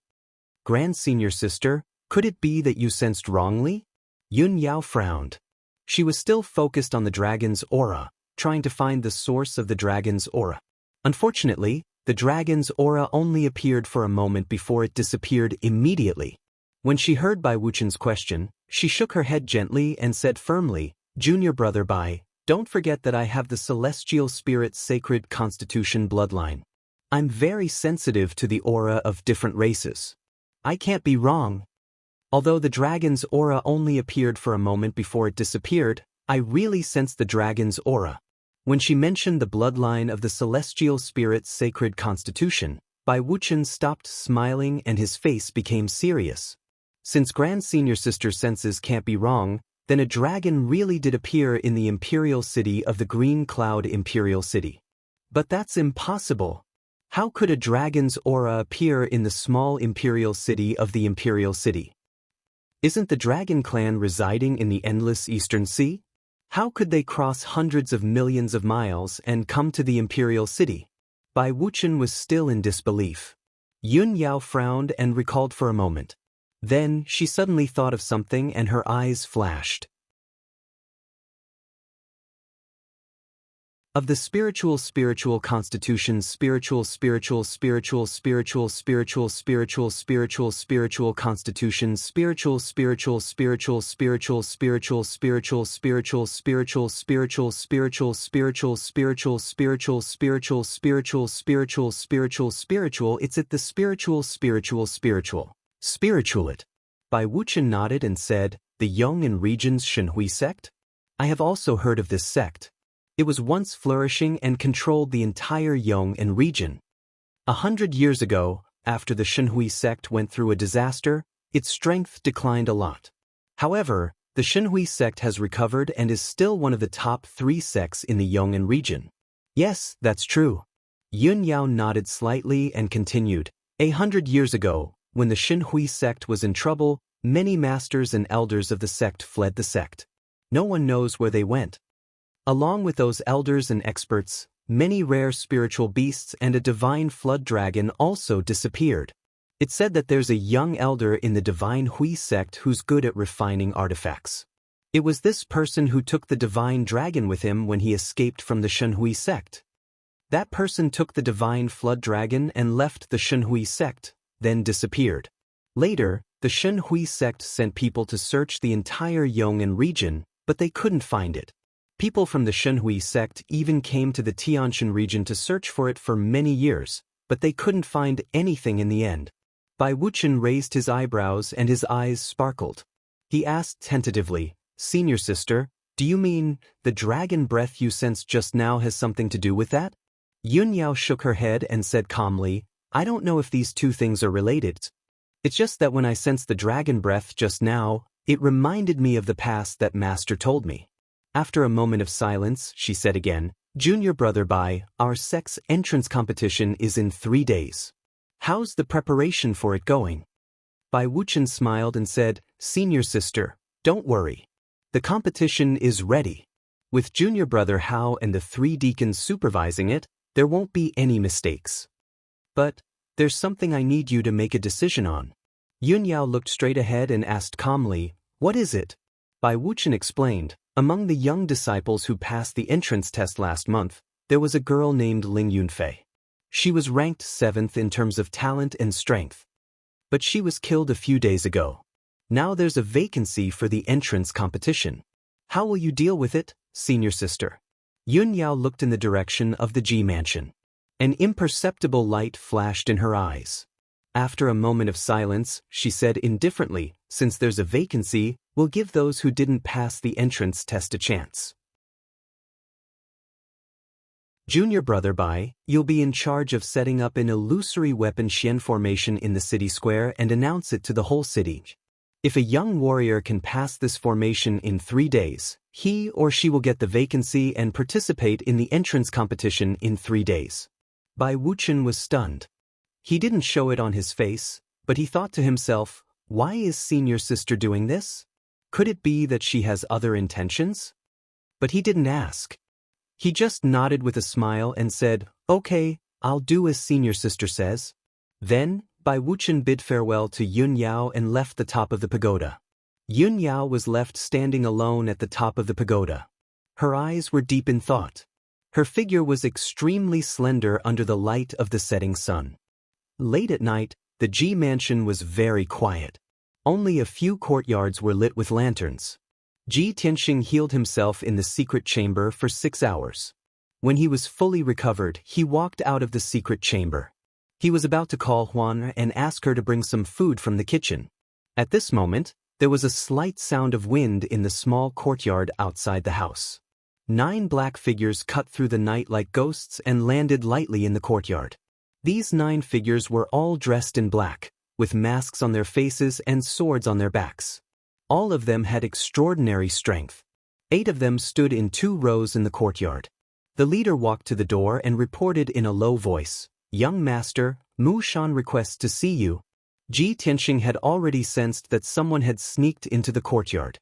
Grand Senior Sister, could it be that you sensed wrongly? Yun Yao frowned. She was still focused on the dragon's aura, trying to find the source of the dragon's aura. Unfortunately, the dragon's aura only appeared for a moment before it disappeared immediately. When she heard Bai Wuchen's question, she shook her head gently and said firmly, "Junior brother Bai, don't forget that I have the celestial spirit's sacred constitution bloodline. I'm very sensitive to the aura of different races. I can't be wrong. Although the dragon's aura only appeared for a moment before it disappeared, I really sensed the dragon's aura." When she mentioned the bloodline of the celestial spirit's sacred constitution, Bai Wuchen stopped smiling and his face became serious. Since Grand Senior Sister's senses can't be wrong, then a dragon really did appear in the imperial city of the Green Cloud Imperial City. But that's impossible. How could a dragon's aura appear in the small imperial city of the Imperial City? Isn't the dragon clan residing in the endless Eastern Sea? How could they cross hundreds of millions of miles and come to the Imperial City? Bai Wuchen was still in disbelief. Yun Yao frowned and recalled for a moment. Then, she suddenly thought of something and her eyes flashed. Of the spiritual constitutions, spiritual constitutions, spiritual constitutions, it's at the spiritual it. Bai Wuchen nodded and said, "The Yong'an region's Shenhui sect? I have also heard of this sect. It was once flourishing and controlled the entire Yong'an region. 100 years ago, after the Shenhui sect went through a disaster, its strength declined a lot. However, the Shenhui sect has recovered and is still one of the top 3 sects in the Yong'an region." "Yes, that's true." Yun Yao nodded slightly and continued, 100 years ago, when the Shenhui sect was in trouble, many masters and elders of the sect fled the sect. No one knows where they went. Along with those elders and experts, many rare spiritual beasts and a divine flood dragon also disappeared. It's said that there's a young elder in the divine Hui sect who's good at refining artifacts. It was this person who took the divine dragon with him when he escaped from the Shenhui sect. That person took the divine flood dragon and left the Shenhui sect, then disappeared. Later, the Shenhui sect sent people to search the entire Yong'an region, but they couldn't find it. People from the Shenhui sect even came to the Tianshan region to search for it for many years, but they couldn't find anything in the end. Bai Wuchen raised his eyebrows and his eyes sparkled. He asked tentatively, "Senior Sister, do you mean the dragon breath you sensed just now has something to do with that?" Yun Yao shook her head and said calmly, "I don't know if these two things are related. It's just that when I sensed the dragon breath just now, it reminded me of the past that Master told me." After a moment of silence, she said again, "Junior brother Bai, our sect's entrance competition is in 3 days. How's the preparation for it going?" Bai Wuchen smiled and said, "Senior Sister, don't worry. The competition is ready. With Junior brother Hao and the 3 deacons supervising it, there won't be any mistakes. But there's something I need you to make a decision on." Yun Yao looked straight ahead and asked calmly, "What is it?" Bai Wuchen explained, "Among the young disciples who passed the entrance test last month, there was a girl named Ling Yunfei. She was ranked 7th in terms of talent and strength. But she was killed a few days ago. Now there's a vacancy for the entrance competition. How will you deal with it, senior sister? Yun Yao looked in the direction of the Ji mansion. An imperceptible light flashed in her eyes. After a moment of silence, she said indifferently, since there's a vacancy, we'll give those who didn't pass the entrance test a chance. Junior brother Bai, you'll be in charge of setting up an illusory weapon Xian formation in the city square and announce it to the whole city. If a young warrior can pass this formation in 3 days, he or she will get the vacancy and participate in the entrance competition in 3 days. Bai Wuchen was stunned. He didn't show it on his face, but he thought to himself, why is senior sister doing this? Could it be that she has other intentions? But he didn't ask. He just nodded with a smile and said, okay, I'll do as senior sister says. Then, Bai Wuchen bid farewell to Yun Yao and left the top of the pagoda. Yun Yao was left standing alone at the top of the pagoda. Her eyes were deep in thought. Her figure was extremely slender under the light of the setting sun. Late at night, the Ji mansion was very quiet. Only a few courtyards were lit with lanterns. Ji Tianxing healed himself in the secret chamber for 6 hours. When he was fully recovered, he walked out of the secret chamber. He was about to call Huan and ask her to bring some food from the kitchen. At this moment, there was a slight sound of wind in the small courtyard outside the house. 9 black figures cut through the night like ghosts and landed lightly in the courtyard. These 9 figures were all dressed in black, with masks on their faces and swords on their backs. All of them had extraordinary strength. 8 of them stood in 2 rows in the courtyard. The leader walked to the door and reported in a low voice, "Young master, Mu Shan requests to see you." Ji Tianxing had already sensed that someone had sneaked into the courtyard.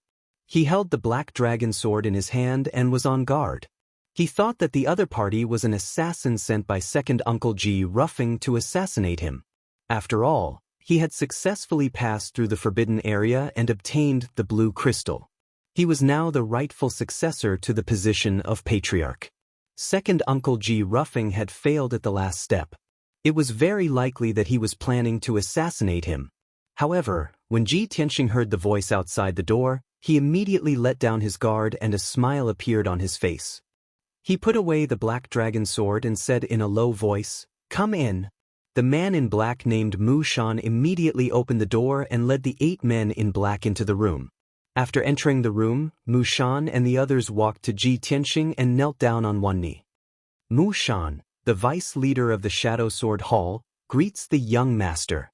He held the black dragon sword in his hand and was on guard. He thought that the other party was an assassin sent by second Uncle Ji Ruffing to assassinate him. After all, he had successfully passed through the forbidden area and obtained the blue crystal. He was now the rightful successor to the position of patriarch. Second Uncle Ji Ruffing had failed at the last step. It was very likely that he was planning to assassinate him. However, when Ji Tianxing heard the voice outside the door, he immediately let down his guard and a smile appeared on his face. He put away the black dragon sword and said in a low voice, "Come in." The man in black named Mu Shan immediately opened the door and led the 8 men in black into the room. After entering the room, Mu Shan and the others walked to Ji Tianxing and knelt down on one knee. Mu Shan, the vice leader of the Shadow Sword Hall, greets the young master.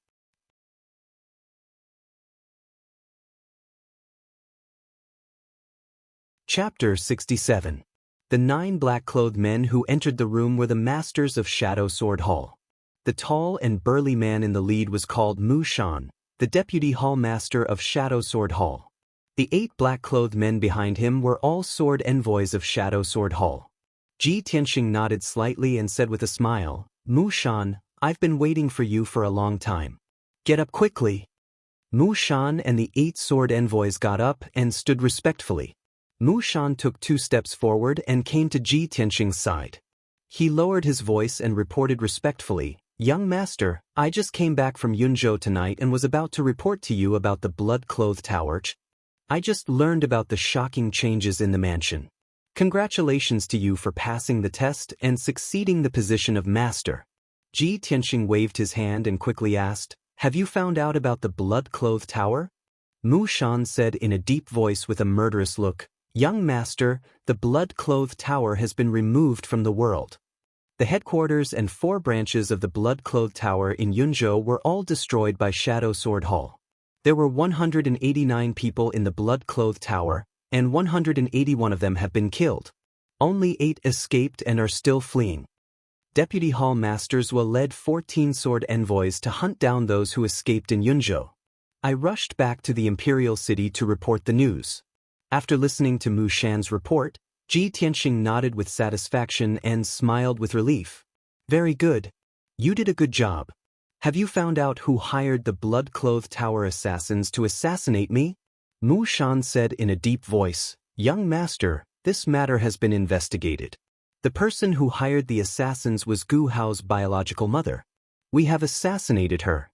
Chapter 67. The 9 black-clothed men who entered the room were the masters of Shadow Sword Hall. The tall and burly man in the lead was called Mu Shan, the deputy hall master of Shadow Sword Hall. The 8 black-clothed men behind him were all sword envoys of Shadow Sword Hall. Ji Tianxing nodded slightly and said with a smile, "Mu Shan, I've been waiting for you for a long time. Get up quickly." Mu Shan and the 8 sword envoys got up and stood respectfully. Mu Shan took 2 steps forward and came to Ji Tianxing's side. He lowered his voice and reported respectfully, "Young master, I just came back from Yunzhou tonight and was about to report to you about the blood-clothed tower. I just learned about the shocking changes in the mansion. Congratulations to you for passing the test and succeeding the position of master." Ji Tianxing waved his hand and quickly asked, "Have you found out about the blood-clothed tower?" Mu Shan said in a deep voice with a murderous look, "Young master, the blood-clothed tower has been removed from the world. The headquarters and 4 branches of the blood-clothed tower in Yunzhou were all destroyed by Shadow Sword Hall. There were 189 people in the blood-clothed tower, and 181 of them have been killed. Only 8 escaped and are still fleeing. Deputy Hall Masters will led 14 sword envoys to hunt down those who escaped in Yunzhou. I rushed back to the Imperial City to report the news." After listening to Mu Shan's report, Ji Tianxing nodded with satisfaction and smiled with relief. "Very good. You did a good job. Have you found out who hired the blood-clothed tower assassins to assassinate me?" Mu Shan said in a deep voice, "Young master, this matter has been investigated. The person who hired the assassins was Gu Hao's biological mother. We have assassinated her.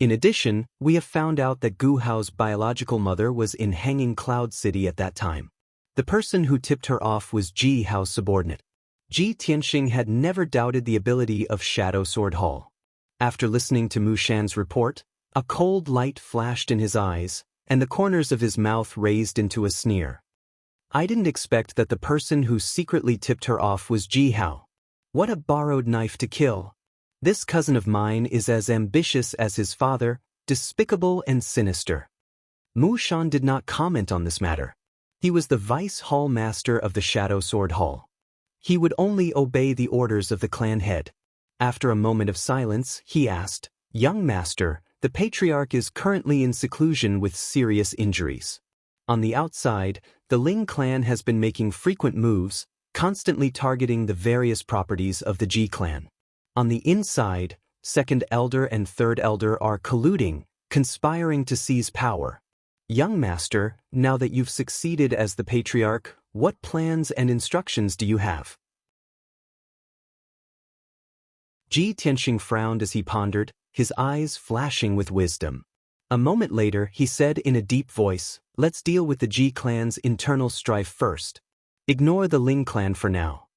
In addition, we have found out that Gu Hao's biological mother was in Hanging Cloud City at that time. The person who tipped her off was Ji Hao's subordinate. Ji Tianxing had never doubted the ability of Shadow Sword Hall. After listening to Mu Shan's report, a cold light flashed in his eyes, and the corners of his mouth raised into a sneer. I didn't expect that the person who secretly tipped her off was Ji Hao. What a borrowed knife to kill. This cousin of mine is as ambitious as his father, despicable and sinister. Mu Shan did not comment on this matter. He was the vice hall master of the Shadow Sword Hall. He would only obey the orders of the clan head. After a moment of silence, he asked, "Young master, the patriarch is currently in seclusion with serious injuries. On the outside, the Ling clan has been making frequent moves, constantly targeting the various properties of the Ji clan. On the inside, second elder and third elder are colluding, conspiring to seize power. Young master, now that you've succeeded as the patriarch, what plans and instructions do you have?" Ji Tianxing frowned as he pondered, his eyes flashing with wisdom. A moment later, he said in a deep voice, "Let's deal with the Ji clan's internal strife first. Ignore the Ling clan for now.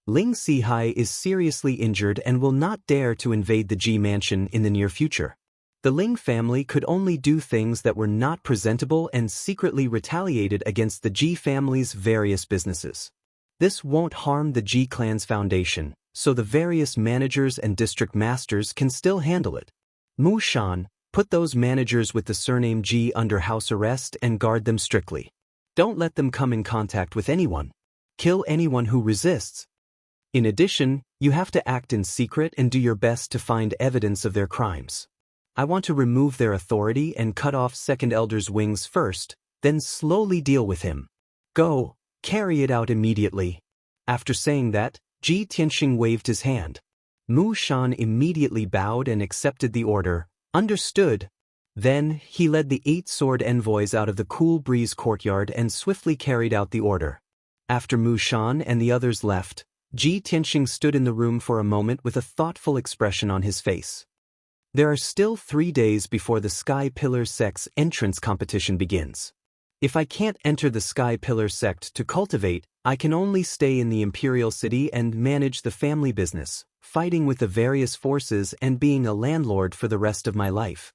Ling Sihai is seriously injured and will not dare to invade the Ji mansion in the near future. The Ling family could only do things that were not presentable and secretly retaliated against the Ji family's various businesses. This won't harm the Ji clan's foundation, so the various managers and district masters can still handle it. Mu Shan, put those managers with the surname Ji under house arrest and guard them strictly. Don't let them come in contact with anyone. Kill anyone who resists. In addition, you have to act in secret and do your best to find evidence of their crimes. I want to remove their authority and cut off second elder's wings first, then slowly deal with him. Go, carry it out immediately." After saying that, Ji Tianxing waved his hand. Mu Shan immediately bowed and accepted the order. Understood. Then, he led the 8 sword envoys out of the Cool Breeze courtyard and swiftly carried out the order. After Mu Shan and the others left, Ji Tianxing stood in the room for a moment with a thoughtful expression on his face. There are still 3 days before the Sky Pillar Sect's entrance competition begins. If I can't enter the Sky Pillar Sect to cultivate, I can only stay in the Imperial City and manage the family business, fighting with the various forces and being a landlord for the rest of my life.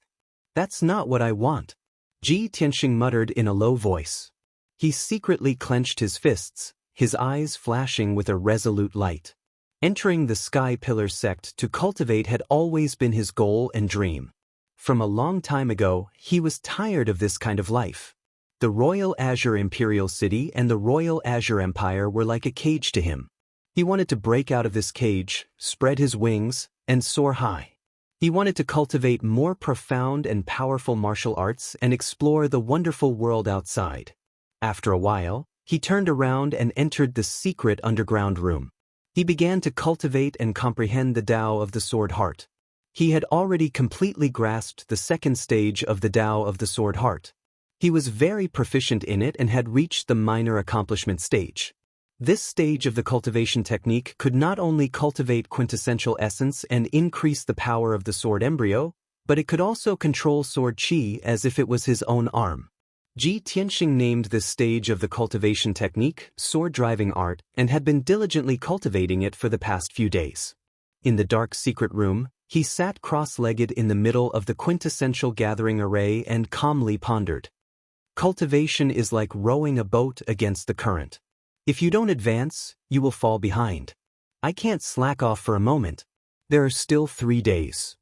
That's not what I want. Ji Tianxing muttered in a low voice. He secretly clenched his fists, his eyes flashing with a resolute light. Entering the Sky Pillar Sect to cultivate had always been his goal and dream. From a long time ago, he was tired of this kind of life. The Royal Azure Imperial City and the Royal Azure Empire were like a cage to him. He wanted to break out of this cage, spread his wings, and soar high. He wanted to cultivate more profound and powerful martial arts and explore the wonderful world outside. After a while, he turned around and entered the secret underground room. He began to cultivate and comprehend the Tao of the Sword Heart. He had already completely grasped the second stage of the Tao of the Sword Heart. He was very proficient in it and had reached the minor accomplishment stage. This stage of the cultivation technique could not only cultivate quintessential essence and increase the power of the sword embryo, but it could also control sword qi as if it was his own arm. Ji Tianxing named this stage of the cultivation technique sword driving art and had been diligently cultivating it for the past few days. In the dark secret room, he sat cross-legged in the middle of the quintessential gathering array and calmly pondered. Cultivation is like rowing a boat against the current. If you don't advance, you will fall behind. I can't slack off for a moment. There are still 3 days.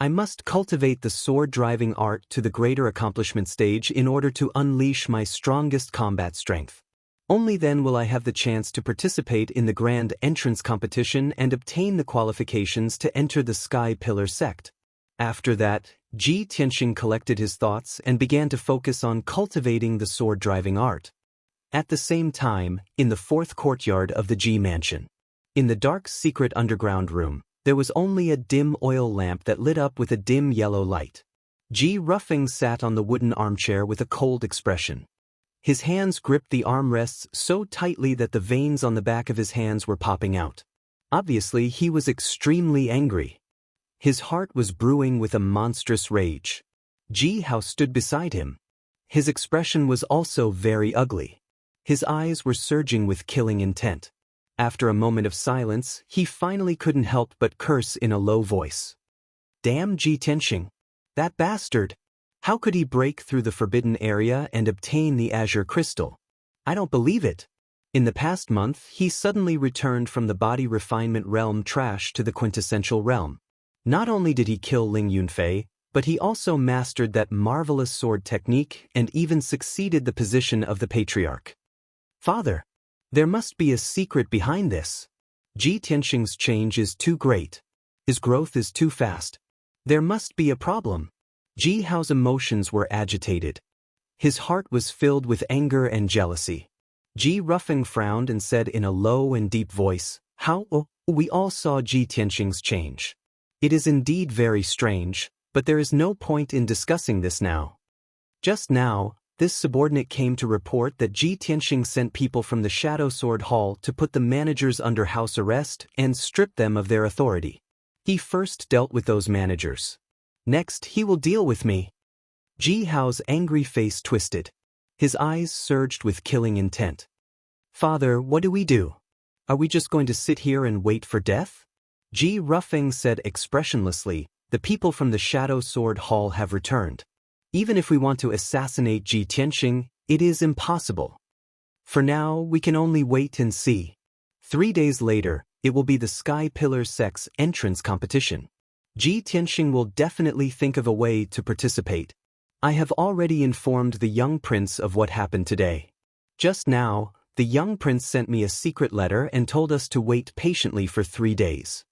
I must cultivate the sword-driving art to the greater accomplishment stage in order to unleash my strongest combat strength. Only then will I have the chance to participate in the grand entrance competition and obtain the qualifications to enter the Sky Pillar Sect. After that, Ji Tianxing collected his thoughts and began to focus on cultivating the sword-driving art. At the same time, in the 4th courtyard of the Ji mansion, in the dark secret underground room, there was only a dim oil lamp that lit up with a dim yellow light. Ji Ruffing sat on the wooden armchair with a cold expression. His hands gripped the armrests so tightly that the veins on the back of his hands were popping out. Obviously, he was extremely angry. His heart was brewing with a monstrous rage. Ji Hao stood beside him. His expression was also very ugly. His eyes were surging with killing intent. After a moment of silence, he finally couldn't help but curse in a low voice. Damn Ji Tianxing! That bastard! How could he break through the forbidden area and obtain the azure crystal? I don't believe it. In the past month, he suddenly returned from the body refinement realm trash to the quintessential realm. Not only did he kill Ling Yunfei, but he also mastered that marvelous sword technique and even succeeded the position of the patriarch. Father, there must be a secret behind this. Ji Tianxing's change is too great. His growth is too fast. There must be a problem. Ji Hao's emotions were agitated. His heart was filled with anger and jealousy. Ji Ruffing frowned and said in a low and deep voice, "How? We all saw Ji Tianxing's change. It is indeed very strange, but there is no point in discussing this now." Just now, this subordinate came to report that Ji Tianxing sent people from the Shadow Sword Hall to put the managers under house arrest and strip them of their authority. He first dealt with those managers. Next, he will deal with me. Ji Hao's angry face twisted. His eyes surged with killing intent. Father, what do we do? Are we just going to sit here and wait for death? Ji Ruffing said expressionlessly, the people from the Shadow Sword Hall have returned. Even if we want to assassinate Ji Tianxing, it is impossible. For now, we can only wait and see. 3 days later, it will be the Sky Pillar Sect's entrance competition. Ji Tianxing will definitely think of a way to participate. I have already informed the young prince of what happened today. Just now, the young prince sent me a secret letter and told us to wait patiently for 3 days.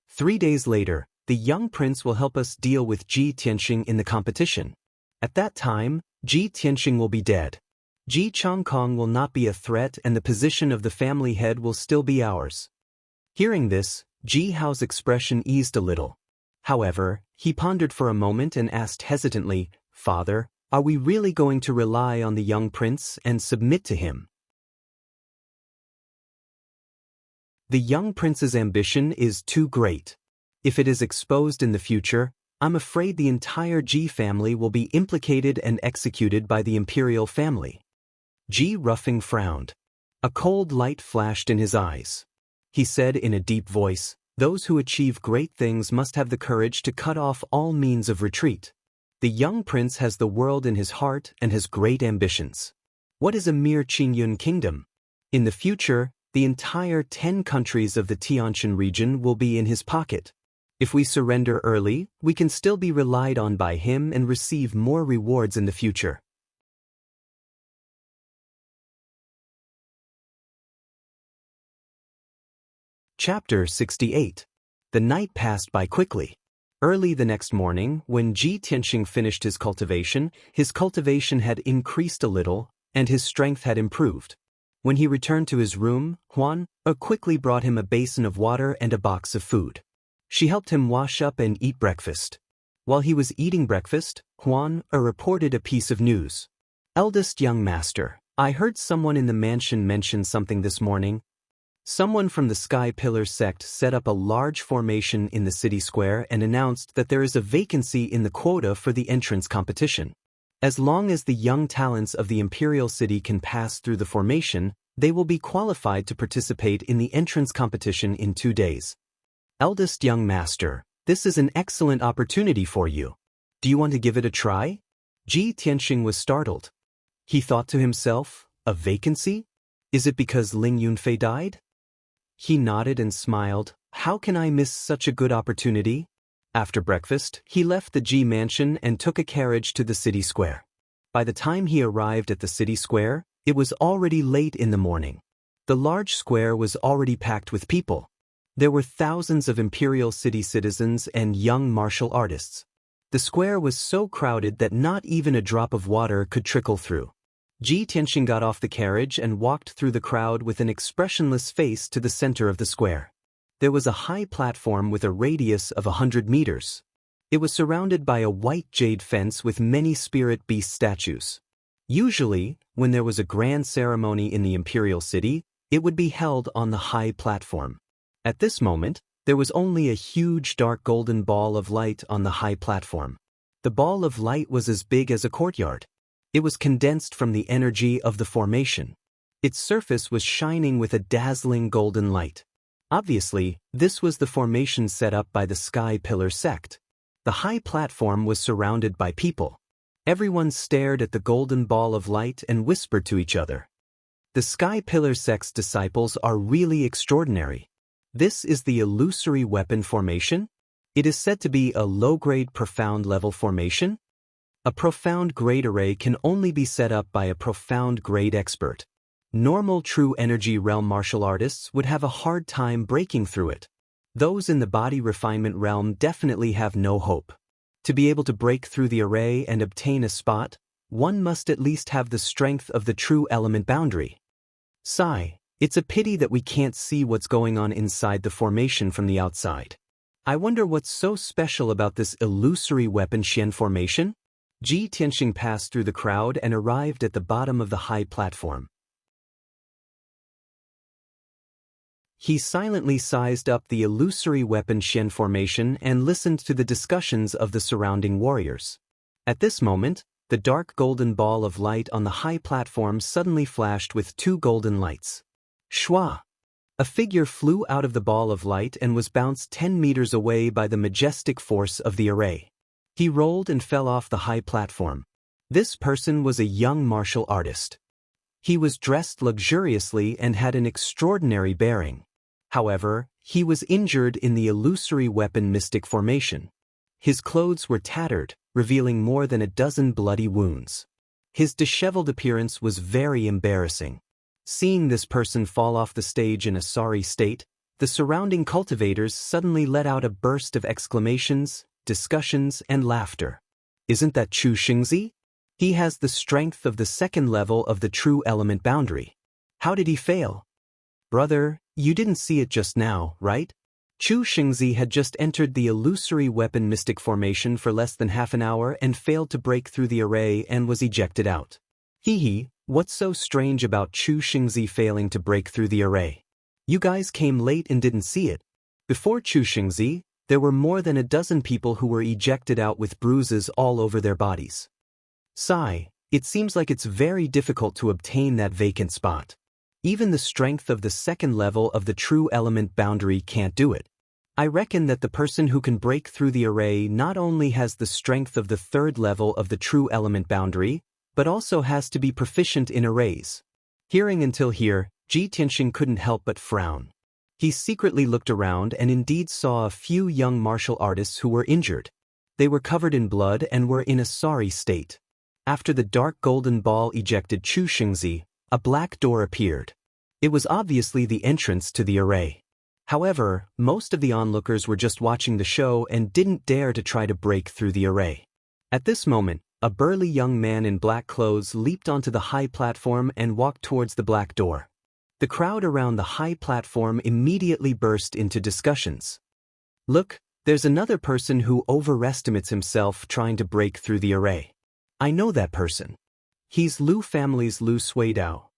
3 days later, the young prince will help us deal with Ji Tianxing in the competition. At that time, Ji Tianxing will be dead. Ji Changkong will not be a threat and the position of the family head will still be ours. Hearing this, Ji Hao's expression eased a little. However, he pondered for a moment and asked hesitantly, "Father, are we really going to rely on the young prince and submit to him?" The young prince's ambition is too great. If it is exposed in the future, I'm afraid the entire Ji family will be implicated and executed by the imperial family. Ji Ruffing frowned. A cold light flashed in his eyes. He said in a deep voice, "Those who achieve great things must have the courage to cut off all means of retreat. The young prince has the world in his heart and has great ambitions. What is a mere Qingyun kingdom? In the future, the entire 10 countries of the Tianshan region will be in his pocket. If we surrender early, we can still be relied on by him and receive more rewards in the future." Chapter 68. The night passed by quickly. Early the next morning, when Ji Tianxing finished his cultivation had increased a little, and his strength had improved. When he returned to his room, Huan quickly brought him a basin of water and a box of food. She helped him wash up and eat breakfast. While he was eating breakfast, Huan reported a piece of news. "Eldest young master, I heard someone in the mansion mention something this morning. Someone from the Sky Pillar sect set up a large formation in the city square and announced that there is a vacancy in the quota for the entrance competition. As long as the young talents of the Imperial City can pass through the formation, they will be qualified to participate in the entrance competition in 2 days. Eldest young master, this is an excellent opportunity for you. Do you want to give it a try?" Ji Tianxing was startled. He thought to himself, a vacancy? Is it because Ling Yunfei died? He nodded and smiled. How can I miss such a good opportunity? After breakfast, he left the Ji mansion and took a carriage to the city square. By the time he arrived at the city square, it was already late in the morning. The large square was already packed with people. There were thousands of Imperial City citizens and young martial artists. The square was so crowded that not even a drop of water could trickle through. Ji Tianxing got off the carriage and walked through the crowd with an expressionless face to the center of the square. There was a high platform with a radius of 100 meters. It was surrounded by a white jade fence with many spirit beast statues. Usually, when there was a grand ceremony in the imperial city, it would be held on the high platform. At this moment, there was only a huge dark golden ball of light on the high platform. The ball of light was as big as a courtyard. It was condensed from the energy of the formation. Its surface was shining with a dazzling golden light. Obviously, this was the formation set up by the Sky Pillar sect. The high platform was surrounded by people. Everyone stared at the golden ball of light and whispered to each other. The Sky Pillar sect's disciples are really extraordinary. This is the illusory weapon formation? It is said to be a low-grade profound level formation. A profound grade array can only be set up by a profound grade expert. Normal true energy realm martial artists would have a hard time breaking through it. Those in the body refinement realm definitely have no hope. To be able to break through the array and obtain a spot, one must at least have the strength of the true element boundary. Sigh, it's a pity that we can't see what's going on inside the formation from the outside. I wonder what's so special about this illusory weapon Xian formation? Ji Tianxing passed through the crowd and arrived at the bottom of the high platform. He silently sized up the illusory weapon Xian formation and listened to the discussions of the surrounding warriors. At this moment, the dark golden ball of light on the high platform suddenly flashed with two golden lights. Shua! A figure flew out of the ball of light and was bounced 10 meters away by the majestic force of the array. He rolled and fell off the high platform. This person was a young martial artist. He was dressed luxuriously and had an extraordinary bearing. However, he was injured in the illusory weapon mystic formation. His clothes were tattered, revealing more than a dozen bloody wounds. His disheveled appearance was very embarrassing. Seeing this person fall off the stage in a sorry state, the surrounding cultivators suddenly let out a burst of exclamations, discussions, and laughter. Isn't that Chu Xingzi? He has the strength of the second level of the true element boundary. How did he fail? Brother, you didn't see it just now, right? Chu Xingzi had just entered the illusory weapon mystic formation for less than half an hour and failed to break through the array and was ejected out. Hee, what's so strange about Chu Xingzi failing to break through the array? You guys came late and didn't see it. Before Chu Xingzi, there were more than a dozen people who were ejected out with bruises all over their bodies. Sigh, it seems like it's very difficult to obtain that vacant spot. Even the strength of the second level of the true element boundary can't do it. I reckon that the person who can break through the array not only has the strength of the third level of the true element boundary, but also has to be proficient in arrays. Hearing until here, Ji Tianxing couldn't help but frown. He secretly looked around and indeed saw a few young martial artists who were injured. They were covered in blood and were in a sorry state. After the dark golden ball ejected Chu Xingzi, a black door appeared. It was obviously the entrance to the array. However, most of the onlookers were just watching the show and didn't dare to try to break through the array. At this moment, a burly young man in black clothes leaped onto the high platform and walked towards the black door. The crowd around the high platform immediately burst into discussions. Look, there's another person who overestimates himself trying to break through the array. I know that person. He's Lu family's Lu Suidao.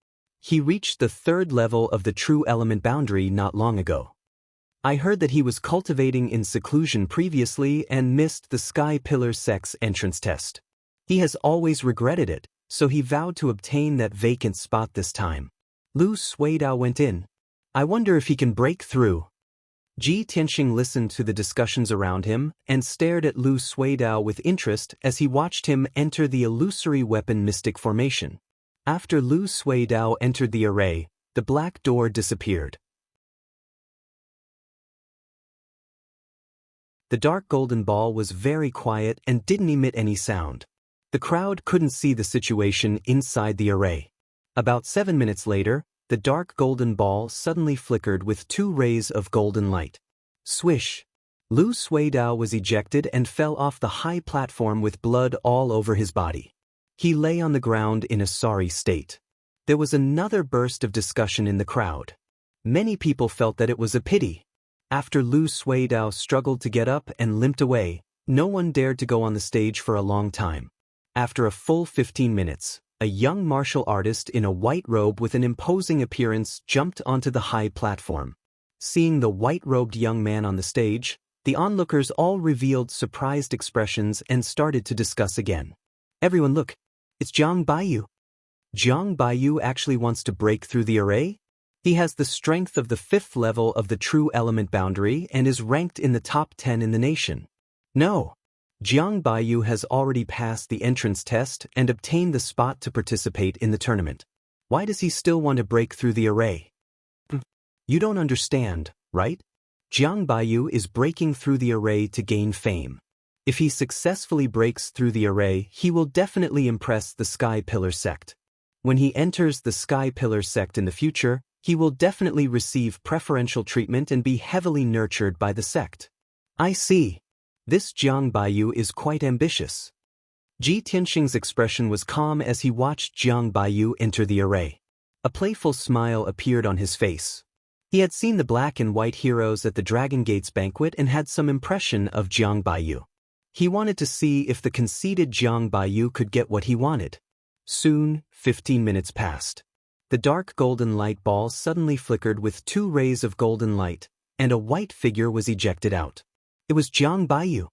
He reached the third level of the true element boundary not long ago. I heard that he was cultivating in seclusion previously and missed the Sky Pillar sect's entrance test. He has always regretted it, so he vowed to obtain that vacant spot this time. Lu Suidao went in. I wonder if he can break through. Ji Tianxing listened to the discussions around him and stared at Lu Suidao with interest as he watched him enter the illusory weapon mystic formation. After Lu Suidao entered the array, the black door disappeared. The dark golden ball was very quiet and didn't emit any sound. The crowd couldn't see the situation inside the array. About 7 minutes later, the dark golden ball suddenly flickered with 2 rays of golden light. Swish! Lu Suidao was ejected and fell off the high platform with blood all over his body. He lay on the ground in a sorry state. There was another burst of discussion in the crowd. Many people felt that it was a pity. After Lu Suidao struggled to get up and limped away, no one dared to go on the stage for a long time. After a full 15 minutes, A young martial artist in a white robe with an imposing appearance jumped onto the high platform. Seeing the white-robed young man on the stage, the onlookers all revealed surprised expressions and started to discuss again. Everyone look, it's Zhang Baiyu. Zhang Baiyu actually wants to break through the array? He has the strength of the 5th level of the true element boundary and is ranked in the top 10 in the nation. No. Zhang Baiyu has already passed the entrance test and obtained the spot to participate in the tournament. Why does he still want to break through the array? You don't understand, right? Zhang Baiyu is breaking through the array to gain fame. If he successfully breaks through the array, he will definitely impress the Sky Pillar sect. When he enters the Sky Pillar sect in the future, he will definitely receive preferential treatment and be heavily nurtured by the sect. I see. This Zhang Baiyu is quite ambitious. Ji Tianxing's expression was calm as he watched Zhang Baiyu enter the array. A playful smile appeared on his face. He had seen the black and white heroes at the Dragon Gates banquet and had some impression of Zhang Baiyu. He wanted to see if the conceited Zhang Baiyu could get what he wanted. Soon, 15 minutes passed. The dark golden light ball suddenly flickered with 2 rays of golden light, and a white figure was ejected out. It was Zhang Baiyu.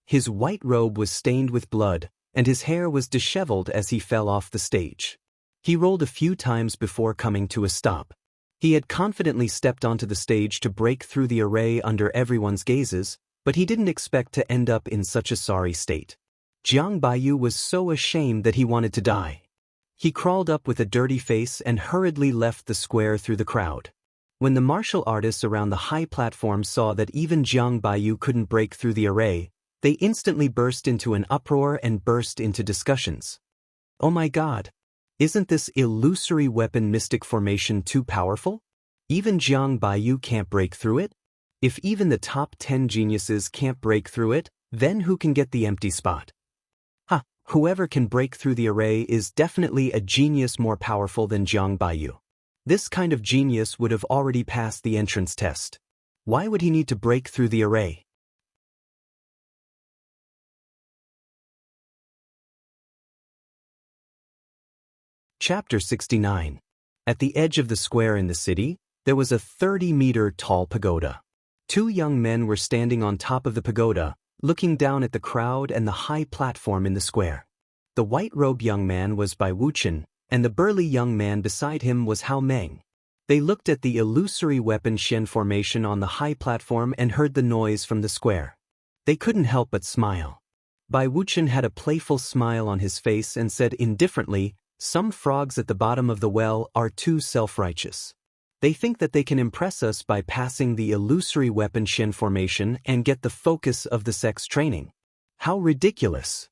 His white robe was stained with blood, and his hair was disheveled as he fell off the stage. He rolled a few times before coming to a stop. He had confidently stepped onto the stage to break through the array under everyone's gazes, but he didn't expect to end up in such a sorry state. Zhang Baiyu was so ashamed that he wanted to die. He crawled up with a dirty face and hurriedly left the square through the crowd. When the martial artists around the high platform saw that even Zhang Baiyu couldn't break through the array, they instantly burst into an uproar and burst into discussions. Oh my god! Isn't this illusory weapon mystic formation too powerful? Even Zhang Baiyu can't break through it? If even the top 10 geniuses can't break through it, then who can get the empty spot? Whoever can break through the array is definitely a genius more powerful than Zhang Baiyu. This kind of genius would have already passed the entrance test. Why would he need to break through the array? Chapter 69. At the edge of the square in the city, there was a 30-meter tall pagoda. 2 young men were standing on top of the pagoda, looking down at the crowd and the high platform in the square. The white-robed young man was Bai Wuxian, and the burly young man beside him was Hao Meng. They looked at the illusory weapon Xian formation on the high platform and heard the noise from the square. They couldn't help but smile. Bai Wuxian had a playful smile on his face and said indifferently, "Some frogs at the bottom of the well are too self-righteous. They think that they can impress us by passing the illusory weapon Xian formation and get the focus of the sex training. How ridiculous!"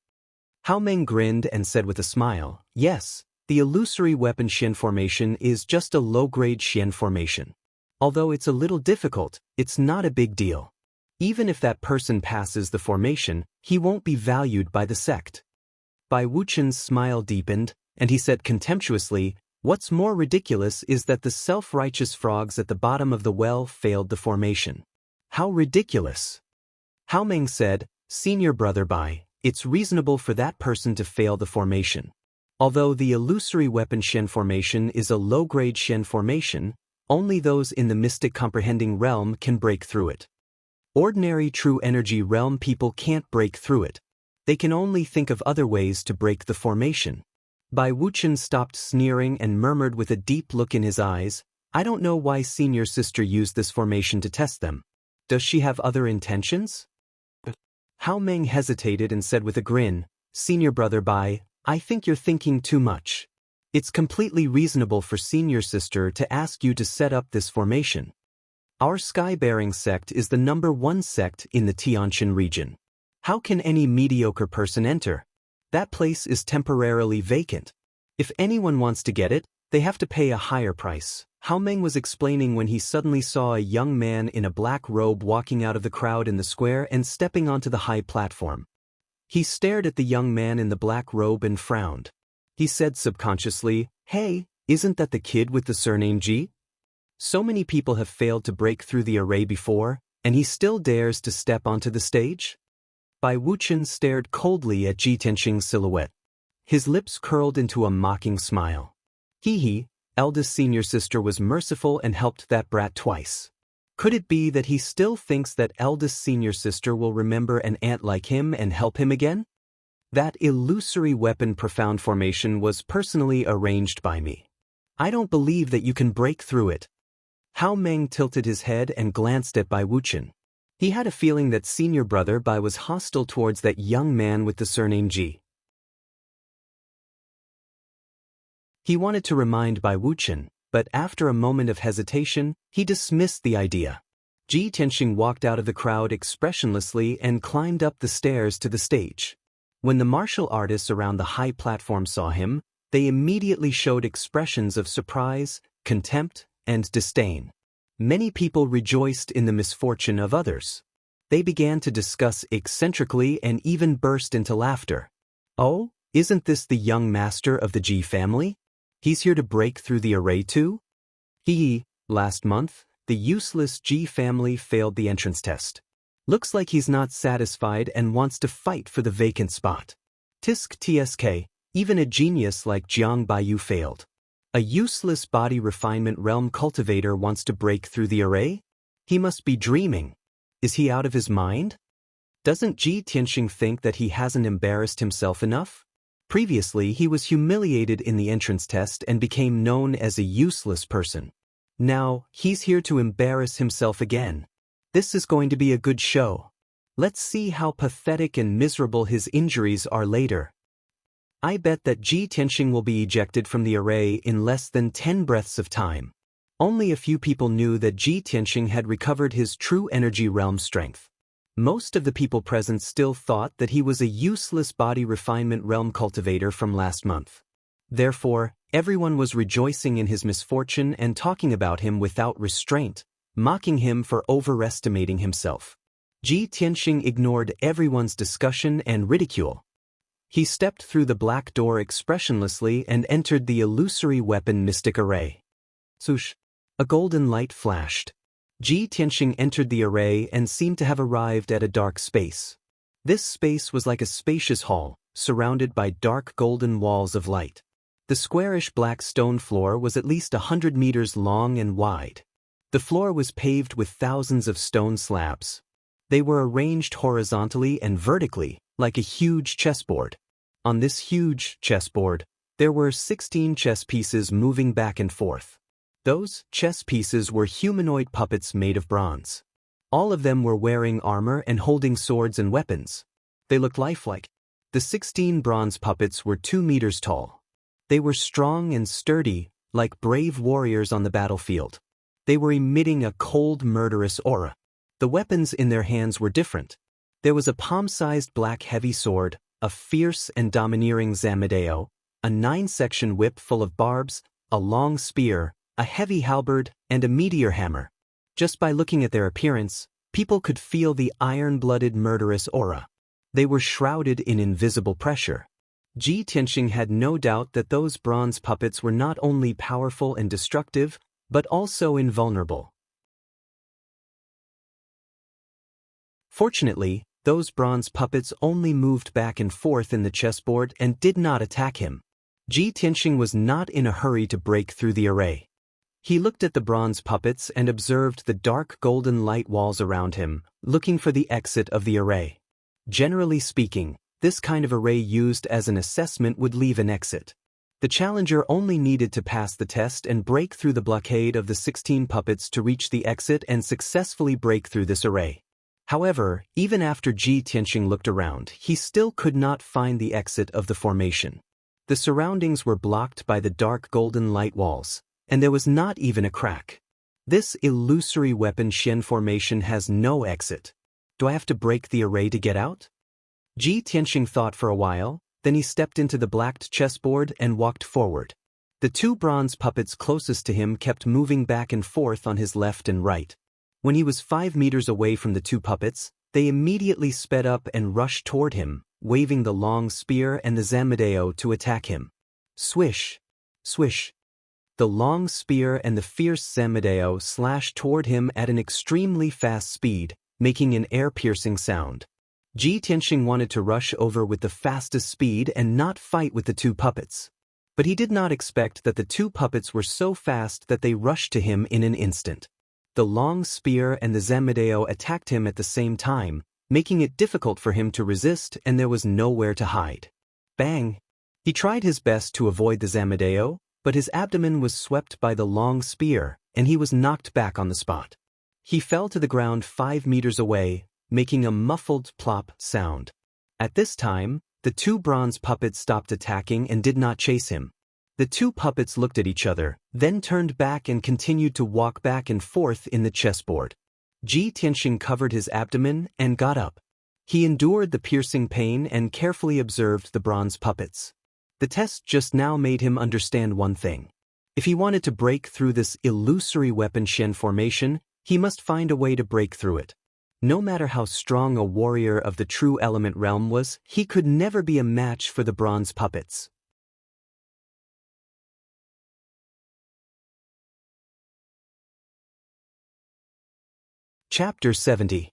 Hao Meng grinned and said with a smile, "Yes, the illusory weapon Xian formation is just a low-grade Xian formation. Although it's a little difficult, it's not a big deal. Even if that person passes the formation, he won't be valued by the sect." Bai Wuxian's smile deepened, and he said contemptuously, "What's more ridiculous is that the self-righteous frogs at the bottom of the well failed the formation. How ridiculous!" Hao Meng said, "Senior brother Bai, it's reasonable for that person to fail the formation. Although the illusory weapon Xian formation is a low-grade Xian formation, only those in the mystic comprehending realm can break through it. Ordinary true energy realm people can't break through it. They can only think of other ways to break the formation." Bai Wuxian stopped sneering and murmured with a deep look in his eyes, "I don't know why senior sister used this formation to test them. Does she have other intentions?" Hao Meng hesitated and said with a grin, "Senior brother Bai, I think you're thinking too much. It's completely reasonable for senior sister to ask you to set up this formation. Our sky-bearing sect is the #1 sect in the Tianjin region. How can any mediocre person enter? That place is temporarily vacant. If anyone wants to get it, they have to pay a higher price." Hao Meng was explaining when he suddenly saw a young man in a black robe walking out of the crowd in the square and stepping onto the high platform. He stared at the young man in the black robe and frowned. He said subconsciously, "Hey, isn't that the kid with the surname Ji? So many people have failed to break through the array before, and he still dares to step onto the stage?" Bai Wuxian stared coldly at Ji Tianxing's silhouette. His lips curled into a mocking smile. Hee, eldest senior sister was merciful and helped that brat twice. Could it be that he still thinks that eldest senior sister will remember an aunt like him and help him again? That illusory weapon profound formation was personally arranged by me. I don't believe that you can break through it. Hao Meng tilted his head and glanced at Bai Wuchen. He had a feeling that senior brother Bai was hostile towards that young man with the surname Ji. He wanted to remind Bai Wuchen, but after a moment of hesitation, he dismissed the idea. Ji Tianxing walked out of the crowd expressionlessly and climbed up the stairs to the stage. When the martial artists around the high platform saw him, they immediately showed expressions of surprise, contempt, and disdain. Many people rejoiced in the misfortune of others. They began to discuss eccentrically and even burst into laughter. Oh, isn't this the young master of the Ji family? He's here to break through the array too? Last month, the useless Ji family failed the entrance test. Looks like he's not satisfied and wants to fight for the vacant spot. Tisk tsk, even a genius like Jiang Baiyu failed. A useless body refinement realm cultivator wants to break through the array? He must be dreaming. Is he out of his mind? Doesn't Ji Tianxing think that he hasn't embarrassed himself enough? Previously, he was humiliated in the entrance test and became known as a useless person. Now, he's here to embarrass himself again. This is going to be a good show. Let's see how pathetic and miserable his injuries are later. I bet that Ji Tianxing will be ejected from the array in less than 10 breaths of time. Only a few people knew that Ji Tianxing had recovered his true energy realm strength. Most of the people present still thought that he was a useless body refinement realm cultivator from last month. Therefore, everyone was rejoicing in his misfortune and talking about him without restraint, mocking him for overestimating himself. Ji Tianxing ignored everyone's discussion and ridicule. He stepped through the black door expressionlessly and entered the illusory weapon mystic array. Swoosh! A golden light flashed. Ji Tianxing entered the array and seemed to have arrived at a dark space. This space was like a spacious hall, surrounded by dark golden walls of light. The squarish black stone floor was at least 100 meters long and wide. The floor was paved with thousands of stone slabs. They were arranged horizontally and vertically, like a huge chessboard. On this huge chessboard, there were 16 chess pieces moving back and forth. Those chess pieces were humanoid puppets made of bronze. All of them were wearing armor and holding swords and weapons. They looked lifelike. The 16 bronze puppets were 2 meters tall. They were strong and sturdy, like brave warriors on the battlefield. They were emitting a cold, murderous aura. The weapons in their hands were different. There was a palm-sized black heavy sword, a fierce and domineering Zamedeo, a 9-section whip full of barbs, a long spear, a heavy halberd, and a meteor hammer. Just by looking at their appearance, people could feel the iron-blooded murderous aura. They were shrouded in invisible pressure. Ji Tianxing had no doubt that those bronze puppets were not only powerful and destructive, but also invulnerable. Fortunately, those bronze puppets only moved back and forth in the chessboard and did not attack him. Ji Tianxing was not in a hurry to break through the array. He looked at the bronze puppets and observed the dark golden light walls around him, looking for the exit of the array. Generally speaking, this kind of array used as an assessment would leave an exit. The challenger only needed to pass the test and break through the blockade of the 16 puppets to reach the exit and successfully break through this array. However, even after Ji Tianxing looked around, he still could not find the exit of the formation. The surroundings were blocked by the dark golden light walls, and there was not even a crack. This illusory weapon Shen formation has no exit. Do I have to break the array to get out? Ji Tianxing thought for a while, then he stepped into the blacked chessboard and walked forward. The 2 bronze puppets closest to him kept moving back and forth on his left and right. When he was 5 meters away from the 2 puppets, they immediately sped up and rushed toward him, waving the long spear and the Zamedeo to attack him. Swish! Swish! The long spear and the fierce Zamedeo slashed toward him at an extremely fast speed, making an air-piercing sound. Ji Tianxing wanted to rush over with the fastest speed and not fight with the two puppets. But he did not expect that the two puppets were so fast that they rushed to him in an instant. The long spear and the Zamedeo attacked him at the same time, making it difficult for him to resist, and there was nowhere to hide. Bang! He tried his best to avoid the Zamedeo, but his abdomen was swept by the long spear, and he was knocked back on the spot. He fell to the ground 5 meters away, making a muffled plop sound. At this time, the two bronze puppets stopped attacking and did not chase him. The two puppets looked at each other, then turned back and continued to walk back and forth in the chessboard. Ji Tianxing covered his abdomen and got up. He endured the piercing pain and carefully observed the bronze puppets. The test just now made him understand one thing. If he wanted to break through this illusory weapon Shen formation, he must find a way to break through it. No matter how strong a warrior of the true element realm was, he could never be a match for the bronze puppets. Chapter 70.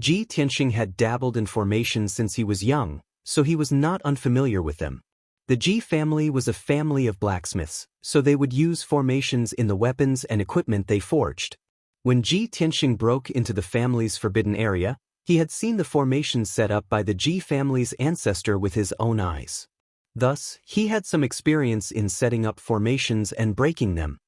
Ji Tianxing had dabbled in formation since he was young, so he was not unfamiliar with them. The Ji family was a family of blacksmiths, so they would use formations in the weapons and equipment they forged. When Ji Tianxing broke into the family's forbidden area, he had seen the formations set up by the Ji family's ancestor with his own eyes. Thus, he had some experience in setting up formations and breaking them.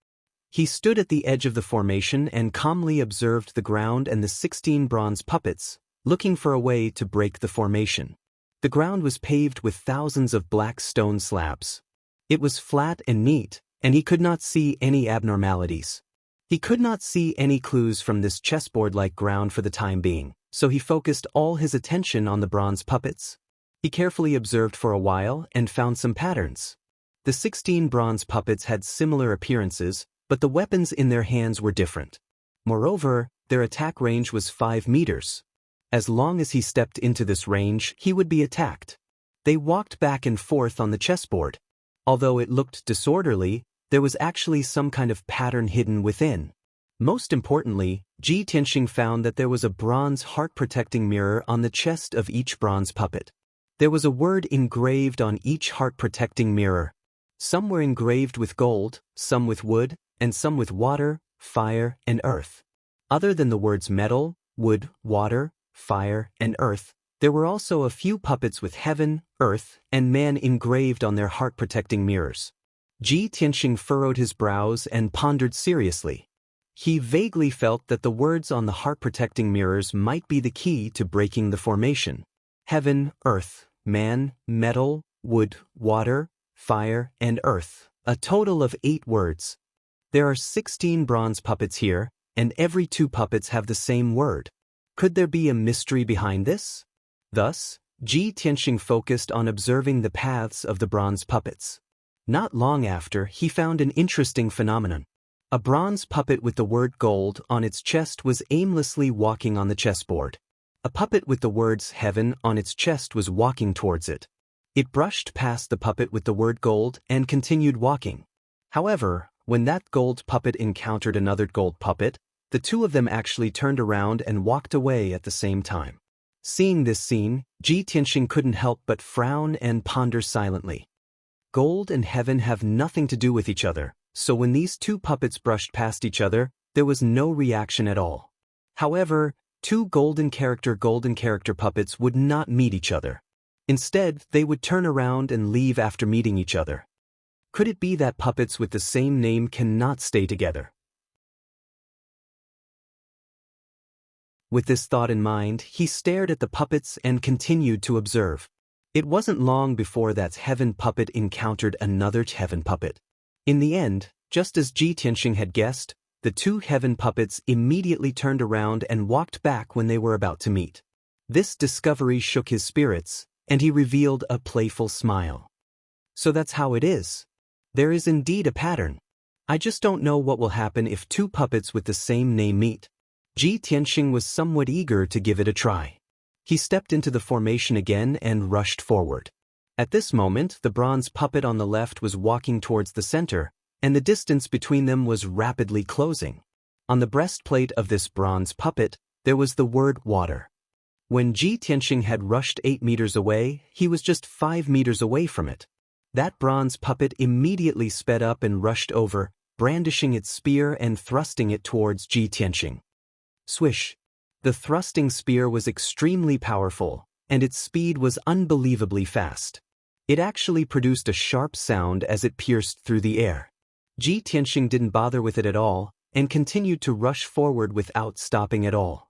He stood at the edge of the formation and calmly observed the ground and the 16 bronze puppets, looking for a way to break the formation. The ground was paved with thousands of black stone slabs. It was flat and neat, and he could not see any abnormalities. He could not see any clues from this chessboard-like ground for the time being, so he focused all his attention on the bronze puppets. He carefully observed for a while and found some patterns. The 16 bronze puppets had similar appearances, but the weapons in their hands were different. Moreover, their attack range was 5 meters. As long as he stepped into this range, he would be attacked. They walked back and forth on the chessboard. Although it looked disorderly, there was actually some kind of pattern hidden within. Most importantly, Ji Tianxing found that there was a bronze heart-protecting mirror on the chest of each bronze puppet. There was a word engraved on each heart-protecting mirror. Some were engraved with gold, some with wood, and some with water, fire, and earth. Other than the words metal, wood, water, fire, and earth, there were also a few puppets with heaven, earth, and man engraved on their heart-protecting mirrors. Ji Tianxing furrowed his brows and pondered seriously. He vaguely felt that the words on the heart-protecting mirrors might be the key to breaking the formation. Heaven, earth, man, metal, wood, water, fire, and earth. A total of 8 words. There are 16 bronze puppets here, and every 2 puppets have the same word. Could there be a mystery behind this? Thus, Ji Tianxing focused on observing the paths of the bronze puppets. Not long after, he found an interesting phenomenon. A bronze puppet with the word gold on its chest was aimlessly walking on the chessboard. A puppet with the words heaven on its chest was walking towards it. It brushed past the puppet with the word gold and continued walking. However, when that gold puppet encountered another gold puppet, the two of them actually turned around and walked away at the same time. Seeing this scene, Ji Tianxing couldn't help but frown and ponder silently. Gold and heaven have nothing to do with each other, so when these two puppets brushed past each other, there was no reaction at all. However, 2 golden character puppets would not meet each other. Instead, they would turn around and leave after meeting each other. Could it be that puppets with the same name cannot stay together? With this thought in mind, he stared at the puppets and continued to observe. It wasn't long before that heaven puppet encountered another heaven puppet. In the end, just as Ji Tianxing had guessed, the 2 heaven puppets immediately turned around and walked back when they were about to meet. This discovery shook his spirits, and he revealed a playful smile. So that's how it is. There is indeed a pattern. I just don't know what will happen if 2 puppets with the same name meet. Ji Tianxing was somewhat eager to give it a try. He stepped into the formation again and rushed forward. At this moment, the bronze puppet on the left was walking towards the center, and the distance between them was rapidly closing. On the breastplate of this bronze puppet, there was the word water. When Ji Tianxing had rushed 8 meters away, he was just 5 meters away from it. That bronze puppet immediately sped up and rushed over, brandishing its spear and thrusting it towards Ji Tianxing. Swish! The thrusting spear was extremely powerful, and its speed was unbelievably fast. It actually produced a sharp sound as it pierced through the air. Ji Tianxing didn't bother with it at all, and continued to rush forward without stopping at all.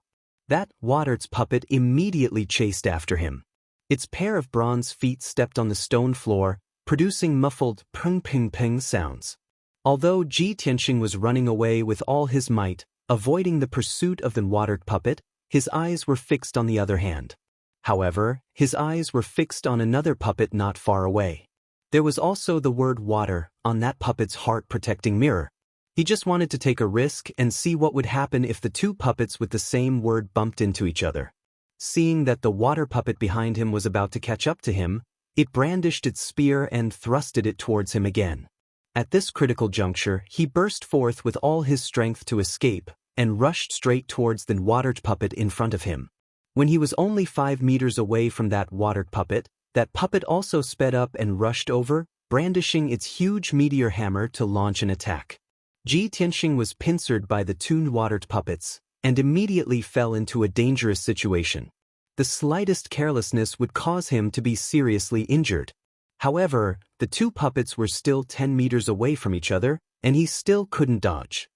That water's puppet immediately chased after him. Its pair of bronze feet stepped on the stone floor, producing muffled ping-ping-ping sounds. Although Ji Tianxing was running away with all his might, avoiding the pursuit of the watered puppet, his eyes were fixed on the other hand. However, his eyes were fixed on another puppet not far away. There was also the word water on that puppet's heart-protecting mirror. He just wanted to take a risk and see what would happen if the two puppets with the same word bumped into each other. Seeing that the water puppet behind him was about to catch up to him, it brandished its spear and thrusted it towards him again. At this critical juncture, he burst forth with all his strength to escape, and rushed straight towards the watered puppet in front of him. When he was only 5 meters away from that watered puppet, that puppet also sped up and rushed over, brandishing its huge meteor hammer to launch an attack. Ji Tianxing was pincered by the two watered puppets, and immediately fell into a dangerous situation. The slightest carelessness would cause him to be seriously injured. However, the two puppets were still 10 meters away from each other, and he still couldn't dodge.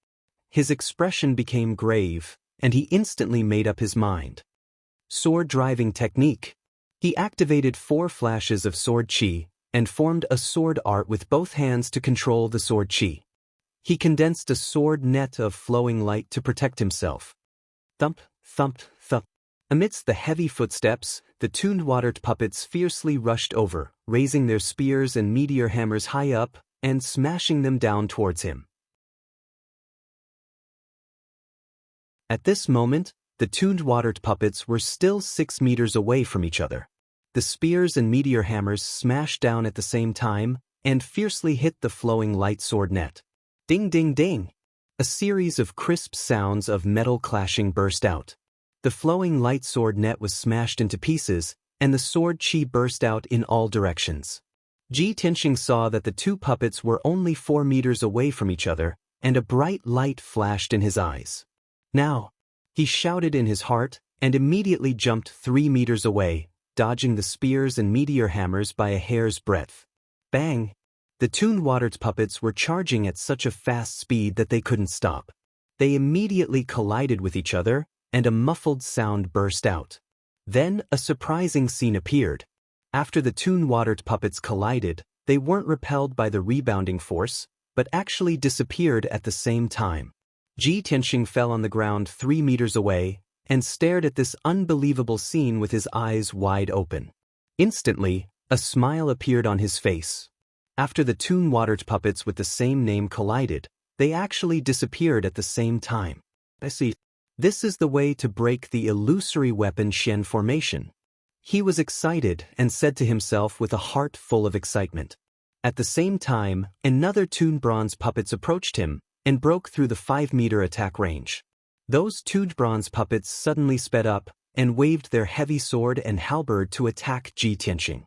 His expression became grave, and he instantly made up his mind. Sword driving technique. He activated 4 flashes of sword chi, and formed a sword art with both hands to control the sword chi. He condensed a sword net of flowing light to protect himself. Thump, thump, thump. Amidst the heavy footsteps, the tuned watered puppets fiercely rushed over, raising their spears and meteor hammers high up, and smashing them down towards him. At this moment, the tuned watered puppets were still 6 meters away from each other. The spears and meteor hammers smashed down at the same time, and fiercely hit the flowing light sword net. Ding ding ding! A series of crisp sounds of metal clashing burst out. The flowing light sword net was smashed into pieces, and the sword chi burst out in all directions. Ji Tianxing saw that the two puppets were only 4 meters away from each other, and a bright light flashed in his eyes. Now! He shouted in his heart, and immediately jumped 3 meters away, dodging the spears and meteor hammers by a hair's breadth. Bang! The tuned watered puppets were charging at such a fast speed that they couldn't stop. They immediately collided with each other, and a muffled sound burst out. Then a surprising scene appeared. After the tuned watered puppets collided, they weren't repelled by the rebounding force, but actually disappeared at the same time. Ji Tianxing fell on the ground 3 meters away, and stared at this unbelievable scene with his eyes wide open. Instantly, a smile appeared on his face. After the tuned watered puppets with the same name collided, they actually disappeared at the same time. I see. This is the way to break the illusory weapon Shen formation. He was excited and said to himself with a heart full of excitement. At the same time, another tuned bronze puppets approached him, and broke through the 5-meter attack range. Those tuned bronze puppets suddenly sped up, and waved their heavy sword and halberd to attack Ji Tianxing.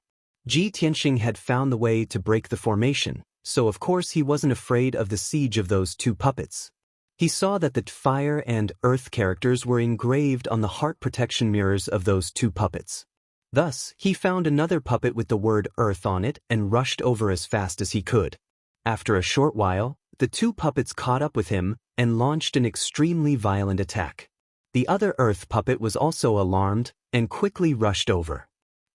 Ji Tianxing had found the way to break the formation, so of course he wasn't afraid of the siege of those two puppets. He saw that the fire and earth characters were engraved on the heart protection mirrors of those two puppets. Thus, he found another puppet with the word earth on it and rushed over as fast as he could. After a short while, the two puppets caught up with him and launched an extremely violent attack. The other earth puppet was also alarmed and quickly rushed over.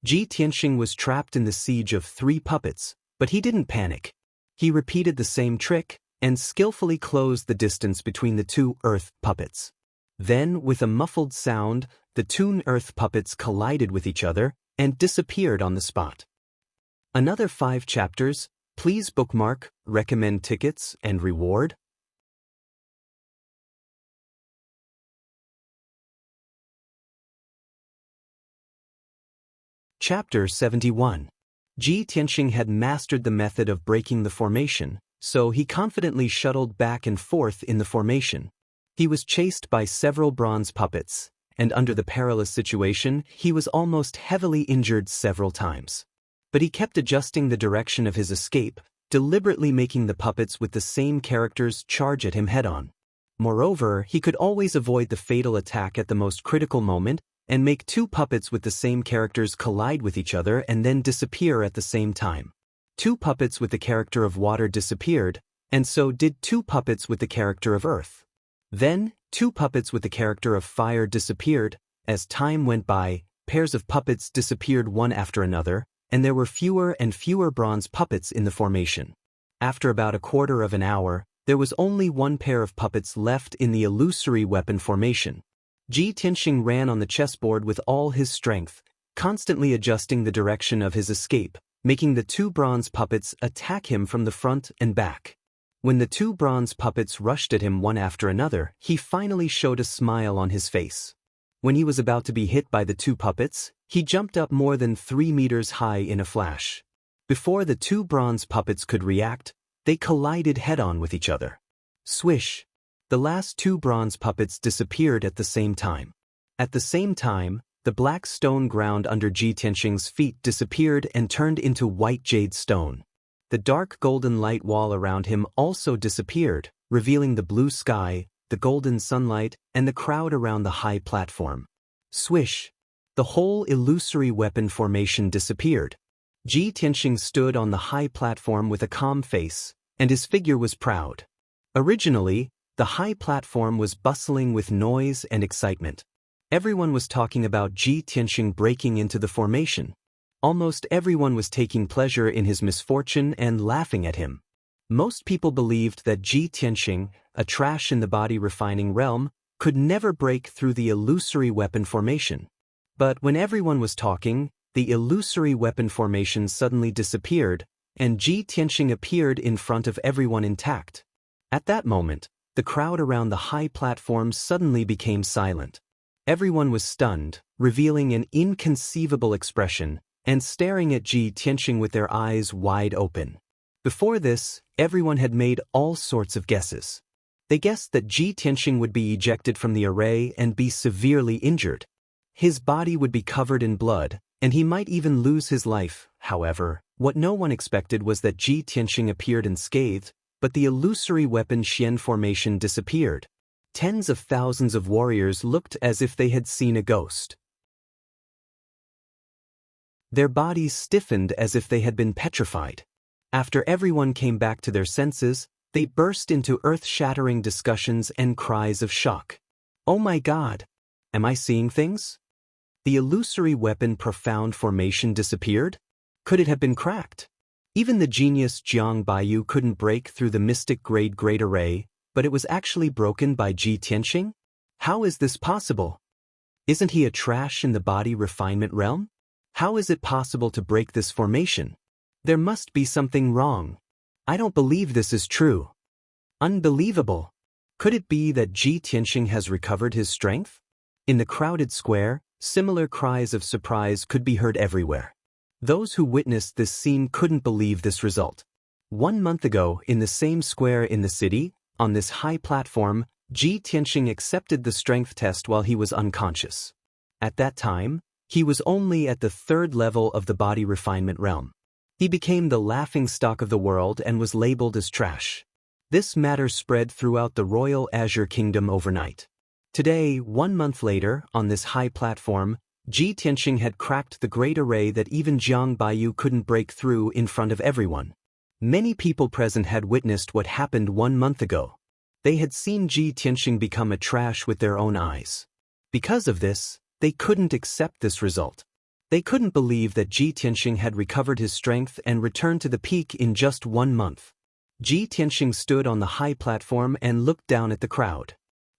Ji Tianxing was trapped in the siege of 3 puppets, but he didn't panic. He repeated the same trick and skillfully closed the distance between the 2 earth puppets. Then, with a muffled sound, the 2 earth puppets collided with each other and disappeared on the spot. Another 5 chapters. Please bookmark, recommend tickets, and reward. Chapter 71. Ji Tianxing had mastered the method of breaking the formation, so he confidently shuttled back and forth in the formation. He was chased by several bronze puppets, and under the perilous situation, he was almost heavily injured several times. But he kept adjusting the direction of his escape, deliberately making the puppets with the same characters charge at him head-on. Moreover, he could always avoid the fatal attack at the most critical moment and make two puppets with the same characters collide with each other and then disappear at the same time. Two puppets with the character of water disappeared, and so did two puppets with the character of earth. Then, two puppets with the character of fire disappeared. As time went by, pairs of puppets disappeared one after another, and there were fewer and fewer bronze puppets in the formation. After about a quarter of an hour, there was only one pair of puppets left in the illusory weapon formation. Ji Tianxing ran on the chessboard with all his strength, constantly adjusting the direction of his escape, making the two bronze puppets attack him from the front and back. When the two bronze puppets rushed at him one after another, he finally showed a smile on his face. When he was about to be hit by the two puppets, he jumped up more than 3 meters high in a flash. Before the two bronze puppets could react, they collided head-on with each other. Swish! The last two bronze puppets disappeared at the same time. At the same time, the black stone ground under Ji Tianxing's feet disappeared and turned into white jade stone. The dark golden light wall around him also disappeared, revealing the blue sky, the golden sunlight, and the crowd around the high platform. Swish! The whole illusory weapon formation disappeared. Ji Tianxing stood on the high platform with a calm face, and his figure was proud. Originally, the high platform was bustling with noise and excitement. Everyone was talking about Ji Tianxing breaking into the formation. Almost everyone was taking pleasure in his misfortune and laughing at him. Most people believed that Ji Tianxing, a trash in the body refining realm, could never break through the illusory weapon formation. But when everyone was talking, the illusory weapon formation suddenly disappeared, and Ji Tianxing appeared in front of everyone intact. At that moment, the crowd around the high platform suddenly became silent. Everyone was stunned, revealing an inconceivable expression, and staring at Ji Tianxing with their eyes wide open. Before this, everyone had made all sorts of guesses. They guessed that Ji Tianxing would be ejected from the array and be severely injured. His body would be covered in blood, and he might even lose his life. However, what no one expected was that Ji Tianxing appeared unscathed, but the illusory weapon Xian formation disappeared. Tens of thousands of warriors looked as if they had seen a ghost. Their bodies stiffened as if they had been petrified. After everyone came back to their senses, they burst into earth-shattering discussions and cries of shock. Oh my God! Am I seeing things? The illusory weapon profound formation disappeared? Could it have been cracked? Even the genius Jiang Baiyu couldn't break through the mystic grade great array, but it was actually broken by Ji Tianxing? How is this possible? Isn't he a trash in the body refinement realm? How is it possible to break this formation? There must be something wrong. I don't believe this is true. Unbelievable. Could it be that Ji Tianxing has recovered his strength? In the crowded square, similar cries of surprise could be heard everywhere. Those who witnessed this scene couldn't believe this result. 1 month ago, in the same square in the city, on this high platform, Ji Tianxing accepted the strength test while he was unconscious. At that time, he was only at the 3rd level of the body refinement realm. He became the laughingstock of the world and was labeled as trash. This matter spread throughout the royal Azure Kingdom overnight. Today, 1 month later, on this high platform, Ji Tianxing had cracked the great array that even Jiang Baiyu couldn't break through in front of everyone. Many people present had witnessed what happened 1 month ago. They had seen Ji Tianxing become a trash with their own eyes. Because of this, they couldn't accept this result. They couldn't believe that Ji Tianxing had recovered his strength and returned to the peak in just 1 month. Ji Tianxing stood on the high platform and looked down at the crowd.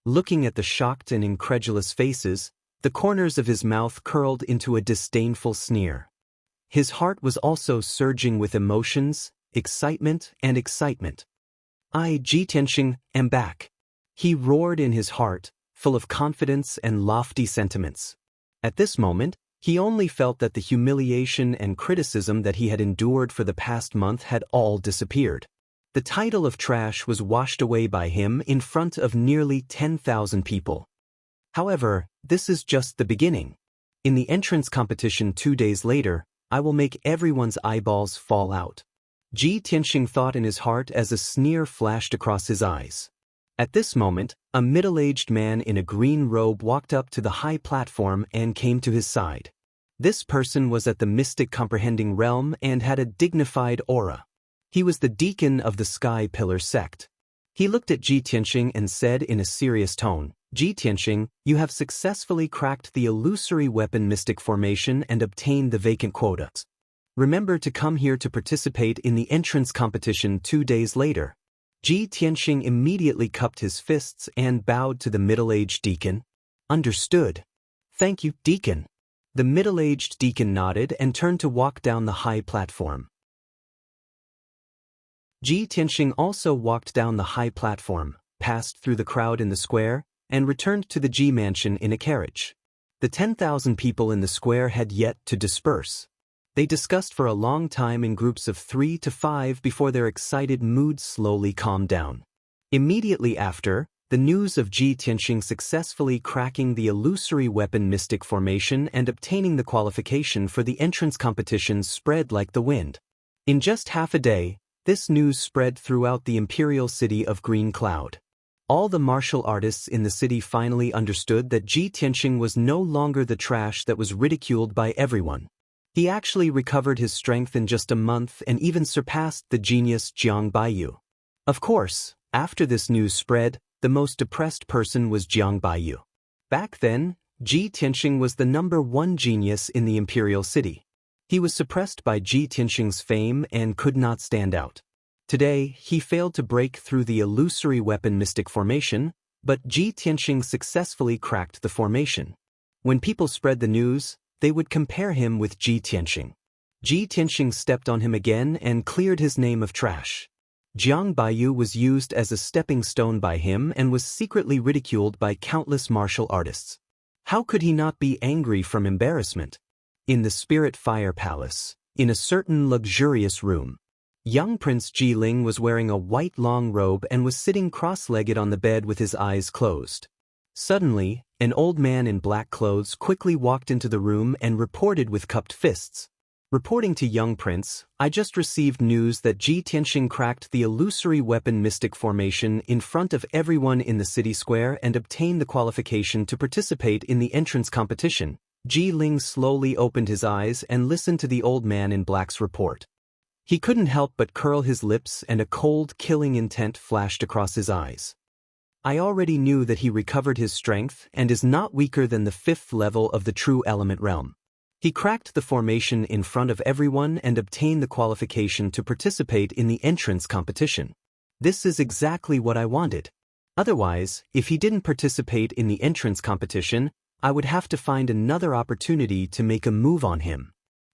Looking at the shocked and incredulous faces, the corners of his mouth curled into a disdainful sneer. His heart was also surging with emotions, excitement, and excitement. I, Ji Tianxing, am back. He roared in his heart, full of confidence and lofty sentiments. At this moment, he only felt that the humiliation and criticism that he had endured for the past month had all disappeared. The title of trash was washed away by him in front of nearly 10,000 people. However, this is just the beginning. In the entrance competition 2 days later, I will make everyone's eyeballs fall out. Ji Tianxing thought in his heart as a sneer flashed across his eyes. At this moment, a middle-aged man in a green robe walked up to the high platform and came to his side. This person was at the mystic comprehending realm and had a dignified aura. He was the deacon of the Sky Pillar sect. He looked at Ji Tianxing and said in a serious tone, "Ji Tianxing, you have successfully cracked the illusory weapon mystic formation and obtained the vacant quotas. Remember to come here to participate in the entrance competition 2 days later." Ji Tianxing immediately cupped his fists and bowed to the middle-aged deacon. "Understood. Thank you, deacon." The middle-aged deacon nodded and turned to walk down the high platform. Ji Tianxing also walked down the high platform, passed through the crowd in the square, and returned to the Ji mansion in a carriage. The 10,000 people in the square had yet to disperse. They discussed for a long time in groups of 3 to 5 before their excited mood slowly calmed down. Immediately after, the news of Ji Tianxing successfully cracking the illusory weapon mystic formation and obtaining the qualification for the entrance competition spread like the wind. In just half a day, this news spread throughout the imperial city of Green Cloud. All the martial artists in the city finally understood that Ji Tianxing was no longer the trash that was ridiculed by everyone. He actually recovered his strength in just a month and even surpassed the genius Jiang Baiyu. Of course, after this news spread, the most depressed person was Jiang Baiyu. Back then, Ji Tianxing was the #1 genius in the imperial city. He was suppressed by Ji Tianxing's fame and could not stand out. Today, he failed to break through the illusory weapon mystic formation, but Ji Tianxing successfully cracked the formation. When people spread the news, they would compare him with Ji Tianxing. Ji Tianxing stepped on him again and cleared his name of trash. Jiang Baiyu was used as a stepping stone by him and was secretly ridiculed by countless martial artists. How could he not be angry from embarrassment? In the Spirit Fire Palace, in a certain luxurious room, young Prince Ji Ling was wearing a white long robe and was sitting cross-legged on the bed with his eyes closed. Suddenly, an old man in black clothes quickly walked into the room and reported with cupped fists. Reporting to young Prince, "I just received news that Ji Tianxing cracked the illusory weapon mystic formation in front of everyone in the city square and obtained the qualification to participate in the entrance competition." Ji Ling slowly opened his eyes and listened to the old man in black's report. He couldn't help but curl his lips and a cold, killing intent flashed across his eyes. "I already knew that he recovered his strength and is not weaker than the 5th level of the true element realm. He cracked the formation in front of everyone and obtained the qualification to participate in the entrance competition. This is exactly what I wanted. Otherwise, if he didn't participate in the entrance competition, I would have to find another opportunity to make a move on him."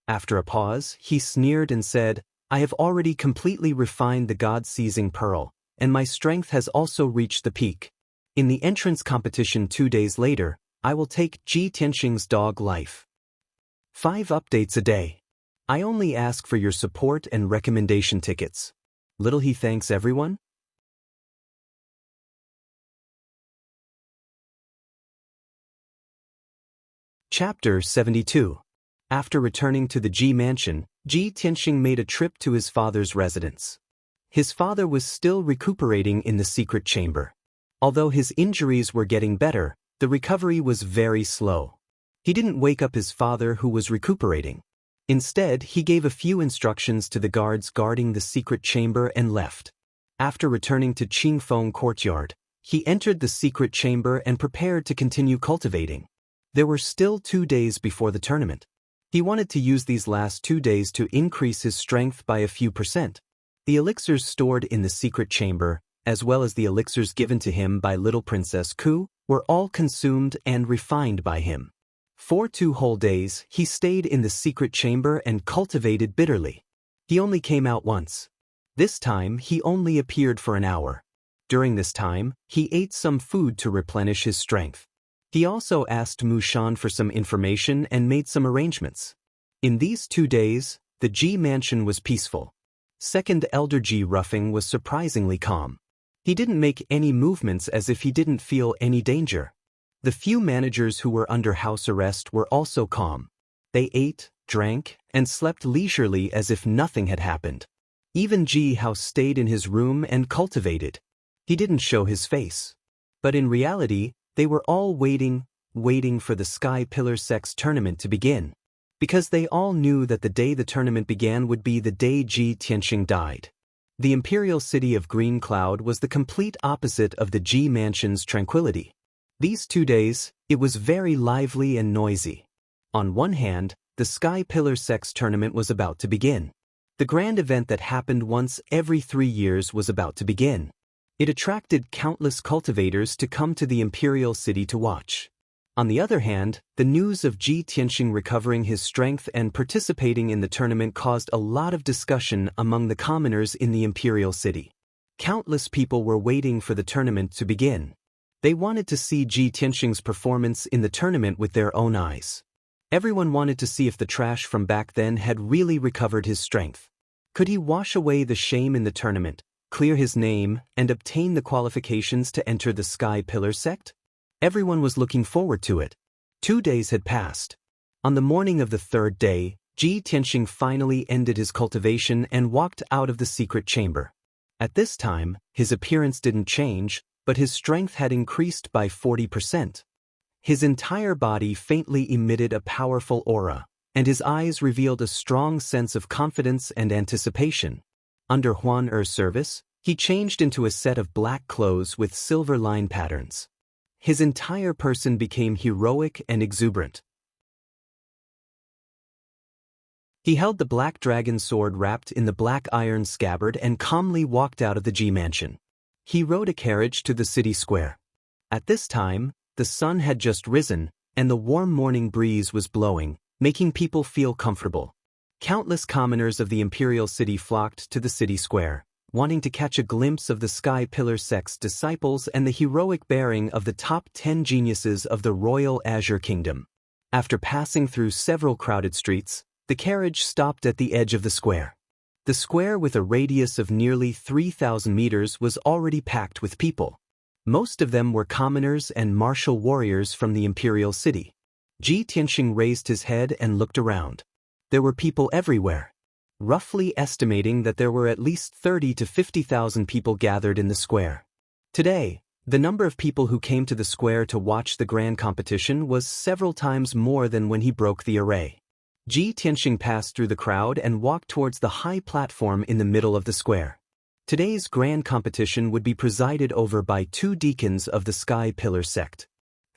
After a pause, he sneered and said, "I have already completely refined the God-seizing pearl, and my strength has also reached the peak. In the entrance competition 2 days later, I will take Ji Tianxing's dog life. 5 updates a day. I only ask for your support and recommendation tickets." Little he thanks everyone. Chapter 72. After returning to the Ji mansion, Ji Tianxing made a trip to his father's residence. His father was still recuperating in the secret chamber. Although his injuries were getting better, the recovery was very slow. He didn't wake up his father who was recuperating. Instead, he gave a few instructions to the guards guarding the secret chamber and left. After returning to Qingfeng Courtyard, he entered the secret chamber and prepared to continue cultivating. There were still 2 days before the tournament. He wanted to use these last 2 days to increase his strength by a few %. The elixirs stored in the secret chamber, as well as the elixirs given to him by little Princess Ku, were all consumed and refined by him. For 2 whole days, he stayed in the secret chamber and cultivated bitterly. He only came out once. This time, he only appeared for an hour. During this time, he ate some food to replenish his strength. He also asked Mushan for some information and made some arrangements. In these 2 days, the Ji mansion was peaceful. Second Elder Ji Ruffing was surprisingly calm. He didn't make any movements as if he didn't feel any danger. The few managers who were under house arrest were also calm. They ate, drank, and slept leisurely as if nothing had happened. Even Ji Hao stayed in his room and cultivated. He didn't show his face. But in reality, they were all waiting for the Sky Pillar Sex tournament to begin. Because they all knew that the day the tournament began would be the day Ji Tianxing died. The imperial city of Green Cloud was the complete opposite of the Ji Mansion's tranquility. These 2 days, it was very lively and noisy. On one hand, the Sky Pillar Sex tournament was about to begin. The grand event that happened once every 3 years was about to begin. It attracted countless cultivators to come to the imperial city to watch. On the other hand, the news of Ji Tianxing recovering his strength and participating in the tournament caused a lot of discussion among the commoners in the imperial city. Countless people were waiting for the tournament to begin. They wanted to see Ji Tianxing's performance in the tournament with their own eyes. Everyone wanted to see if the trash from back then had really recovered his strength. Could he wash away the shame in the tournament, clear his name, and obtain the qualifications to enter the Sky Pillar sect? Everyone was looking forward to it. 2 days had passed. On the morning of the 3rd day, Ji Tianxing finally ended his cultivation and walked out of the secret chamber. At this time, his appearance didn't change, but his strength had increased by 40%. His entire body faintly emitted a powerful aura, and his eyes revealed a strong sense of confidence and anticipation. Under Huan Er's service, he changed into a set of black clothes with silver line patterns. His entire person became heroic and exuberant. He held the black dragon sword wrapped in the black iron scabbard and calmly walked out of the Ji Mansion. He rode a carriage to the city square. At this time, the sun had just risen, and the warm morning breeze was blowing, making people feel comfortable. Countless commoners of the imperial city flocked to the city square, wanting to catch a glimpse of the Sky Pillar Sect's disciples and the heroic bearing of the top 10 geniuses of the Royal Azure Kingdom. After passing through several crowded streets, the carriage stopped at the edge of the square. The square, with a radius of nearly 3,000 meters, was already packed with people. Most of them were commoners and martial warriors from the imperial city. Ji Tianxing raised his head and looked around. There were people everywhere. Roughly estimating that there were at least 30 to 50,000 people gathered in the square. Today, the number of people who came to the square to watch the grand competition was several times more than when he broke the array. Ji Tianxing passed through the crowd and walked towards the high platform in the middle of the square. Today's grand competition would be presided over by 2 deacons of the Sky Pillar sect.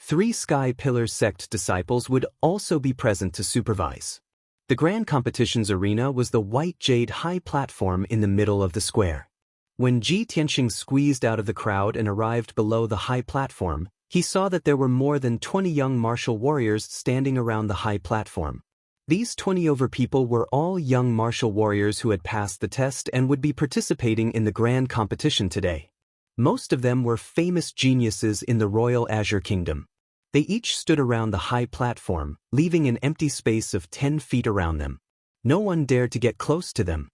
3 Sky Pillar sect disciples would also be present to supervise. The grand competition's arena was the white jade high platform in the middle of the square. When Ji Tianxing squeezed out of the crowd and arrived below the high platform, he saw that there were more than 20 young martial warriors standing around the high platform. These 20 people were all young martial warriors who had passed the test and would be participating in the grand competition today. Most of them were famous geniuses in the Royal Azure Kingdom. They each stood around the high platform, leaving an empty space of 10 feet around them. No one dared to get close to them.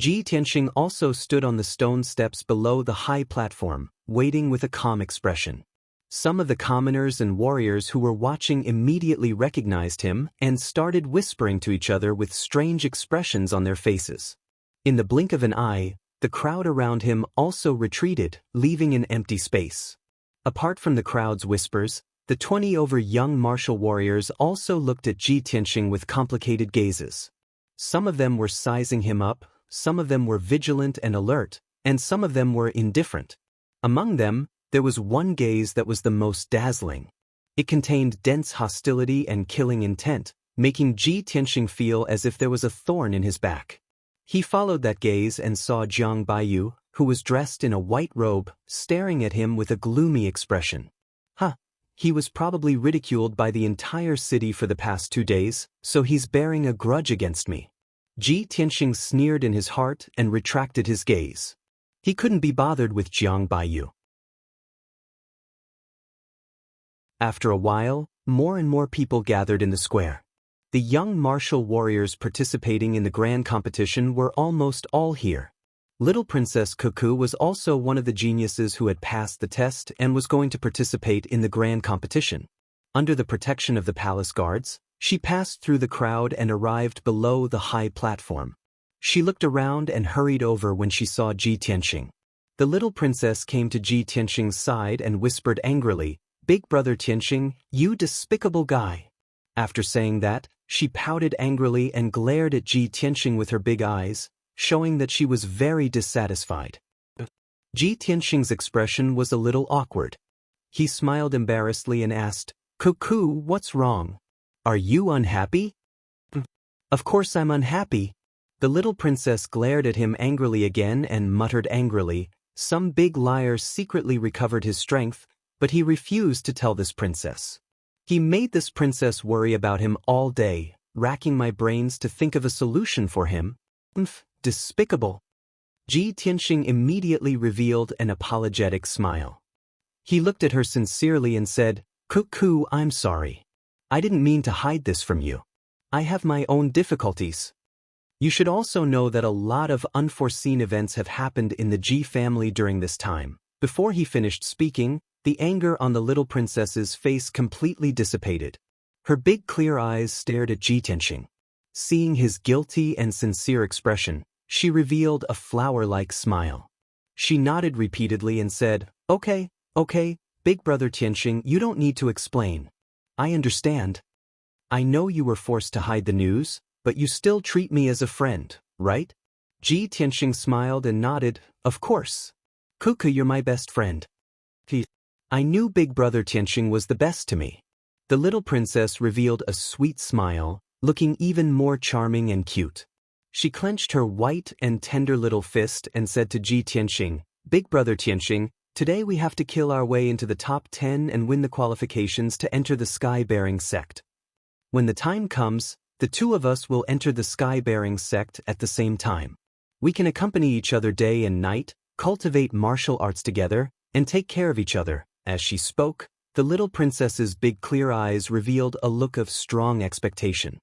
Ji Tianxing also stood on the stone steps below the high platform, waiting with a calm expression. Some of the commoners and warriors who were watching immediately recognized him and started whispering to each other with strange expressions on their faces. In the blink of an eye, the crowd around him also retreated, leaving an empty space. Apart from the crowd's whispers, the 20 young martial warriors also looked at Ji Tianxing with complicated gazes. Some of them were sizing him up, some of them were vigilant and alert, and some of them were indifferent. Among them, there was one gaze that was the most dazzling. It contained dense hostility and killing intent, making Ji Tianxing feel as if there was a thorn in his back. He followed that gaze and saw Jiang Baiyu, who was dressed in a white robe, staring at him with a gloomy expression. He was probably ridiculed by the entire city for the past 2 days, so he's bearing a grudge against me. Ji Tianxing sneered in his heart and retracted his gaze. He couldn't be bothered with Jiang Baiyu. After a while, more and more people gathered in the square. The young martial warriors participating in the grand competition were almost all here. Little Princess Cuckoo was also one of the geniuses who had passed the test and was going to participate in the grand competition. Under the protection of the palace guards, she passed through the crowd and arrived below the high platform. She looked around and hurried over when she saw Ji Tianxing. The little princess came to Ji Tianxing's side and whispered angrily, "Big brother Tianxing, you despicable guy." After saying that, she pouted angrily and glared at Ji Tianxing with her big eyes, showing that she was very dissatisfied. Ji Tianxing's expression was a little awkward. He smiled embarrassedly and asked, "Cuckoo, what's wrong? Are you unhappy?" "Of course I'm unhappy." The little princess glared at him angrily again and muttered angrily, "Some big liar secretly recovered his strength," but he refused to tell this princess. He made this princess worry about him all day, racking my brains to think of a solution for him. Despicable. Ji Tianxing immediately revealed an apologetic smile. He looked at her sincerely and said, "Cuckoo, I'm sorry. I didn't mean to hide this from you. I have my own difficulties." You should also know that a lot of unforeseen events have happened in the Ji family during this time. Before he finished speaking, the anger on the little princess's face completely dissipated. Her big clear eyes stared at Ji Tianxing. Seeing his guilty and sincere expression, she revealed a flower-like smile. She nodded repeatedly and said, Okay, big brother Tianxing, you don't need to explain. I understand. I know you were forced to hide the news, but you still treat me as a friend, right?" Ji Tianxing smiled and nodded, "Of course. Cuckoo, you're my best friend." I knew big brother Tianxing was the best to me." The little princess revealed a sweet smile, looking even more charming and cute. She clenched her white and tender little fist and said to Ji Tianxing, "Big brother Tianxing, today we have to kill our way into the top 10 and win the qualifications to enter the Sky-Bearing sect. When the time comes, the two of us will enter the Sky-Bearing sect at the same time. We can accompany each other day and night, cultivate martial arts together, and take care of each other." As she spoke, the little princess's big clear eyes revealed a look of strong expectation.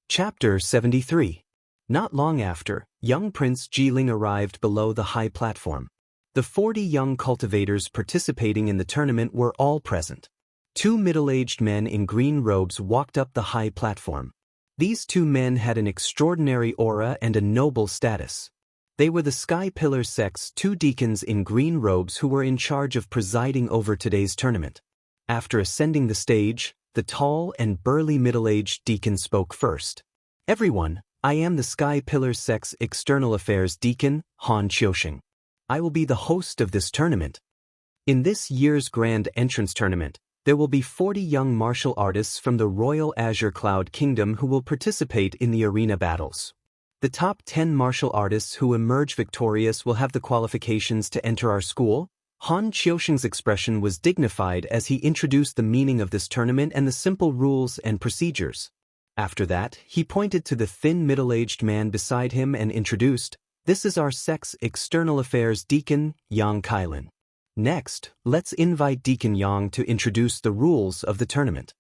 Chapter 73. Not long after, young Prince Jiling arrived below the high platform. The 40 young cultivators participating in the tournament were all present. 2 middle-aged men in green robes walked up the high platform. These 2 men had an extraordinary aura and a noble status. They were the Sky Pillar sect's 2 deacons in green robes who were in charge of presiding over today's tournament. After ascending the stage, the tall and burly middle-aged deacon spoke first. "Everyone, I am the Sky Pillar sect's External Affairs Deacon, Han Qiusheng. I will be the host of this tournament. In this year's Grand Entrance Tournament, there will be 40 young martial artists from the Royal Azure Cloud Kingdom who will participate in the arena battles. The top 10 martial artists who emerge victorious will have the qualifications to enter our school." Han Qiusheng's expression was dignified as he introduced the meaning of this tournament and the simple rules and procedures. After that, he pointed to the thin middle-aged man beside him and introduced, "This is our sect's External Affairs Deacon, Yang Kailin. Next, let's invite Deacon Yang to introduce the rules of the tournament."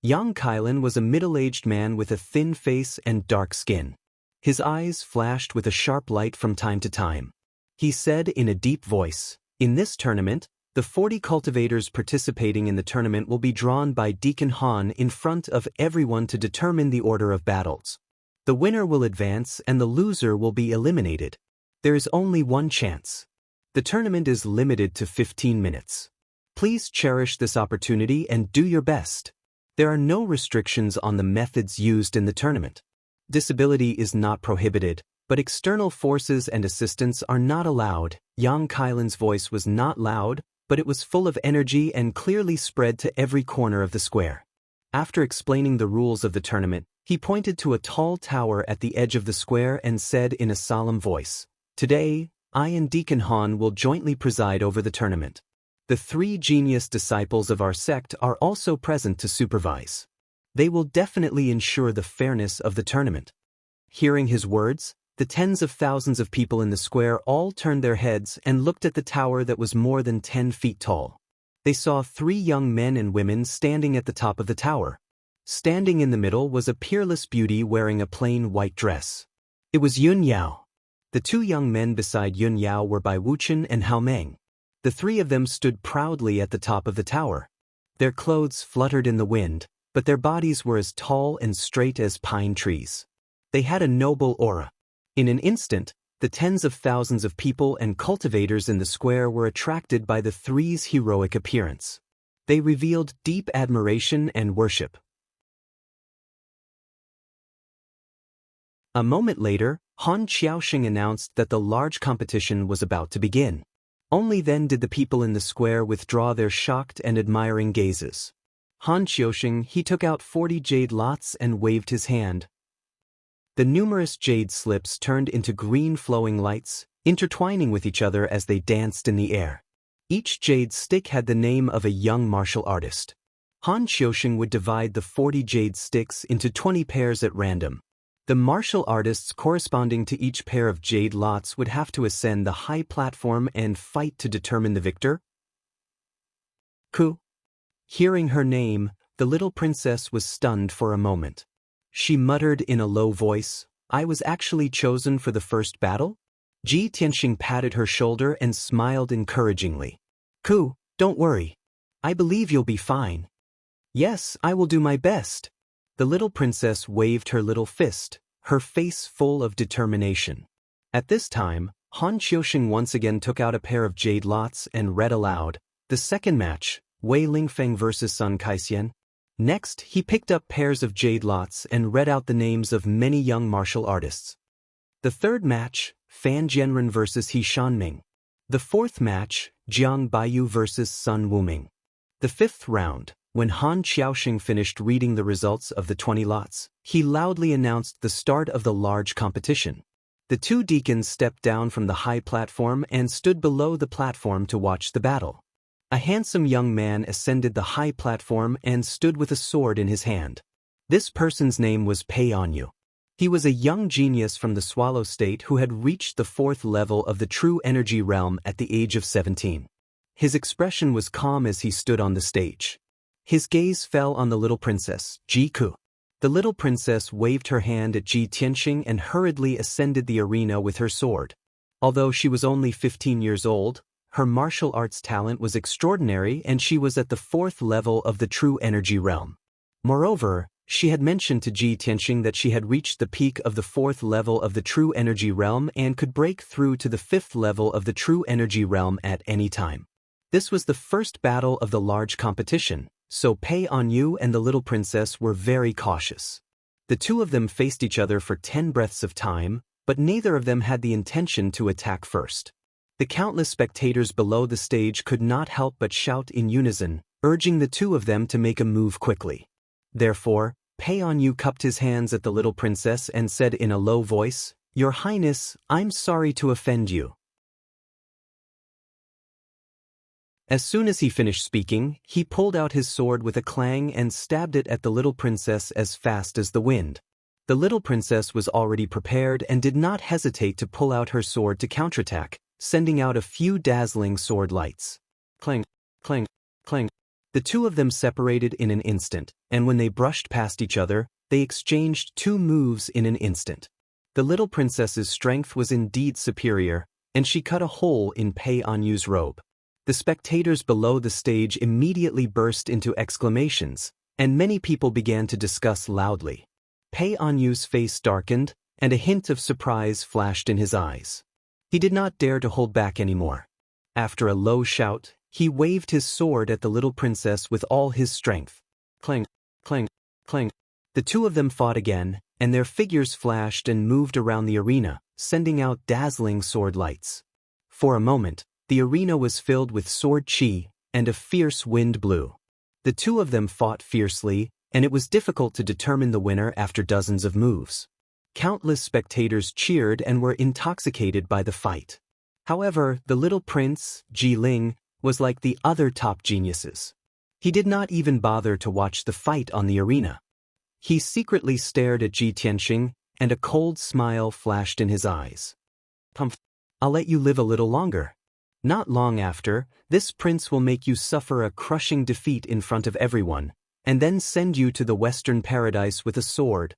Yang Kailin was a middle-aged man with a thin face and dark skin. His eyes flashed with a sharp light from time to time. He said in a deep voice, "In this tournament, the 40 cultivators participating in the tournament will be drawn by Deacon Han in front of everyone to determine the order of battles. The winner will advance and the loser will be eliminated. There is only one chance. The tournament is limited to 15 minutes. Please cherish this opportunity and do your best. There are no restrictions on the methods used in the tournament. Disability is not prohibited, but external forces and assistance are not allowed." Yang Kailin's voice was not loud, but it was full of energy and clearly spread to every corner of the square. After explaining the rules of the tournament, he pointed to a tall tower at the edge of the square and said in a solemn voice, "Today, I and Deacon Han will jointly preside over the tournament. The 3 genius disciples of our sect are also present to supervise. They will definitely ensure the fairness of the tournament." Hearing his words, the tens of thousands of people in the square all turned their heads and looked at the tower that was more than 10 feet tall. They saw 3 young men and women standing at the top of the tower. Standing in the middle was a peerless beauty wearing a plain white dress. It was Yun Yao. The 2 young men beside Yun Yao were Bai Wuchen and Hao Meng. The three of them stood proudly at the top of the tower. Their clothes fluttered in the wind, but their bodies were as tall and straight as pine trees. They had a noble aura. In an instant, the tens of thousands of people and cultivators in the square were attracted by the three's heroic appearance. They revealed deep admiration and worship. A moment later, Han Xiaoxing announced that the large competition was about to begin. Only then did the people in the square withdraw their shocked and admiring gazes. Han Xiaoxing, he took out 40 jade lots and waved his hand. The numerous jade slips turned into green flowing lights, intertwining with each other as they danced in the air. Each jade stick had the name of a young martial artist. Han Xiaoxing would divide the 40 jade sticks into 20 pairs at random. The martial artists corresponding to each pair of jade lots would have to ascend the high platform and fight to determine the victor. Ku. Hearing her name, the little princess was stunned for a moment. She muttered in a low voice, "I was actually chosen for the first battle?" Ji Tianxing patted her shoulder and smiled encouragingly. "Ku, don't worry. I believe you'll be fine." "Yes, I will do my best." The little princess waved her little fist, her face full of determination. At this time, Han Xiaoxing once again took out a pair of jade lots and read aloud, "The second match, Wei Lingfeng vs. Sun Kaixian." Next, he picked up pairs of jade lots and read out the names of many young martial artists. The third match, Fan Jianren vs. He Shanming. The fourth match, Jiang Baiyu vs. Sun Wuming. The fifth round, when Han Xiaoxing finished reading the results of the 20 lots, he loudly announced the start of the large competition. The two deacons stepped down from the high platform and stood below the platform to watch the battle. A handsome young man ascended the high platform and stood with a sword in his hand. This person's name was Pei Anyu. He was a young genius from the Swallow State who had reached the 4th level of the true energy realm at the age of 17. His expression was calm as he stood on the stage. His gaze fell on the little princess, Ji Ku. The little princess waved her hand at Ji Tianxing and hurriedly ascended the arena with her sword. Although she was only 15 years old, her martial arts talent was extraordinary and she was at the 4th level of the true energy realm. Moreover, she had mentioned to Ji Tianxing that she had reached the peak of the 4th level of the true energy realm and could break through to the 5th level of the true energy realm at any time. This was the first battle of the large competition, so Pei Anyu and the little princess were very cautious. The two of them faced each other for 10 breaths of time, but neither of them had the intention to attack first. The countless spectators below the stage could not help but shout in unison, urging the two of them to make a move quickly. Therefore, Pei Anyu cupped his hands at the little princess and said in a low voice, "Your Highness, I'm sorry to offend you." As soon as he finished speaking, he pulled out his sword with a clang and stabbed it at the little princess as fast as the wind. The little princess was already prepared and did not hesitate to pull out her sword to counterattack, sending out a few dazzling sword lights. Clang, clang, clang. The two of them separated in an instant, and when they brushed past each other, they exchanged 2 moves in an instant. The little princess's strength was indeed superior, and she cut a hole in Pei Anyu's robe. The spectators below the stage immediately burst into exclamations, and many people began to discuss loudly. Pei Anyu's face darkened, and a hint of surprise flashed in his eyes. He did not dare to hold back anymore. After a low shout, he waved his sword at the little princess with all his strength. Clang, clang, clang. The two of them fought again, and their figures flashed and moved around the arena, sending out dazzling sword lights. For a moment, the arena was filled with sword chi, and a fierce wind blew. The two of them fought fiercely, and it was difficult to determine the winner after dozens of moves. Countless spectators cheered and were intoxicated by the fight. However, the little prince, Ji Ling, was like the other top geniuses. He did not even bother to watch the fight on the arena. He secretly stared at Ji Tianxing, and a cold smile flashed in his eyes. "I'll let you live a little longer. Not long after, this prince will make you suffer a crushing defeat in front of everyone, and then send you to the Western Paradise with a sword.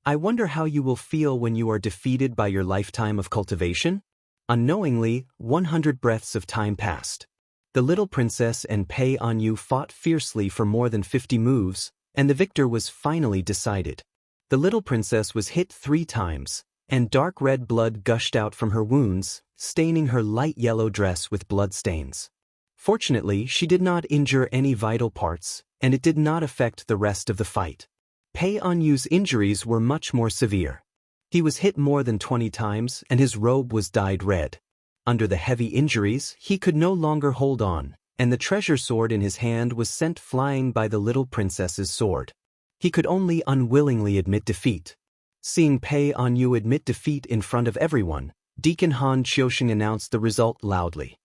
I wonder how you will feel when you are defeated by your lifetime of cultivation?" Unknowingly, 100 breaths of time passed. The little princess and Pei Anyu fought fiercely for more than 50 moves, and the victor was finally decided. The little princess was hit 3 times, and dark red blood gushed out from her wounds, staining her light yellow dress with blood stains. Fortunately, she did not injure any vital parts, and it did not affect the rest of the fight. Pei Anyu's injuries were much more severe. He was hit more than 20 times, and his robe was dyed red. Under the heavy injuries, he could no longer hold on, and the treasure sword in his hand was sent flying by the little princess's sword. He could only unwillingly admit defeat. Seeing Pei Anyu admit defeat in front of everyone, Deacon Han Qiusheng announced the result loudly.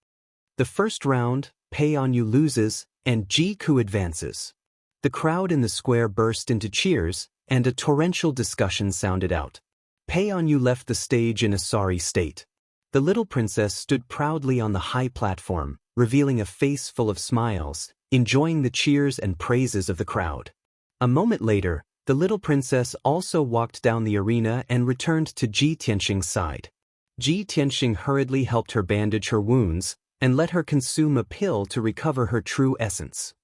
The first round, Pei Anyu loses, and Ji Ku advances. The crowd in the square burst into cheers, and a torrential discussion sounded out. Pei Anyu left the stage in a sorry state. The little princess stood proudly on the high platform, revealing a face full of smiles, enjoying the cheers and praises of the crowd. A moment later, the little princess also walked down the arena and returned to Ji Tianxing's side. Ji Tianxing hurriedly helped her bandage her wounds, and let her consume a pill to recover her true essence.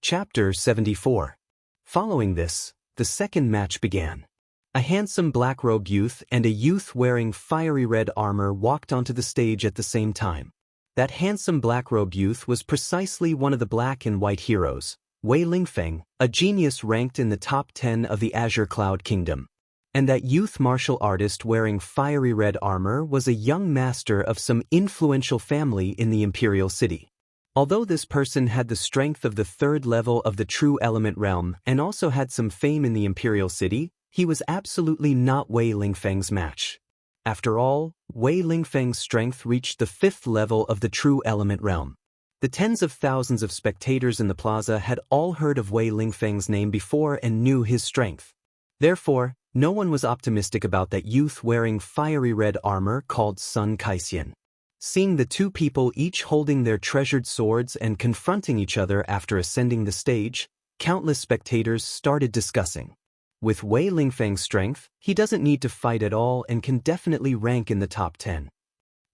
Chapter 74. Following this, the second match began. A handsome black-robed youth and a youth wearing fiery red armor walked onto the stage at the same time. That handsome black-robed youth was precisely one of the black and white heroes, Wei Lingfeng, a genius ranked in the top 10 of the Azure Cloud Kingdom. And that youth martial artist wearing fiery red armor was a young master of some influential family in the Imperial City. Although this person had the strength of the 3rd level of the True Element realm and also had some fame in the Imperial City, he was absolutely not Wei Lingfeng's match. After all, Wei Lingfeng's strength reached the 5th level of the True Element realm. The tens of thousands of spectators in the plaza had all heard of Wei Lingfeng's name before and knew his strength. Therefore, no one was optimistic about that youth wearing fiery red armor called Sun Kaixian. Seeing the two people each holding their treasured swords and confronting each other after ascending the stage, countless spectators started discussing. With Wei Lingfeng's strength, he doesn't need to fight at all and can definitely rank in the top 10.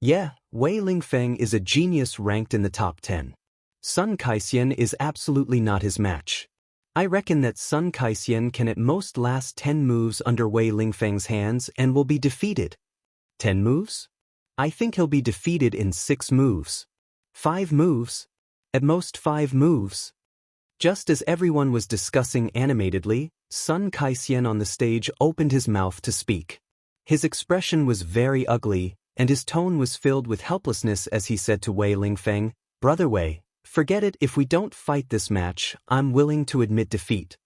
Yeah, Wei Lingfeng is a genius ranked in the top 10. Sun Kaixian is absolutely not his match. I reckon that Sun Kaixian can at most last 10 moves under Wei Lingfeng's hands and will be defeated. 10 moves? I think he'll be defeated in 6 moves. 5 moves? At most 5 moves. Just as everyone was discussing animatedly, Sun Kaixian on the stage opened his mouth to speak. His expression was very ugly, and his tone was filled with helplessness as he said to Wei Lingfeng, "Brother Wei, forget it. If we don't fight this match, I'm willing to admit defeat."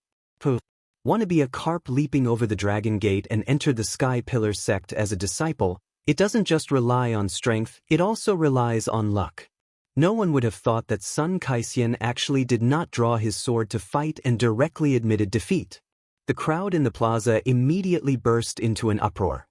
Want to be a carp leaping over the dragon gate and enter the Sky Pillar sect as a disciple? It doesn't just rely on strength, it also relies on luck. No one would have thought that Sun Kaixian actually did not draw his sword to fight and directly admitted defeat. The crowd in the plaza immediately burst into an uproar.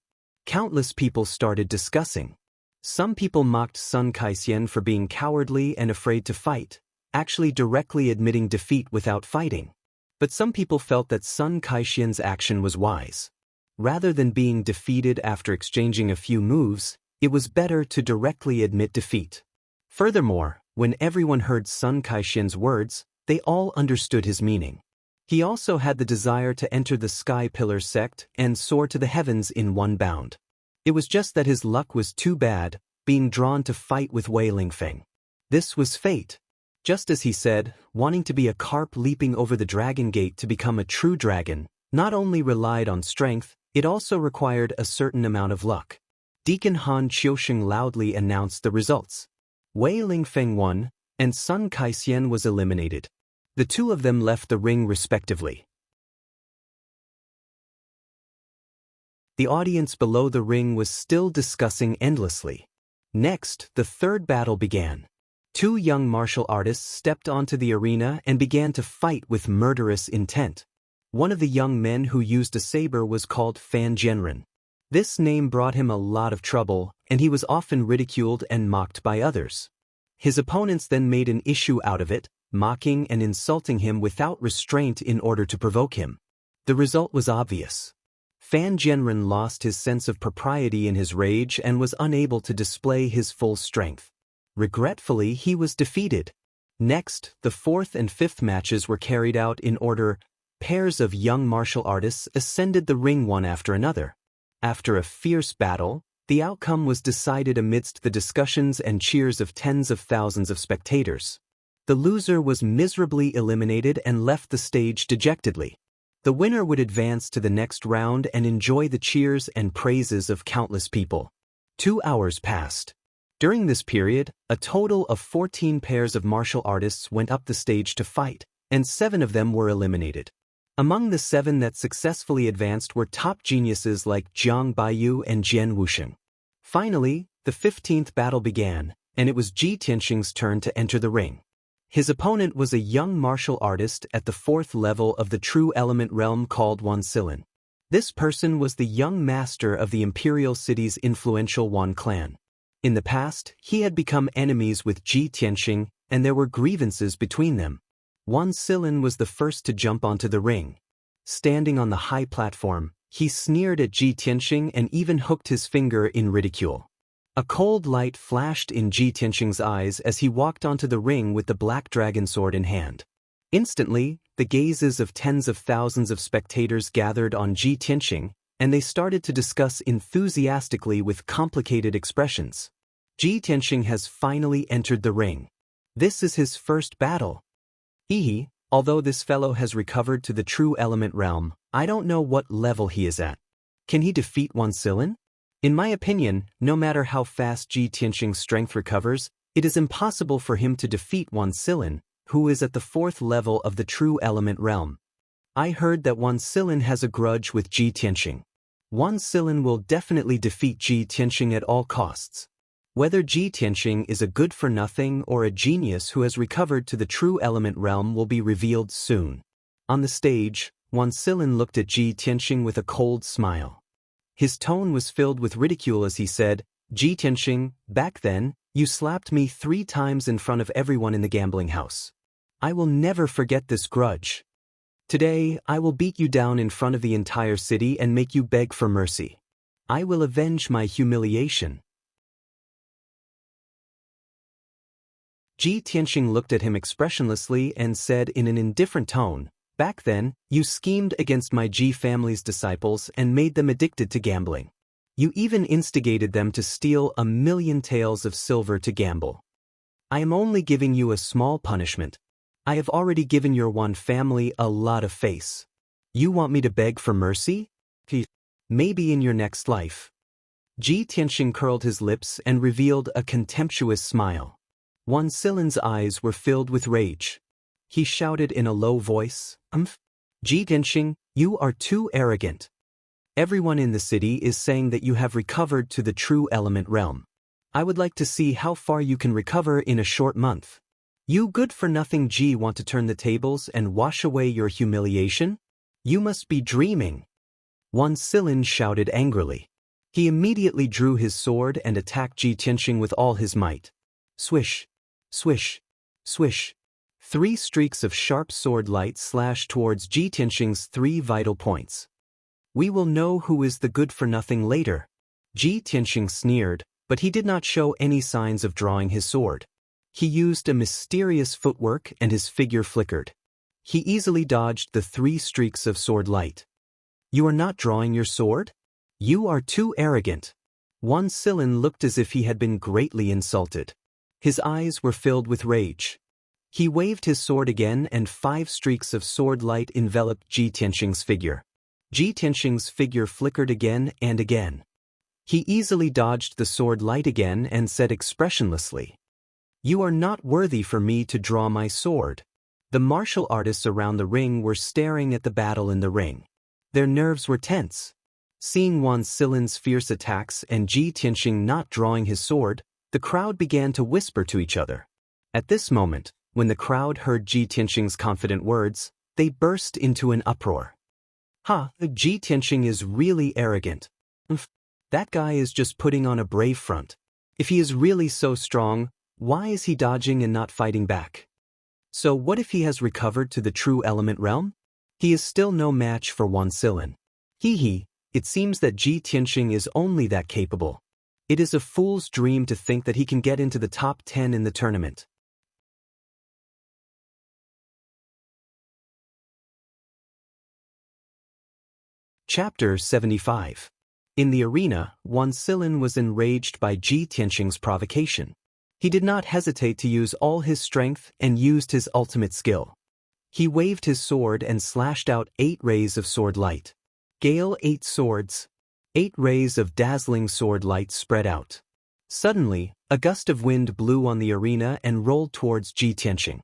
Countless people started discussing. Some people mocked Sun Kaixian for being cowardly and afraid to fight, actually directly admitting defeat without fighting. But some people felt that Sun Kaixian's action was wise. Rather than being defeated after exchanging a few moves, it was better to directly admit defeat. Furthermore, when everyone heard Sun Kaixian's words, they all understood his meaning. He also had the desire to enter the Sky Pillar sect and soar to the heavens in one bound. It was just that his luck was too bad, being drawn to fight with Wei Lingfeng. This was fate. Just as he said, wanting to be a carp leaping over the dragon gate to become a true dragon, not only relied on strength, it also required a certain amount of luck. Deacon Han Qiusheng loudly announced the results. Wei Lingfeng won, and Sun Kaixian was eliminated. The two of them left the ring respectively. The audience below the ring was still discussing endlessly. Next, the third battle began. 2 young martial artists stepped onto the arena and began to fight with murderous intent. One of the young men who used a saber was called Fan Jianren. This name brought him a lot of trouble, and he was often ridiculed and mocked by others. His opponents then made an issue out of it, mocking and insulting him without restraint in order to provoke him. The result was obvious. Fan Jianren lost his sense of propriety in his rage and was unable to display his full strength. Regretfully, he was defeated. Next, the fourth and fifth matches were carried out in order. Pairs of young martial artists ascended the ring one after another. After a fierce battle, the outcome was decided amidst the discussions and cheers of tens of thousands of spectators. The loser was miserably eliminated and left the stage dejectedly. The winner would advance to the next round and enjoy the cheers and praises of countless people. 2 hours passed. During this period, a total of 14 pairs of martial artists went up the stage to fight, and 7 of them were eliminated. Among the 7 that successfully advanced were top geniuses like Jiang Baiyu and Jian Wuxian. Finally, the 15th battle began, and it was Ji Tianxing's turn to enter the ring. His opponent was a young martial artist at the 4th level of the true element realm called Wang Lin. This person was the young master of the imperial city's influential Wan clan. In the past, he had become enemies with Ji Tianxing, and there were grievances between them. Wang Lin was the first to jump onto the ring. Standing on the high platform, he sneered at Ji Tianxing and even hooked his finger in ridicule. A cold light flashed in Ji Tianxing's eyes as he walked onto the ring with the black dragon sword in hand. Instantly, the gazes of tens of thousands of spectators gathered on Ji Tianxing, and they started to discuss enthusiastically with complicated expressions. Ji Tianxing has finally entered the ring. This is his first battle. Although this fellow has recovered to the true element realm, I don't know what level he is at. Can he defeat Wang Lin? In my opinion, no matter how fast Ji Tianxing's strength recovers, it is impossible for him to defeat Wang Lin, who is at the 4th level of the true element realm. I heard that Wang Lin has a grudge with Ji Tianxing. Wang Lin will definitely defeat Ji Tianxing at all costs. Whether Ji Tianxing is a good-for-nothing or a genius who has recovered to the true element realm will be revealed soon. On the stage, Wang Lin looked at Ji Tianxing with a cold smile. His tone was filled with ridicule as he said, "Ji Tianxing, back then, you slapped me 3 times in front of everyone in the gambling house. I will never forget this grudge. Today, I will beat you down in front of the entire city and make you beg for mercy. I will avenge my humiliation." Ji Tianxing looked at him expressionlessly and said in an indifferent tone, "Back then, you schemed against my Ji family's disciples and made them addicted to gambling. You even instigated them to steal 1,000,000 taels of silver to gamble. I am only giving you a small punishment. I have already given your Wan family a lot of face. You want me to beg for mercy? Maybe in your next life." Ji Tianxing curled his lips and revealed a contemptuous smile. Wang Lin's eyes were filled with rage. He shouted in a low voice, "Ji Tianxing, you are too arrogant. Everyone in the city is saying that you have recovered to the true element realm. I would like to see how far you can recover in a short month. You good-for-nothing Ji want to turn the tables and wash away your humiliation? You must be dreaming." Wang Lin shouted angrily. He immediately drew his sword and attacked Ji Tianxing with all his might. Swish, swish, swish. 3 streaks of sharp sword light slashed towards Ji Tianxing's 3 vital points. "We will know who is the good-for-nothing later." Ji Tianxing sneered, but he did not show any signs of drawing his sword. He used a mysterious footwork and his figure flickered. He easily dodged the 3 streaks of sword light. "You are not drawing your sword? You are too arrogant." Wang Lin looked as if he had been greatly insulted. His eyes were filled with rage. He waved his sword again and 5 streaks of sword light enveloped Ji Tianxing's figure. Ji Tianxing's figure flickered again and again. He easily dodged the sword light again and said expressionlessly, "You are not worthy for me to draw my sword." The martial artists around the ring were staring at the battle in the ring. Their nerves were tense. Seeing Wang Lin's fierce attacks and Ji Tianxing not drawing his sword, the crowd began to whisper to each other. At this moment, when the crowd heard Ji Tianxing's confident words, they burst into an uproar. Ji Tianxing is really arrogant. That guy is just putting on a brave front. If he is really so strong, why is he dodging and not fighting back? So what if he has recovered to the true element realm? He is still no match for Wan Silin. Hee, it seems that Ji Tianxing is only that capable. It is a fool's dream to think that he can get into the top 10 in the tournament. Chapter 75. In the arena, Wan Silin was enraged by Ji Tianxing's provocation. He did not hesitate to use all his strength and used his ultimate skill. He waved his sword and slashed out 8 rays of sword light. Gale 8 swords. 8 rays of dazzling sword light spread out. Suddenly, a gust of wind blew on the arena and rolled towards Ji Tianxing.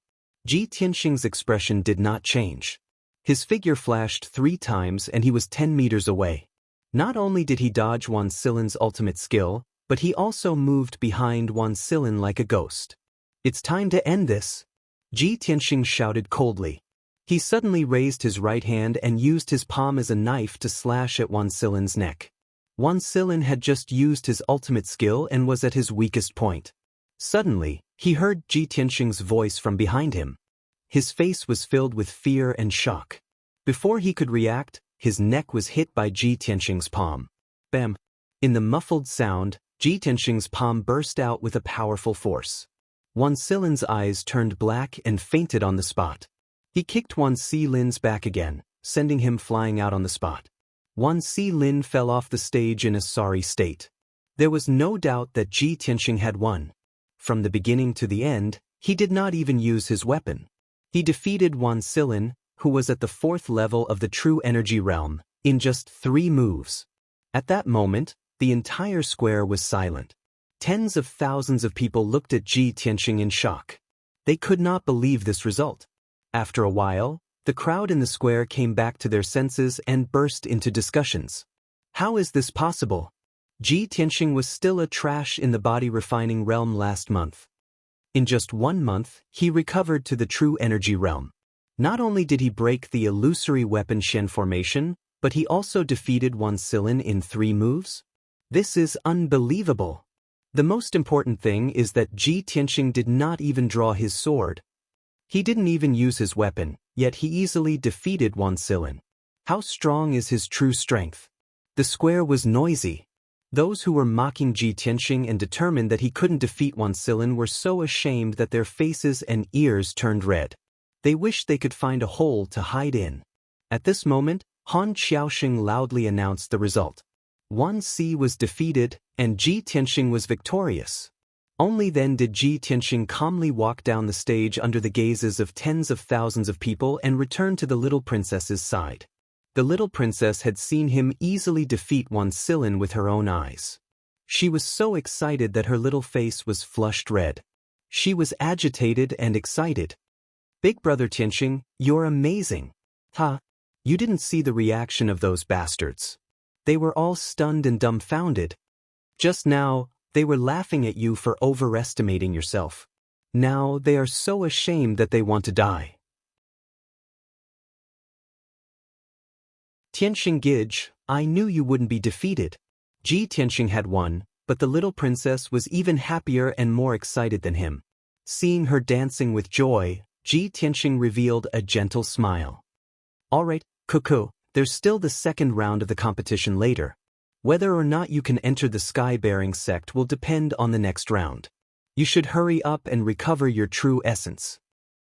Ji Tianxing's expression did not change. His figure flashed 3 times and he was 10 meters away. Not only did he dodge Wan Silin's ultimate skill, but he also moved behind Wan Silin like a ghost. "It's time to end this," Ji Tianxing shouted coldly. He suddenly raised his right hand and used his palm as a knife to slash at Wan Silin's neck. Wan Silin had just used his ultimate skill and was at his weakest point. Suddenly, he heard Ji Tianxing's voice from behind him. His face was filled with fear and shock. Before he could react, his neck was hit by Ji Tianxing's palm. Bam! In the muffled sound, Ji Tianxing's palm burst out with a powerful force. Wan Silin's eyes turned black and fainted on the spot. He kicked Wan Silin's back again, sending him flying out on the spot. Wan Silin fell off the stage in a sorry state. There was no doubt that Ji Tianxing had won. From the beginning to the end, he did not even use his weapon. He defeated Wan Silin, who was at the 4th level of the true energy realm, in just 3 moves. At that moment, the entire square was silent. Tens of thousands of people looked at Ji Tianxing in shock. They could not believe this result. After a while, the crowd in the square came back to their senses and burst into discussions. How is this possible? Ji Tianxing was still a trash in the body refining realm last month. In just 1 month, he recovered to the true energy realm. Not only did he break the illusory weapon Shen formation, but he also defeated Wan Silin in 3 moves? This is unbelievable. The most important thing is that Ji Tianxing did not even draw his sword. He didn't even use his weapon, yet he easily defeated Wan Silin. How strong is his true strength? The square was noisy. Those who were mocking Ji Tianxing and determined that he couldn't defeat Wan Silin were so ashamed that their faces and ears turned red. They wished they could find a hole to hide in. At this moment, Han Xiaoxing loudly announced the result. Wan Si was defeated, and Ji Tianxing was victorious. Only then did Ji Tianxing calmly walk down the stage under the gazes of tens of thousands of people and return to the little princess's side. The little princess had seen him easily defeat Wan Silin with her own eyes. She was so excited that her little face was flushed red. She was agitated and excited. "Big brother Tianxing, you're amazing." "Ha! You didn't see the reaction of those bastards. They were all stunned and dumbfounded. Just now, they were laughing at you for overestimating yourself. Now they are so ashamed that they want to die." "Tianxing Gij, I knew you wouldn't be defeated." Ji Tianxing had won, but the little princess was even happier and more excited than him. Seeing her dancing with joy, Ji Tianxing revealed a gentle smile. "Alright, Cuckoo, there's still the 2nd round of the competition later. Whether or not you can enter the Sky-bearing sect will depend on the next round. You should hurry up and recover your true essence."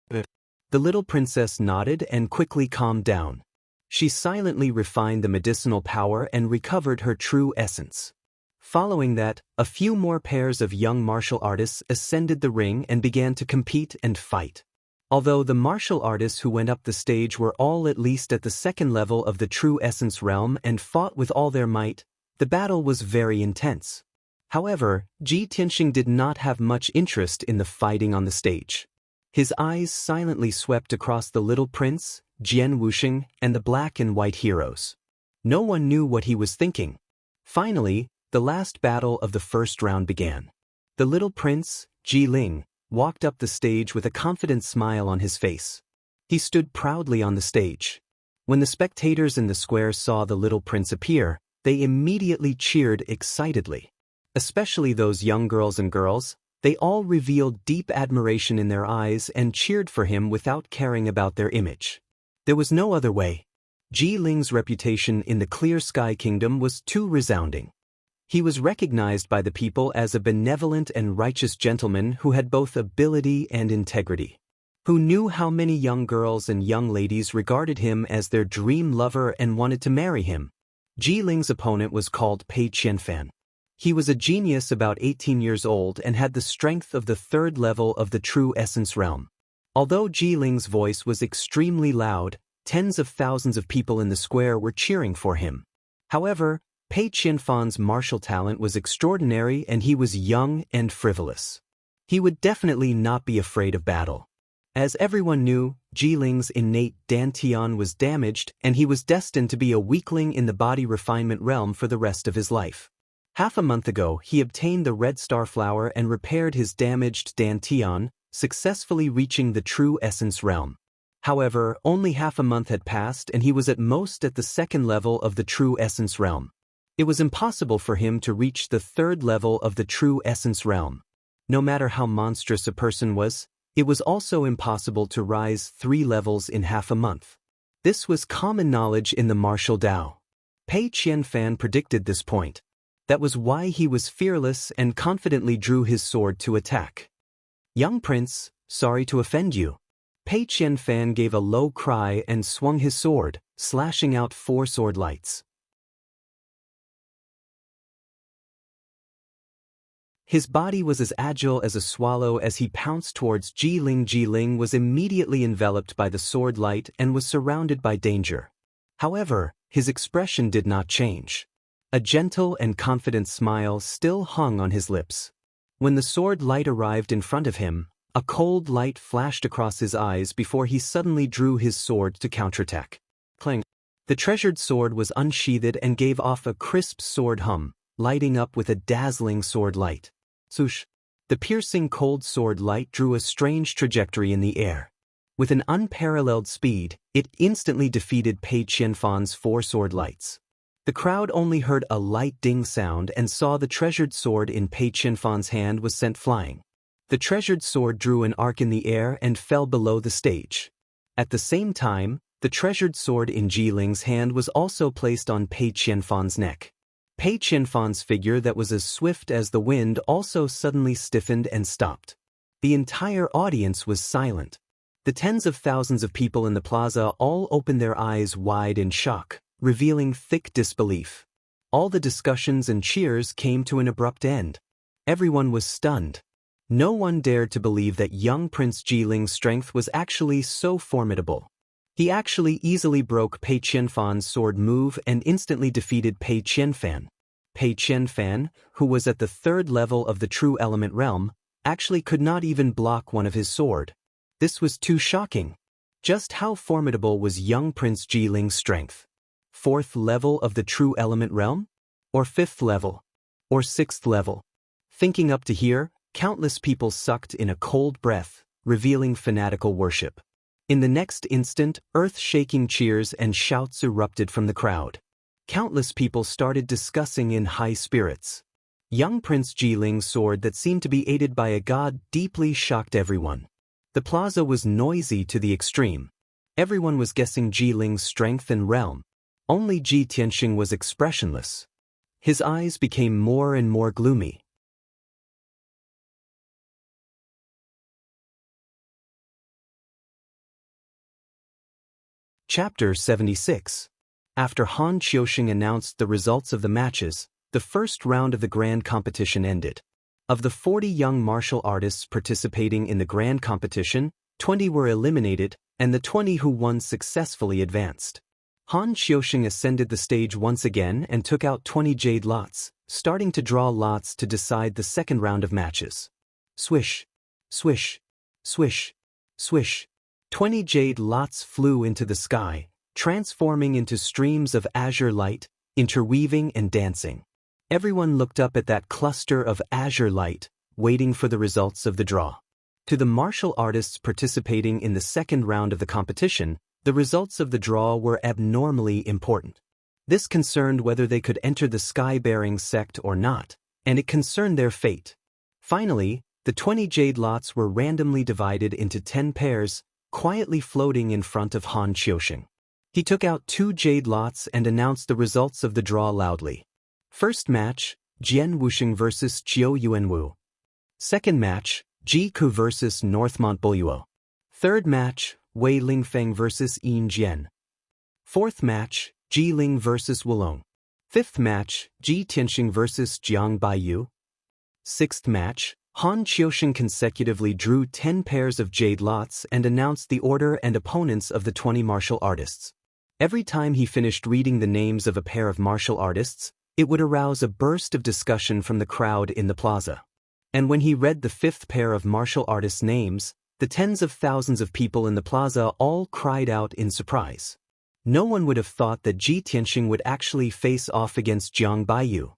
The little princess nodded and quickly calmed down. She silently refined the medicinal power and recovered her true essence. Following that, a few more pairs of young martial artists ascended the ring and began to compete and fight. Although the martial artists who went up the stage were all at least at the 2nd level of the true essence realm and fought with all their might, the battle was very intense. However, Ji Tianxing did not have much interest in the fighting on the stage. His eyes silently swept across the little prince, Jian Wuxing, and the black and white heroes. No one knew what he was thinking. Finally, the last battle of the 1st round began. The little prince, Ji Ling, walked up the stage with a confident smile on his face. He stood proudly on the stage. When the spectators in the square saw the little prince appear, they immediately cheered excitedly. Especially those young girls and girls, they all revealed deep admiration in their eyes and cheered for him without caring about their image. There was no other way. Ji Ling's reputation in the Clear Sky Kingdom was too resounding. He was recognized by the people as a benevolent and righteous gentleman who had both ability and integrity. Who knew how many young girls and young ladies regarded him as their dream lover and wanted to marry him. Ji Ling's opponent was called Pei Qianfan. He was a genius about 18 years old and had the strength of the third level of the True Essence realm. Although Ji Ling's voice was extremely loud, tens of thousands of people in the square were cheering for him. However, Pei Qianfan's martial talent was extraordinary and he was young and frivolous. He would definitely not be afraid of battle. As everyone knew, Ji Ling's innate dantian was damaged and he was destined to be a weakling in the body refinement realm for the rest of his life. Half a month ago, he obtained the red star flower and repaired his damaged dantian, successfully reaching the True Essence realm. However, only half a month had passed and he was at most at the second level of the True Essence realm. It was impossible for him to reach the third level of the True Essence realm. No matter how monstrous a person was, it was also impossible to rise 3 levels in half a month. This was common knowledge in the martial Tao. Pei Qianfan predicted this point. That was why he was fearless and confidently drew his sword to attack. "Young prince, sorry to offend you." Pei Qianfan gave a low cry and swung his sword, slashing out 4 sword lights. His body was as agile as a swallow as he pounced towards Ji Ling. Ji Ling was immediately enveloped by the sword light and was surrounded by danger. However, his expression did not change. A gentle and confident smile still hung on his lips. When the sword light arrived in front of him, a cold light flashed across his eyes before he suddenly drew his sword to counterattack. Clang! The treasured sword was unsheathed and gave off a crisp sword hum, lighting up with a dazzling sword light. Swoosh! The piercing cold sword light drew a strange trajectory in the air. With an unparalleled speed, it instantly defeated Pei Qianfan's 4 sword lights. The crowd only heard a light ding sound and saw the treasured sword in Pei Qianfan's hand was sent flying. The treasured sword drew an arc in the air and fell below the stage. At the same time, the treasured sword in Ji Ling's hand was also placed on Pei Qianfan's neck. Pei Qianfan's figure that was as swift as the wind also suddenly stiffened and stopped. The entire audience was silent. The tens of thousands of people in the plaza all opened their eyes wide in shock, revealing thick disbelief. All the discussions and cheers came to an abrupt end. Everyone was stunned. No one dared to believe that young Prince Ji Ling's strength was actually so formidable. He actually easily broke Pei Qianfan's sword move and instantly defeated Pei Qianfan. Pei Qianfan, who was at the 3rd level of the True Element realm, actually could not even block one of his sword. This was too shocking. Just how formidable was young Prince Ji Ling's strength? 4th level of the True Element realm? Or 5th level? Or 6th level? Thinking up to here, countless people sucked in a cold breath, revealing fanatical worship. In the next instant, earth-shaking cheers and shouts erupted from the crowd. Countless people started discussing in high spirits. Young Prince Ji Ling's sword that seemed to be aided by a god deeply shocked everyone. The plaza was noisy to the extreme. Everyone was guessing Ji Ling's strength and realm. Only Ji Tianxing was expressionless. His eyes became more and more gloomy. Chapter 76. After Han Qiuxing announced the results of the matches, the first round of the grand competition ended. Of the 40 young martial artists participating in the grand competition, 20 were eliminated, and the 20 who won successfully advanced. Han Qiuxing ascended the stage once again and took out 20 jade lots, starting to draw lots to decide the second round of matches. Swish, swish, swish, swish. 20 jade lots flew into the sky, transforming into streams of azure light, interweaving and dancing. Everyone looked up at that cluster of azure light, waiting for the results of the draw. To the martial artists participating in the second round of the competition, the results of the draw were abnormally important. This concerned whether they could enter the sky-bearing sect or not, and it concerned their fate. Finally, the 20 jade lots were randomly divided into 10 pairs, quietly floating in front of Han Xiaoxing. He took out 2 jade lots and announced the results of the draw loudly. First match, Jian Wuxing vs Chiu Yuanwu. Second match, Ji Ku vs Northmont Buyuo. Third match, Wei Lingfeng vs Yin Jian. Fourth match, Ji Ling vs Wulong. Fifth match, Ji Tianxing vs Jiang Baiyu. Sixth match, Han Xiaoxing consecutively drew 10 pairs of jade lots and announced the order and opponents of the 20 martial artists. Every time he finished reading the names of a pair of martial artists, it would arouse a burst of discussion from the crowd in the plaza. And when he read the 5th pair of martial artists' names, the tens of thousands of people in the plaza all cried out in surprise. No one would have thought that Ji Tianxing would actually face off against Jiang Baiyu.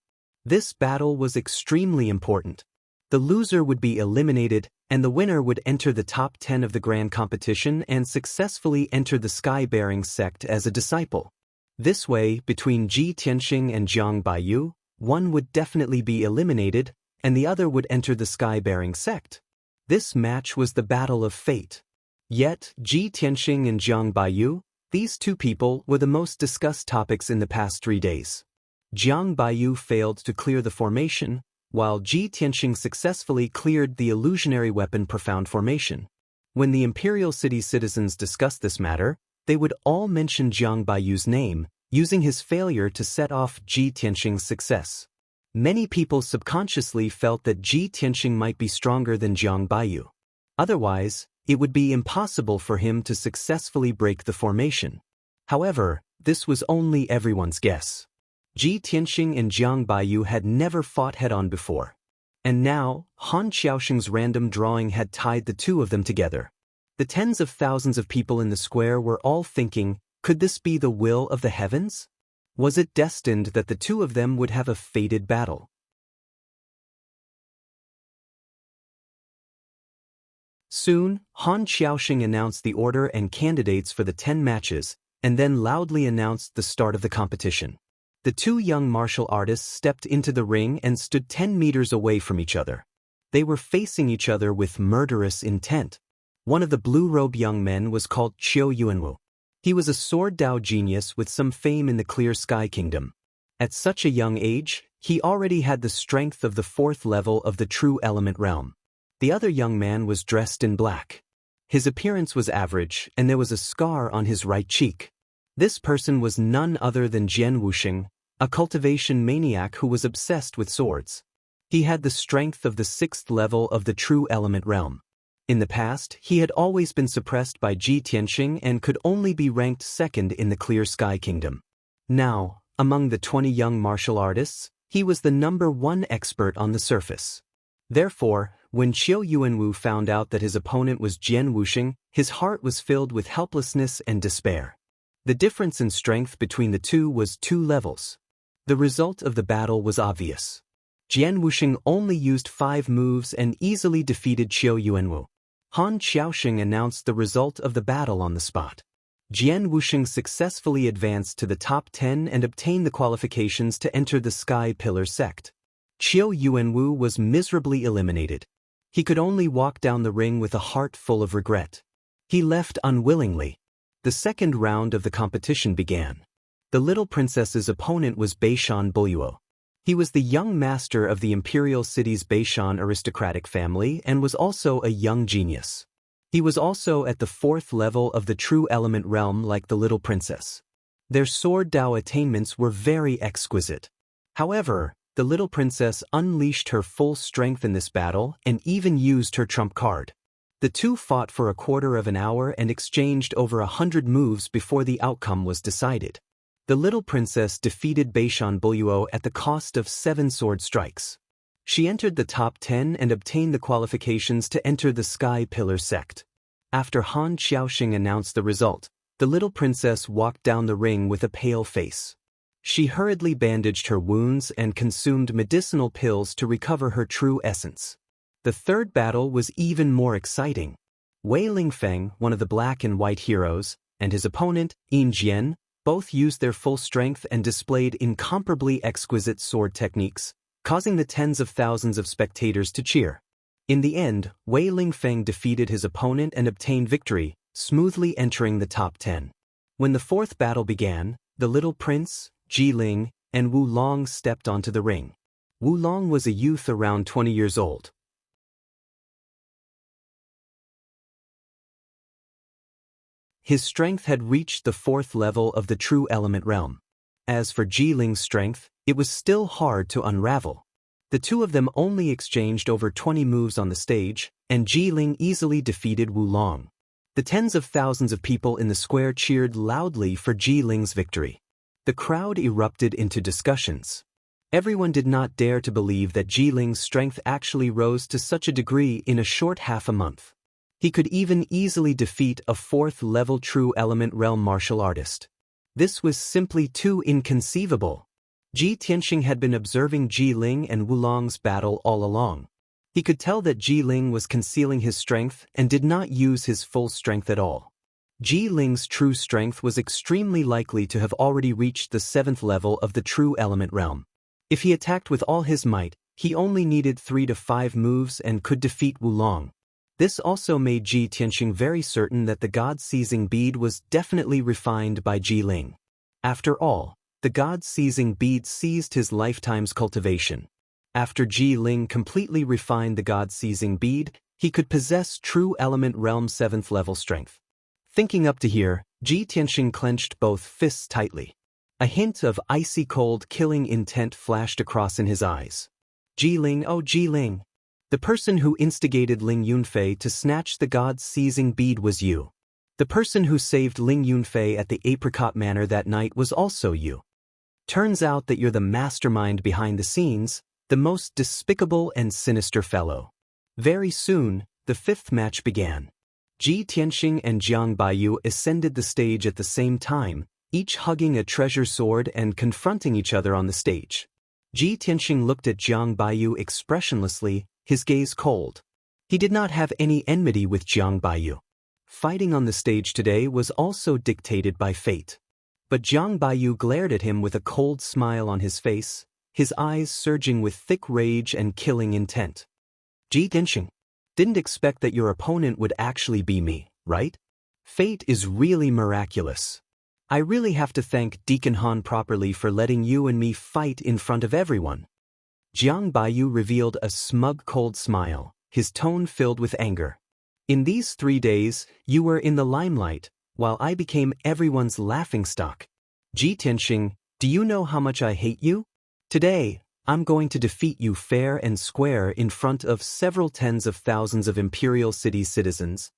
This battle was extremely important. The loser would be eliminated, and the winner would enter the top 10 of the grand competition and successfully enter the Sky-Bearing sect as a disciple. This way, between Ji Tianxing and Jiang Baiyu, one would definitely be eliminated, and the other would enter the Sky-Bearing sect. This match was the battle of fate. Yet, Ji Tianxing and Jiang Baiyu, these two people were the most discussed topics in the past 3 days. Jiang Baiyu failed to clear the formation, while Ji Tianxing successfully cleared the illusionary weapon Profound Formation. When the Imperial City citizens discussed this matter, they would all mention Jiang Baiyu's name, using his failure to set off Ji Tianxing's success. Many people subconsciously felt that Ji Tianxing might be stronger than Jiang Baiyu. Otherwise, it would be impossible for him to successfully break the formation. However, this was only everyone's guess. Ji Tianxing and Jiang Baiyu had never fought head-on before. And now, Han Xiaoxing's random drawing had tied the two of them together. The tens of thousands of people in the square were all thinking, could this be the will of the heavens? Was it destined that the two of them would have a fated battle? Soon, Han Xiaoxing announced the order and candidates for the 10 matches, and then loudly announced the start of the competition. The 2 young martial artists stepped into the ring and stood 10 meters away from each other. They were facing each other with murderous intent. One of the blue-robed young men was called Chiu Yuanwu. He was a sword Dao genius with some fame in the Clear Sky Kingdom. At such a young age, he already had the strength of the 4th level of the True Element realm. The other young man was dressed in black. His appearance was average, and there was a scar on his right cheek. This person was none other than Jian Wuxing, a cultivation maniac who was obsessed with swords. He had the strength of the 6th level of the True Element realm. In the past, he had always been suppressed by Ji Tianxing and could only be ranked 2nd in the Clear Sky Kingdom. Now, among the 20 young martial artists, he was the #1 expert on the surface. Therefore, when Chiu Yuanwu found out that his opponent was Jian Wuxing, his heart was filled with helplessness and despair. The difference in strength between the two was 2 levels. The result of the battle was obvious. Jian Wuxing only used 5 moves and easily defeated Chiu Yuanwu. Han Xiaoxing announced the result of the battle on the spot. Jian Wuxing successfully advanced to the top 10 and obtained the qualifications to enter the Sky Pillar sect. Chiu Yuanwu was miserably eliminated. He could only walk down the ring with a heart full of regret. He left unwillingly. The second round of the competition began. The little princess's opponent was Beishan Buyuo. He was the young master of the Imperial City's Beishan aristocratic family and was also a young genius. He was also at the 4th level of the True Element realm like the little princess. Their sword Dao attainments were very exquisite. However, the little princess unleashed her full strength in this battle and even used her trump card. The two fought for a quarter of an hour and exchanged over 100 moves before the outcome was decided. The little princess defeated Beishan Buyuo at the cost of 7 sword strikes. She entered the top 10 and obtained the qualifications to enter the Sky Pillar sect. After Han Xiaoxing announced the result, the little princess walked down the ring with a pale face. She hurriedly bandaged her wounds and consumed medicinal pills to recover her true essence. The third battle was even more exciting. Wei Lingfeng, one of the black and white heroes, and his opponent, Yin Jian, both used their full strength and displayed incomparably exquisite sword techniques, causing the tens of thousands of spectators to cheer. In the end, Wei Lingfeng defeated his opponent and obtained victory, smoothly entering the top 10. When the fourth battle began, the little prince, Ji Ling, and Wu Long stepped onto the ring. Wu Long was a youth around 20 years old. His strength had reached the fourth level of the true element realm. As for Ji Ling's strength, it was still hard to unravel. The two of them only exchanged over 20 moves on the stage, and Ji Ling easily defeated Wu Long. The tens of thousands of people in the square cheered loudly for Ji Ling's victory. The crowd erupted into discussions. Everyone did not dare to believe that Ji Ling's strength actually rose to such a degree in a short half a month. He could even easily defeat a fourth-level true element realm martial artist. This was simply too inconceivable. Ji Tianxing had been observing Ji Ling and Wu Long's battle all along. He could tell that Ji Ling was concealing his strength and did not use his full strength at all. Ji Ling's true strength was extremely likely to have already reached the seventh level of the true element realm. If he attacked with all his might, he only needed 3 to 5 moves and could defeat Wu Long. This also made Ji Tianxing very certain that the God-seizing bead was definitely refined by Ji Ling. After all, the God-seizing bead seized his lifetime's cultivation. After Ji Ling completely refined the God-seizing bead, he could possess true element realm 7th level strength. Thinking up to here, Ji Tianxing clenched both fists tightly. A hint of icy cold killing intent flashed across in his eyes. Ji Ling, oh Ji Ling! The person who instigated Ling Yunfei to snatch the God-seizing bead was you. The person who saved Ling Yunfei at the Apricot Manor that night was also you. Turns out that you're the mastermind behind the scenes, the most despicable and sinister fellow. Very soon, the fifth match began. Ji Tianxing and Jiang Baiyu ascended the stage at the same time, each hugging a treasure sword and confronting each other on the stage. Ji Tianxing looked at Jiang Baiyu expressionlessly, his gaze cold. He did not have any enmity with Jiang Baiyu. Fighting on the stage today was also dictated by fate. But Jiang Baiyu glared at him with a cold smile on his face, his eyes surging with thick rage and killing intent. Ji Tianxing, didn't expect that your opponent would actually be me, right? Fate is really miraculous. I really have to thank Deacon Han properly for letting you and me fight in front of everyone. Jiang Baiyu revealed a smug cold smile, his tone filled with anger. In these 3 days, you were in the limelight, while I became everyone's laughingstock. Ji Tianxing, do you know how much I hate you? Today, I'm going to defeat you fair and square in front of several tens of thousands of Imperial City citizens.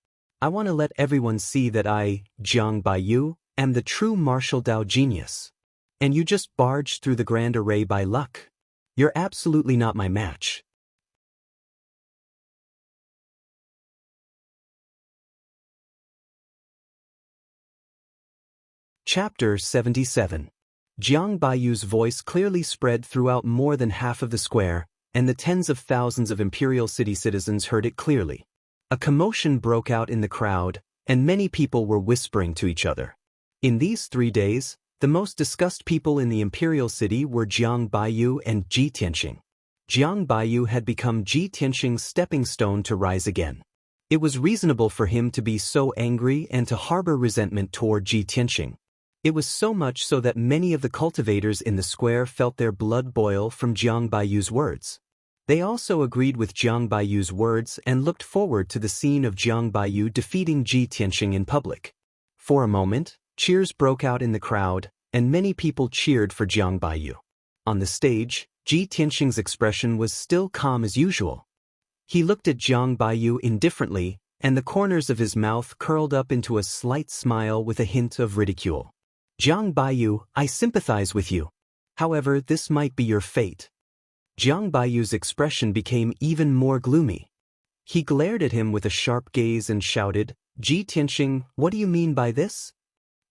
I want to let everyone see that I, Jiang Baiyu, am the true martial Dao genius. And you just barged through the grand array by luck. You're absolutely not my match. Chapter 77. Jiang Baiyu's voice clearly spread throughout more than half of the square, and the tens of thousands of Imperial City citizens heard it clearly. A commotion broke out in the crowd, and many people were whispering to each other. In these 3 days, the most discussed people in the Imperial City were Jiang Baiyu and Ji Tianxing. Jiang Baiyu had become Ji Tianxing's stepping stone to rise again. It was reasonable for him to be so angry and to harbor resentment toward Ji Tianxing. It was so much so that many of the cultivators in the square felt their blood boil from Jiang Baiyu's words. They also agreed with Jiang Baiyu's words and looked forward to the scene of Jiang Baiyu defeating Ji Tianxing in public. For a moment, cheers broke out in the crowd, and many people cheered for Jiang Baiyu. On the stage, Ji Tianxing's expression was still calm as usual. He looked at Jiang Baiyu indifferently, and the corners of his mouth curled up into a slight smile with a hint of ridicule. Jiang Baiyu, I sympathize with you. However, this might be your fate. Jiang Baiyu's expression became even more gloomy. He glared at him with a sharp gaze and shouted, Ji Tianxing, what do you mean by this?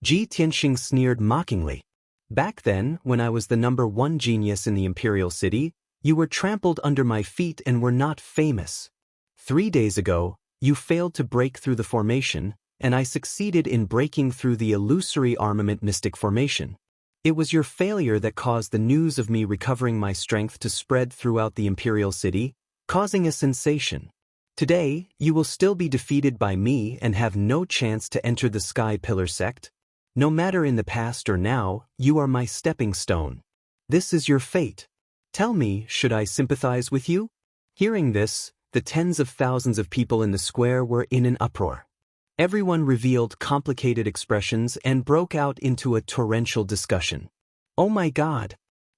Ji Tianxing sneered mockingly. Back then, when I was the #1 genius in the Imperial City, you were trampled under my feet and were not famous. 3 days ago, you failed to break through the formation, and I succeeded in breaking through the illusory armament mystic formation. It was your failure that caused the news of me recovering my strength to spread throughout the Imperial City, causing a sensation. Today, you will still be defeated by me and have no chance to enter the Sky Pillar sect. No matter in the past or now, you are my stepping stone. This is your fate. Tell me, should I sympathize with you? Hearing this, the tens of thousands of people in the square were in an uproar. Everyone revealed complicated expressions and broke out into a torrential discussion. Oh my God!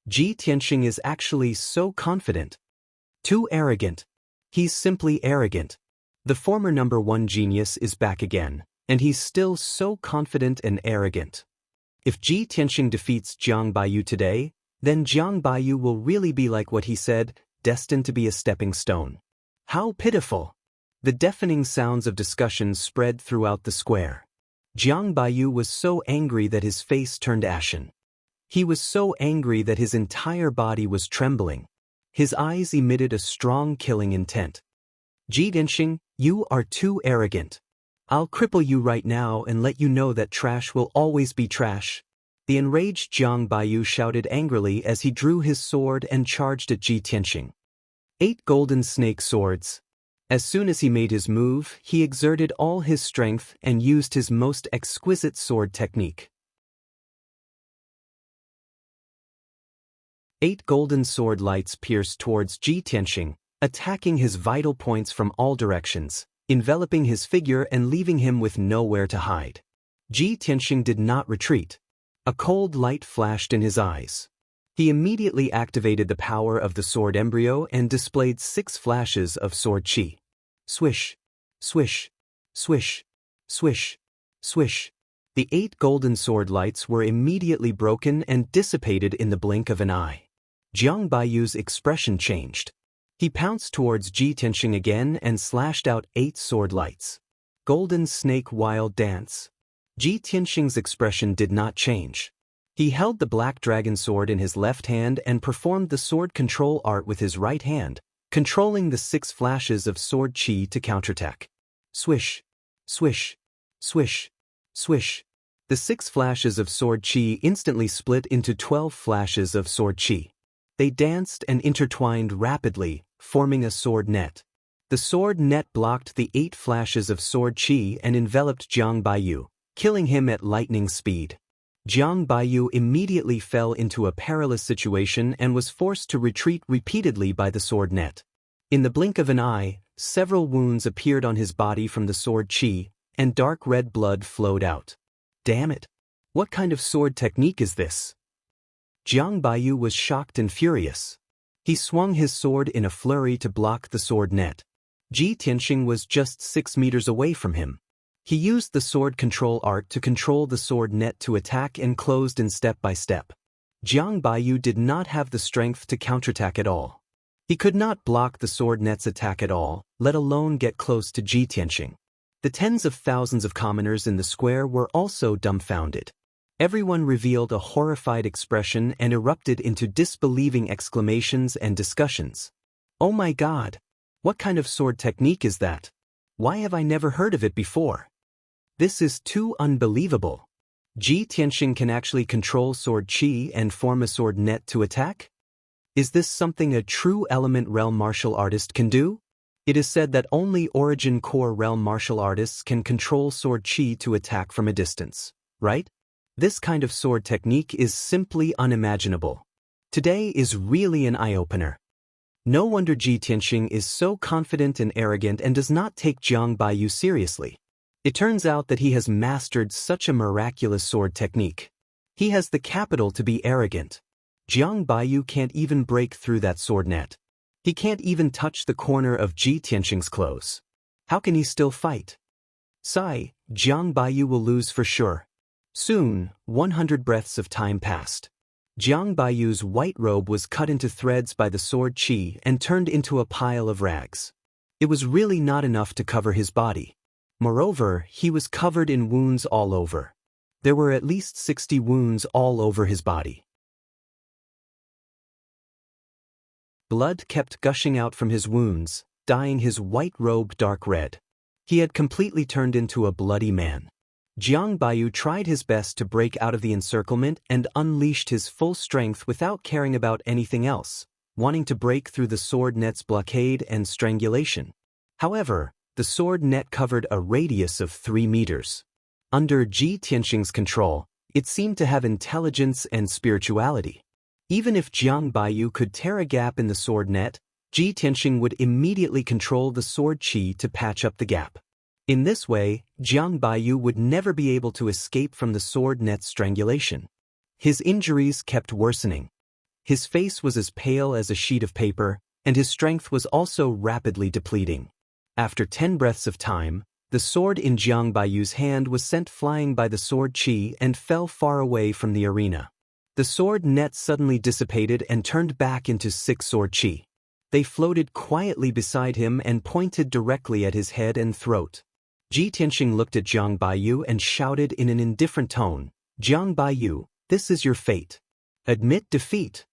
Ji Tianxing is actually so confident. Too arrogant. He's simply arrogant. The former #1 genius is back again, and he's still so confident and arrogant. If Ji Tianxing defeats Jiang Baiyu today, then Jiang Baiyu will really be like what he said, destined to be a stepping stone. How pitiful! The deafening sounds of discussion spread throughout the square. Jiang Baiyu was so angry that his face turned ashen. He was so angry that his entire body was trembling. His eyes emitted a strong killing intent. Ji Tianxing, you are too arrogant. I'll cripple you right now and let you know that trash will always be trash. The enraged Jiang Baiyu shouted angrily as he drew his sword and charged at Ji Tianxing. 8 golden snake swords. As soon as he made his move, he exerted all his strength and used his most exquisite sword technique. 8 golden sword lights pierced towards Ji Tianxing, attacking his vital points from all directions, enveloping his figure and leaving him with nowhere to hide. Ji Tianxing did not retreat. A cold light flashed in his eyes. He immediately activated the power of the sword embryo and displayed 6 flashes of sword chi. Swish, swish, swish, swish, swish. The 8 golden sword lights were immediately broken and dissipated in the blink of an eye. Jiang Baiyu's expression changed. He pounced towards Ji Tianxing again and slashed out 8 sword lights. Golden snake wild dance. Ji Tianxing's expression did not change. He held the black dragon sword in his left hand and performed the sword control art with his right hand, controlling the 6 flashes of sword chi to counterattack. Swish, swish, swish, swish. The 6 flashes of sword chi instantly split into 12 flashes of sword chi. They danced and intertwined rapidly, forming a sword net. The sword net blocked the 8 flashes of sword chi and enveloped Jiang Baiyu, killing him at lightning speed. Jiang Baiyu immediately fell into a perilous situation and was forced to retreat repeatedly by the sword net. In the blink of an eye, several wounds appeared on his body from the sword chi, and dark red blood flowed out. Damn it! What kind of sword technique is this? Jiang Baiyu was shocked and furious. He swung his sword in a flurry to block the sword net. Ji Tianxing was just 6 meters away from him. He used the sword control art to control the sword net to attack and closed in step by step. Jiang Baiyu did not have the strength to counterattack at all. He could not block the sword net's attack at all, let alone get close to Ji Tianxing. The tens of thousands of commoners in the square were also dumbfounded. Everyone revealed a horrified expression and erupted into disbelieving exclamations and discussions. Oh my God! What kind of sword technique is that? Why have I never heard of it before? This is too unbelievable. Ji Tianxing can actually control sword chi and form a sword net to attack? Is this something a true element realm martial artist can do? It is said that only origin core realm martial artists can control sword chi to attack from a distance, right? This kind of sword technique is simply unimaginable. Today is really an eye-opener. No wonder Ji Tianxing is so confident and arrogant and does not take Jiang Baiyu seriously. It turns out that he has mastered such a miraculous sword technique. He has the capital to be arrogant. Jiang Baiyu can't even break through that sword net. He can't even touch the corner of Ji Tianxing's clothes. How can he still fight? Sigh, Jiang Baiyu will lose for sure. Soon, 100 breaths of time passed. Jiang Baiyu's white robe was cut into threads by the sword chi and turned into a pile of rags. It was really not enough to cover his body. Moreover, he was covered in wounds all over. There were at least 60 wounds all over his body. Blood kept gushing out from his wounds, dyeing his white robe dark red. He had completely turned into a bloody man. Jiang Baiyu tried his best to break out of the encirclement and unleashed his full strength without caring about anything else, wanting to break through the sword net's blockade and strangulation. However, the sword net covered a radius of 3 meters. Under Ji Tianxing's control, it seemed to have intelligence and spirituality. Even if Jiang Baiyu could tear a gap in the sword net, Ji Tianxing would immediately control the sword qi to patch up the gap. In this way, Jiang Baiyu would never be able to escape from the sword net's strangulation. His injuries kept worsening. His face was as pale as a sheet of paper, and his strength was also rapidly depleting. After 10 breaths of time, the sword in Jiang Baiyu's hand was sent flying by the sword qi and fell far away from the arena. The sword net suddenly dissipated and turned back into 6 sword qi. They floated quietly beside him and pointed directly at his head and throat. Ji Tianxing looked at Jiang Baiyu and shouted in an indifferent tone, "Jiang Baiyu, this is your fate. Admit defeat."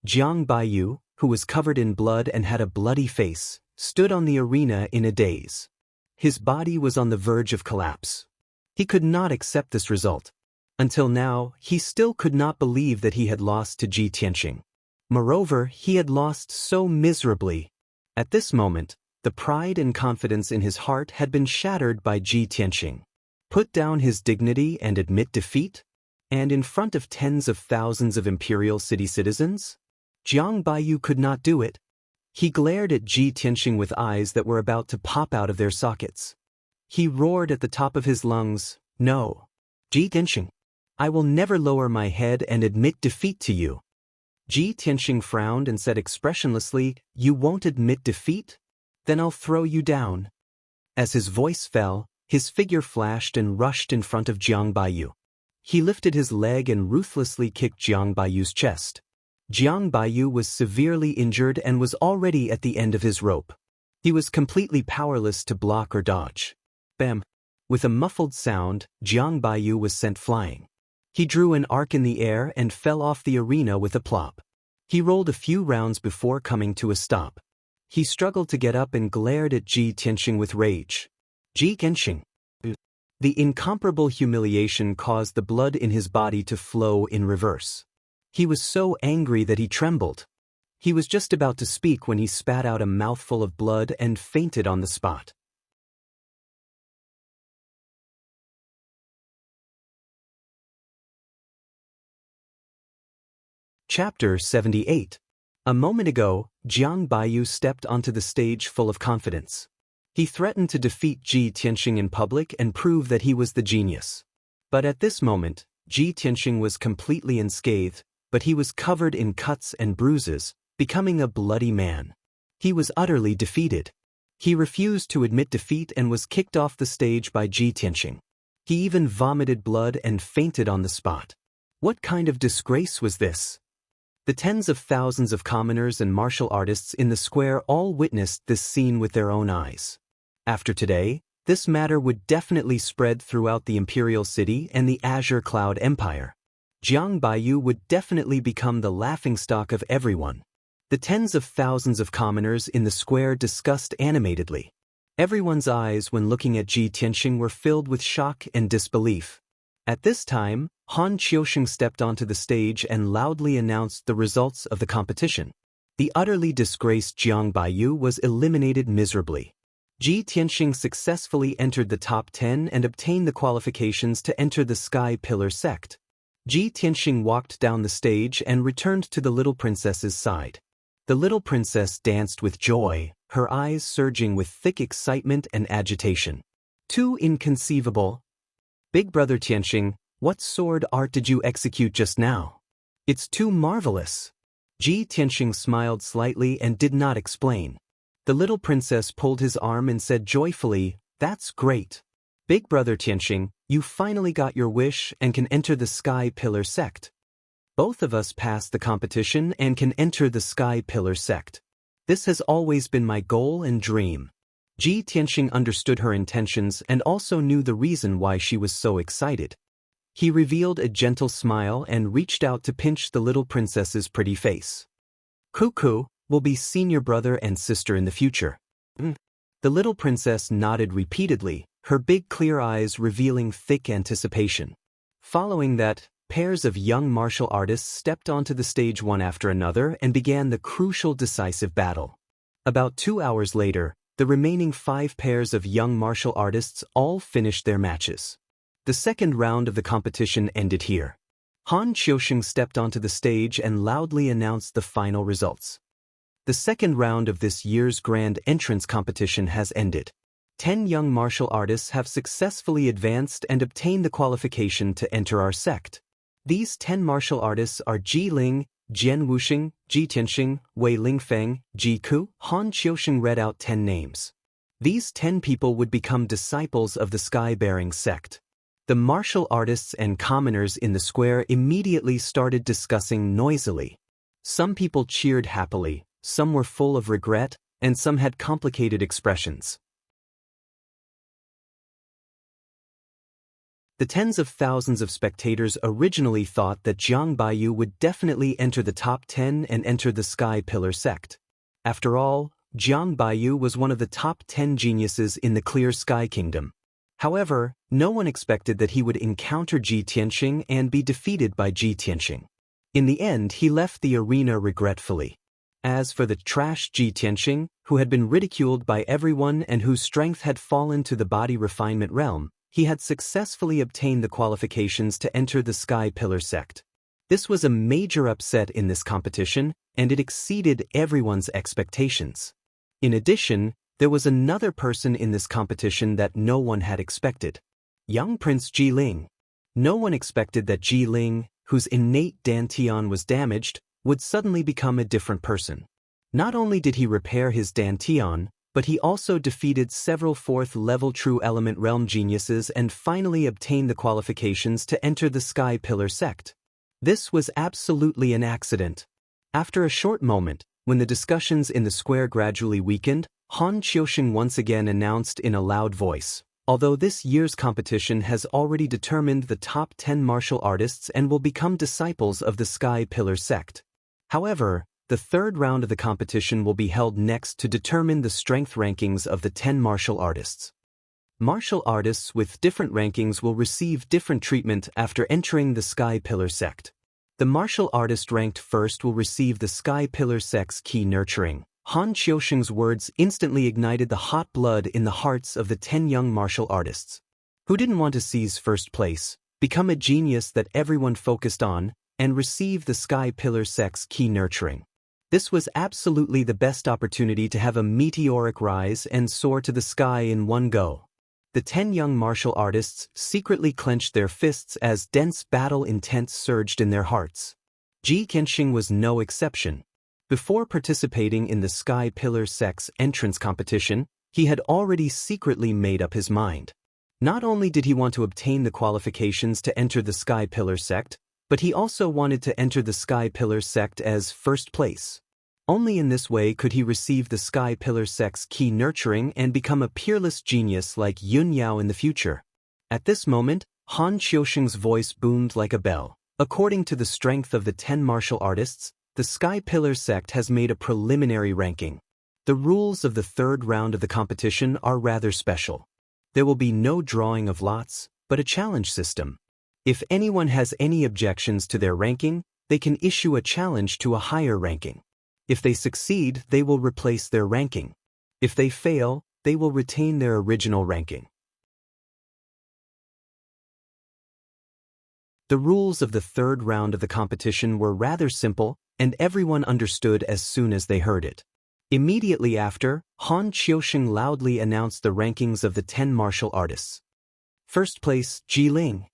Jiang Baiyu, who was covered in blood and had a bloody face, stood on the arena in a daze. His body was on the verge of collapse. He could not accept this result. Until now, he still could not believe that he had lost to Ji Tianxing. Moreover, he had lost so miserably. At this moment, the pride and confidence in his heart had been shattered by Ji Tianxing. Put down his dignity and admit defeat? And in front of tens of thousands of imperial city citizens? Jiang Baiyu could not do it. He glared at Ji Tianxing with eyes that were about to pop out of their sockets. He roared at the top of his lungs, "No! Ji Tianxing! I will never lower my head and admit defeat to you." Ji Tianxing frowned and said expressionlessly, "You won't admit defeat? Then I'll throw you down." As his voice fell, his figure flashed and rushed in front of Jiang Baiyu. He lifted his leg and ruthlessly kicked Jiang Baiyu's chest. Jiang Baiyu was severely injured and was already at the end of his rope. He was completely powerless to block or dodge. Bam! With a muffled sound, Jiang Baiyu was sent flying. He drew an arc in the air and fell off the arena with a plop. He rolled a few rounds before coming to a stop. He struggled to get up and glared at Ji Tianxing with rage. "Ji Tianxing!" The incomparable humiliation caused the blood in his body to flow in reverse. He was so angry that he trembled. He was just about to speak when he spat out a mouthful of blood and fainted on the spot. Chapter 78. A moment ago, Jiang Baiyu stepped onto the stage full of confidence. He threatened to defeat Ji Tianxing in public and prove that he was the genius. But at this moment, Ji Tianxing was completely unscathed, but he was covered in cuts and bruises, becoming a bloody man. He was utterly defeated. He refused to admit defeat and was kicked off the stage by Ji Tianxing. He even vomited blood and fainted on the spot. What kind of disgrace was this? The tens of thousands of commoners and martial artists in the square all witnessed this scene with their own eyes. After today, this matter would definitely spread throughout the imperial city and the Azure Cloud Empire. Jiang Baiyu would definitely become the laughingstock of everyone. The tens of thousands of commoners in the square discussed animatedly. Everyone's eyes when looking at Ji Tianxing were filled with shock and disbelief. At this time, Han Qiusheng stepped onto the stage and loudly announced the results of the competition. The utterly disgraced Jiang Baiyu was eliminated miserably. Ji Tianxing successfully entered the top 10 and obtained the qualifications to enter the Sky Pillar sect. Ji Tianxing walked down the stage and returned to the little princess's side. The little princess danced with joy, her eyes surging with thick excitement and agitation. "Too inconceivable. Big brother Tianxing, what sword art did you execute just now? It's too marvelous." Ji Tianxing smiled slightly and did not explain. The little princess pulled his arm and said joyfully, "That's great. Big brother Tianxing, you finally got your wish and can enter the Sky Pillar sect. Both of us passed the competition and can enter the Sky Pillar sect. This has always been my goal and dream." Ji Tianxing understood her intentions and also knew the reason why she was so excited. He revealed a gentle smile and reached out to pinch the little princess's pretty face. "Cuckoo, we'll be senior brother and sister in the future." The little princess nodded repeatedly, her big clear eyes revealing thick anticipation. Following that, pairs of young martial artists stepped onto the stage one after another and began the crucial decisive battle. About 2 hours later, The remaining 5 pairs of young martial artists all finished their matches. The second round of the competition ended here. Han Qiusheng stepped onto the stage and loudly announced the final results. The second round of this year's grand entrance competition has ended. 10 young martial artists have successfully advanced and obtained the qualification to enter our sect. These 10 martial artists are Ji Ling, Jian Wuxing, Ji Tianxing, Wei Lingfeng, Ji Ku. Han Qiusheng read out 10 names. These 10 people would become disciples of the sky-bearing sect. The martial artists and commoners in the square immediately started discussing noisily. Some people cheered happily, some were full of regret, and some had complicated expressions. The tens of thousands of spectators originally thought that Jiang Baiyu would definitely enter the top 10 and enter the Sky Pillar sect. After all, Jiang Baiyu was one of the top 10 geniuses in the Clear Sky Kingdom. However, no one expected that he would encounter Ji Tianxing and be defeated by Ji Tianxing. In the end, he left the arena regretfully. As for the trash Ji Tianxing, who had been ridiculed by everyone and whose strength had fallen to the body refinement realm, he had successfully obtained the qualifications to enter the Sky Pillar sect. This was a major upset in this competition, and it exceeded everyone's expectations. In addition, there was another person in this competition that no one had expected. Young Prince Ji Ling. No one expected that Ji Ling, whose innate dantian was damaged, would suddenly become a different person. Not only did he repair his dantian, but he also defeated several 4th-level True Element Realm geniuses and finally obtained the qualifications to enter the Sky Pillar sect. This was absolutely an accident. After a short moment, when the discussions in the square gradually weakened, Han Qiusheng once again announced in a loud voice, although this year's competition has already determined the top 10 martial artists and will become disciples of the Sky Pillar sect. However, the third round of the competition will be held next to determine the strength rankings of the 10 martial artists. Martial artists with different rankings will receive different treatment after entering the Sky Pillar sect. The martial artist ranked first will receive the Sky Pillar sect's key nurturing. Han Qiusheng's words instantly ignited the hot blood in the hearts of the 10 young martial artists. Who didn't want to seize first place, become a genius that everyone focused on, and receive the Sky Pillar sect's key nurturing? This was absolutely the best opportunity to have a meteoric rise and soar to the sky in one go. The 10 young martial artists secretly clenched their fists as dense battle intent surged in their hearts. Ji Tianxing was no exception. Before participating in the Sky Pillar sect's entrance competition, he had already secretly made up his mind. Not only did he want to obtain the qualifications to enter the Sky Pillar sect, but he also wanted to enter the Sky Pillar sect as first place. Only in this way could he receive the Sky Pillar sect's key nurturing and become a peerless genius like Yun Yao in the future. At this moment, Han Qiusheng's voice boomed like a bell. According to the strength of the 10 martial artists, the Sky Pillar sect has made a preliminary ranking. The rules of the third round of the competition are rather special. There will be no drawing of lots, but a challenge system. If anyone has any objections to their ranking, they can issue a challenge to a higher ranking. If they succeed, they will replace their ranking. If they fail, they will retain their original ranking. The rules of the third round of the competition were rather simple, and everyone understood as soon as they heard it. Immediately after, Han Qiusheng loudly announced the rankings of the 10 martial artists. First place, Ji Ling.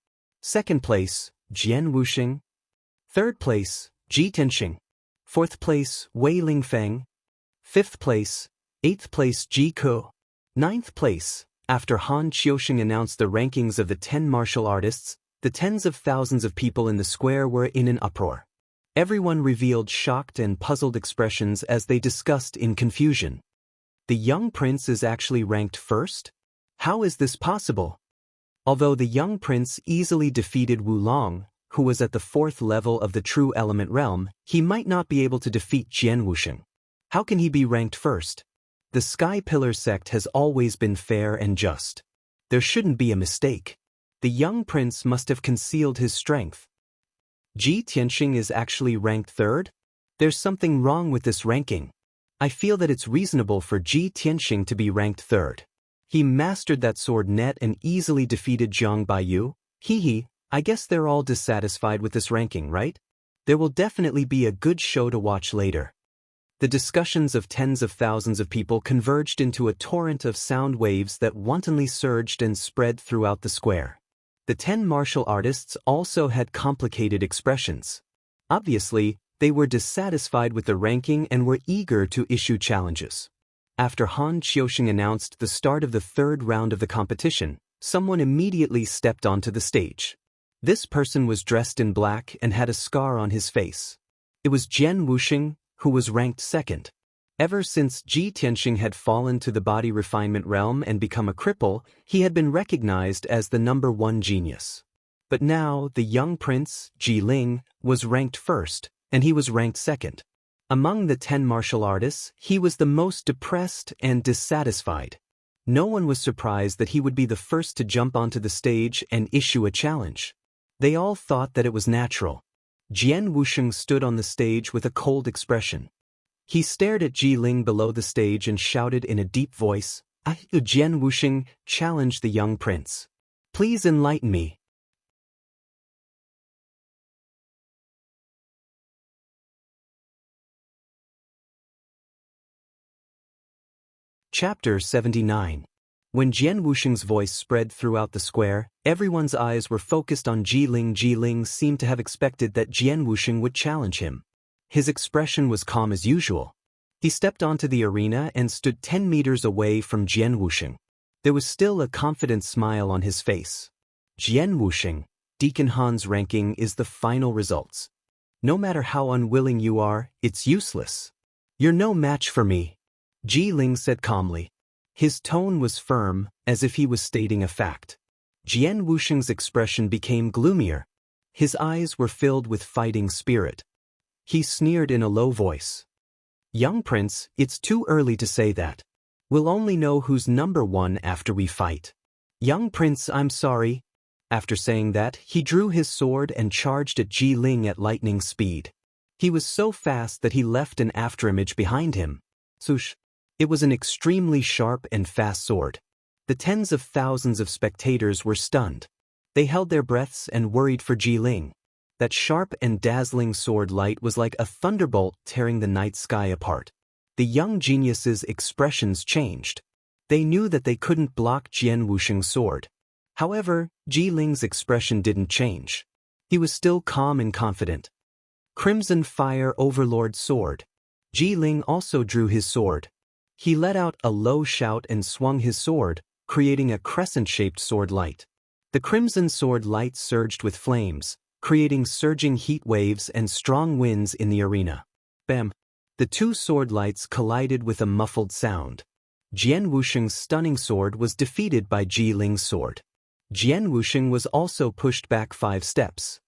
Second place, Jian Wuxing. Third place, Ji Tianxing. Fourth place, Wei Lingfeng. Fifth place, eighth place, Ji Ku. Ninth place. After Han Qiusheng announced the rankings of the 10 martial artists, the tens of thousands of people in the square were in an uproar. Everyone revealed shocked and puzzled expressions as they discussed in confusion. The young prince is actually ranked first? How is this possible? Although the young prince easily defeated Wu Long, who was at the 4th level of the True Element Realm, he might not be able to defeat Jian Wuxing. How can he be ranked first? The Sky Pillar sect has always been fair and just. There shouldn't be a mistake. The young prince must have concealed his strength. Ji Tianxing is actually ranked third? There's something wrong with this ranking. I feel that it's reasonable for Ji Tianxing to be ranked third. He mastered that sword net and easily defeated Zhang Baiyu. Hee, I guess they're all dissatisfied with this ranking, right? There will definitely be a good show to watch later. The discussions of tens of thousands of people converged into a torrent of sound waves that wantonly surged and spread throughout the square. The 10 martial artists also had complicated expressions. Obviously, they were dissatisfied with the ranking and were eager to issue challenges. After Han Qiuxing announced the start of the third round of the competition, someone immediately stepped onto the stage. This person was dressed in black and had a scar on his face. It was Jian Wuxing, who was ranked second. Ever since Ji Tianxing had fallen to the body refinement realm and become a cripple, he had been recognized as the #1 genius. But now, the young prince, Ji Ling, was ranked first, and he was ranked second. Among the 10 martial artists, he was the most depressed and dissatisfied. No one was surprised that he would be the first to jump onto the stage and issue a challenge. They all thought that it was natural. Jian Wuxing stood on the stage with a cold expression. He stared at Ji Ling below the stage and shouted in a deep voice, Jian Wuxing, challenge the young prince. Please enlighten me. Chapter 79. When Jian Wuxing's voice spread throughout the square, everyone's eyes were focused on Ji Ling. Ji Ling seemed to have expected that Jian Wuxing would challenge him. His expression was calm as usual. He stepped onto the arena and stood 10 meters away from Jian Wuxing. There was still a confident smile on his face. Jian Wuxing, Deacon Han's ranking is the final results. No matter how unwilling you are, it's useless. You're no match for me, Ji Ling said calmly. His tone was firm, as if he was stating a fact. Jian Wuxing's expression became gloomier. His eyes were filled with fighting spirit. He sneered in a low voice. Young prince, it's too early to say that. We'll only know who's #1 after we fight. Young prince, I'm sorry. After saying that, he drew his sword and charged at Ji Ling at lightning speed. He was so fast that he left an afterimage behind him. Swoosh. It was an extremely sharp and fast sword. The tens of thousands of spectators were stunned. They held their breaths and worried for Ji Ling. That sharp and dazzling sword light was like a thunderbolt tearing the night sky apart. The young geniuses' expressions changed. They knew that they couldn't block Jian Wuxing's sword. However, Ji Ling's expression didn't change. He was still calm and confident. Crimson Fire Overlord Sword. Ji Ling also drew his sword. He let out a low shout and swung his sword, creating a crescent-shaped sword light. The crimson sword light surged with flames, creating surging heat waves and strong winds in the arena. Bam! The two sword lights collided with a muffled sound. Jian Wuxing's stunning sword was defeated by Ji Ling's sword. Jian Wuxing was also pushed back 5 steps.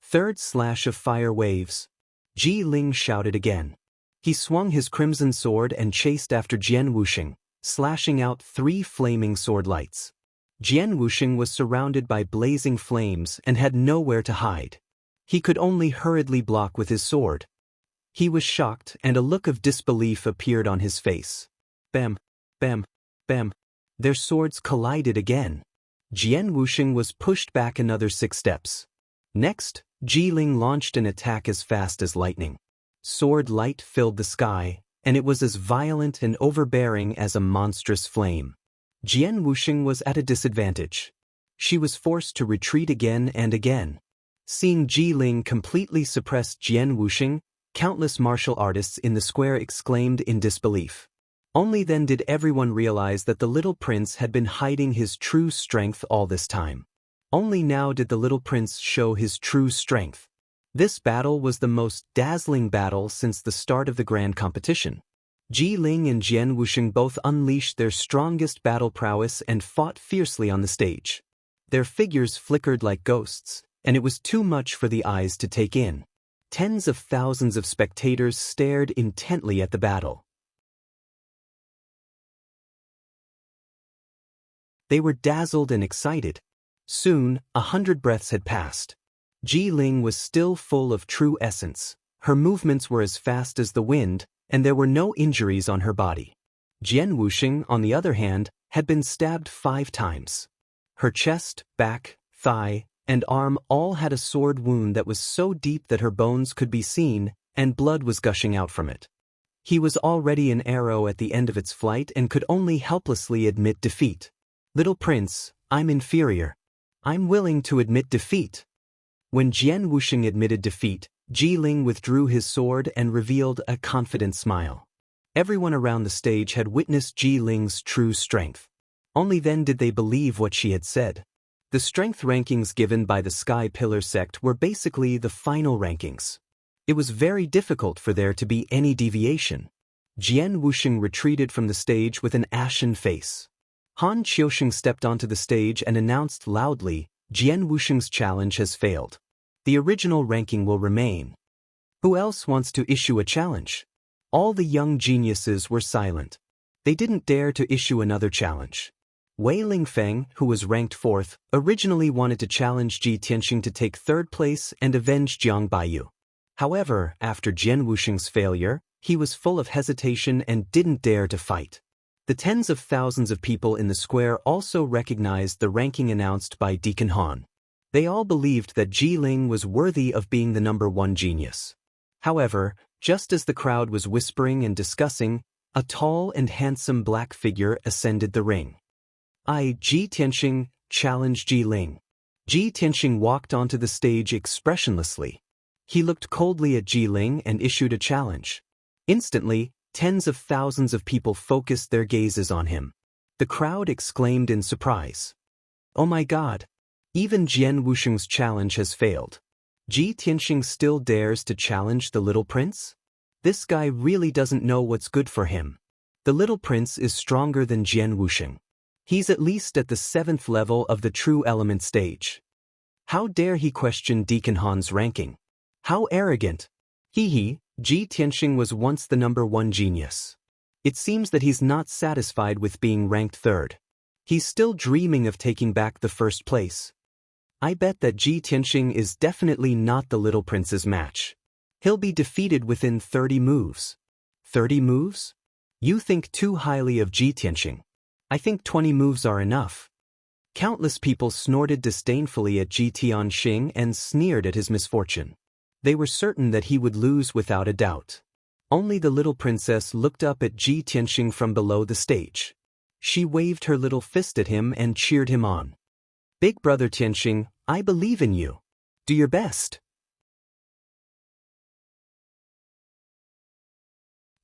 Third slash of fire waves. Ji Ling shouted again. He swung his crimson sword and chased after Jian Wuxing, slashing out 3 flaming sword lights. Jian Wuxing was surrounded by blazing flames and had nowhere to hide. He could only hurriedly block with his sword. He was shocked and a look of disbelief appeared on his face. Bam, bam, bam. Their swords collided again. Jian Wuxing was pushed back another 6 steps. Next, Ji Ling launched an attack as fast as lightning. Sword light filled the sky, and it was as violent and overbearing as a monstrous flame. Jian Wuxing was at a disadvantage. She was forced to retreat again and again. Seeing Ji Ling completely suppress Jian Wuxing, countless martial artists in the square exclaimed in disbelief. Only then did everyone realize that the little prince had been hiding his true strength all this time. Only now did the little prince show his true strength. This battle was the most dazzling battle since the start of the grand competition. Ji Ling and Jian Wuxing both unleashed their strongest battle prowess and fought fiercely on the stage. Their figures flickered like ghosts, and it was too much for the eyes to take in. Tens of thousands of spectators stared intently at the battle. They were dazzled and excited. Soon, 100 breaths had passed. Ji Ling was still full of true essence. Her movements were as fast as the wind, and there were no injuries on her body. Jian Wuxing, on the other hand, had been stabbed 5 times. Her chest, back, thigh, and arm all had a sword wound that was so deep that her bones could be seen, and blood was gushing out from it. He was already an arrow at the end of its flight and could only helplessly admit defeat. "Little prince, I'm inferior. I'm willing to admit defeat." When Jian Wuxing admitted defeat, Ji Ling withdrew his sword and revealed a confident smile. Everyone around the stage had witnessed Ji Ling's true strength. Only then did they believe what she had said. The strength rankings given by the Sky Pillar sect were basically the final rankings. It was very difficult for there to be any deviation. Jian Wuxing retreated from the stage with an ashen face. Han Qiusheng stepped onto the stage and announced loudly, "Jian Wuxing's challenge has failed. The original ranking will remain. Who else wants to issue a challenge?" All the young geniuses were silent. They didn't dare to issue another challenge. Wei Lingfeng, who was ranked 4th, originally wanted to challenge Ji Tianxing to take 3rd place and avenge Jiang Baiyu. However, after Jian Wuxing's failure, he was full of hesitation and didn't dare to fight. The tens of thousands of people in the square also recognized the ranking announced by Deacon Han. They all believed that Ji Ling was worthy of being the number 1 genius. However, just as the crowd was whispering and discussing, a tall and handsome black figure ascended the ring. Ji Tianxing, challenge Ji Ling." Ji Tianxing walked onto the stage expressionlessly. He looked coldly at Ji Ling and issued a challenge. Instantly, tens of thousands of people focused their gazes on him. The crowd exclaimed in surprise. "Oh my God! Even Jian Wuxing's challenge has failed. Ji Tianxing still dares to challenge the little prince? This guy really doesn't know what's good for him. The little prince is stronger than Jian Wuxing. He's at least at the 7th level of the true element stage. How dare he question Deacon Han's ranking? How arrogant! Ji Tianxing was once the number 1 genius. It seems that he's not satisfied with being ranked 3rd. He's still dreaming of taking back the 1st place. I bet that Ji Tianxing is definitely not the little prince's match. He'll be defeated within 30 moves. 30 moves? You think too highly of Ji Tianxing. I think 20 moves are enough." Countless people snorted disdainfully at Ji Tianxing and sneered at his misfortune. They were certain that he would lose without a doubt. Only the little princess looked up at Ji Tianxing from below the stage. She waved her little fist at him and cheered him on. "Big brother Tianxing, I believe in you. Do your best."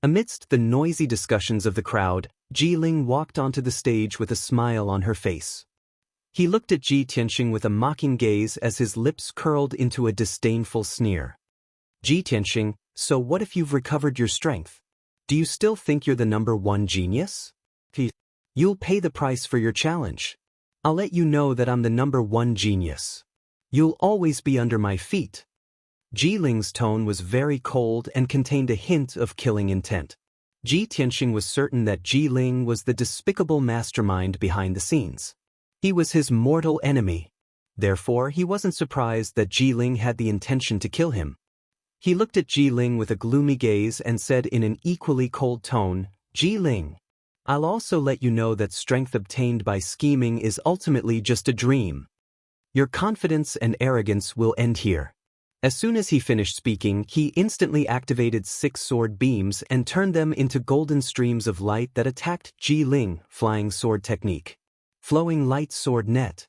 Amidst the noisy discussions of the crowd, Ji Ling walked onto the stage with a smile on her face. He looked at Ji Tianxing with a mocking gaze as his lips curled into a disdainful sneer. "Ji Tianxing, so what if you've recovered your strength? Do you still think you're the number 1 genius? You'll pay the price for your challenge. I'll let you know that I'm the number 1 genius. You'll always be under my feet." Ji Ling's tone was very cold and contained a hint of killing intent. Ji Tianxing was certain that Ji Ling was the despicable mastermind behind the scenes. He was his mortal enemy. Therefore, he wasn't surprised that Ji Ling had the intention to kill him. He looked at Ji Ling with a gloomy gaze and said in an equally cold tone, "Ji Ling, I'll also let you know that strength obtained by scheming is ultimately just a dream. Your confidence and arrogance will end here." As soon as he finished speaking, he instantly activated 6 sword beams and turned them into golden streams of light that attacked Ji Ling, flying sword technique. Flowing light sword net.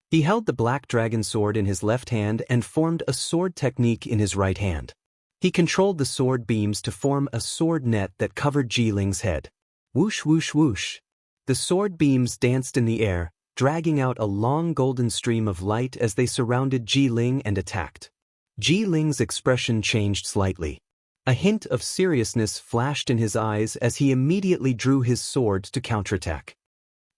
He held the black dragon sword in his left hand and formed a sword technique in his right hand. He controlled the sword beams to form a sword net that covered Ji Ling's head. Whoosh whoosh whoosh. The sword beams danced in the air, dragging out a long golden stream of light as they surrounded Ji Ling and attacked. Ji Ling's expression changed slightly. A hint of seriousness flashed in his eyes as he immediately drew his sword to counterattack.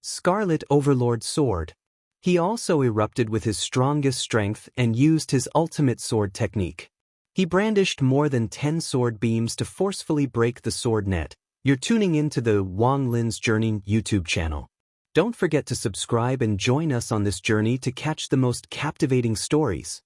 Scarlet Overlord Sword. He also erupted with his strongest strength and used his ultimate sword technique. He brandished more than 10 sword beams to forcefully break the sword net. You're tuning into the Wang Lin's Journey YouTube channel. Don't forget to subscribe and join us on this journey to catch the most captivating stories.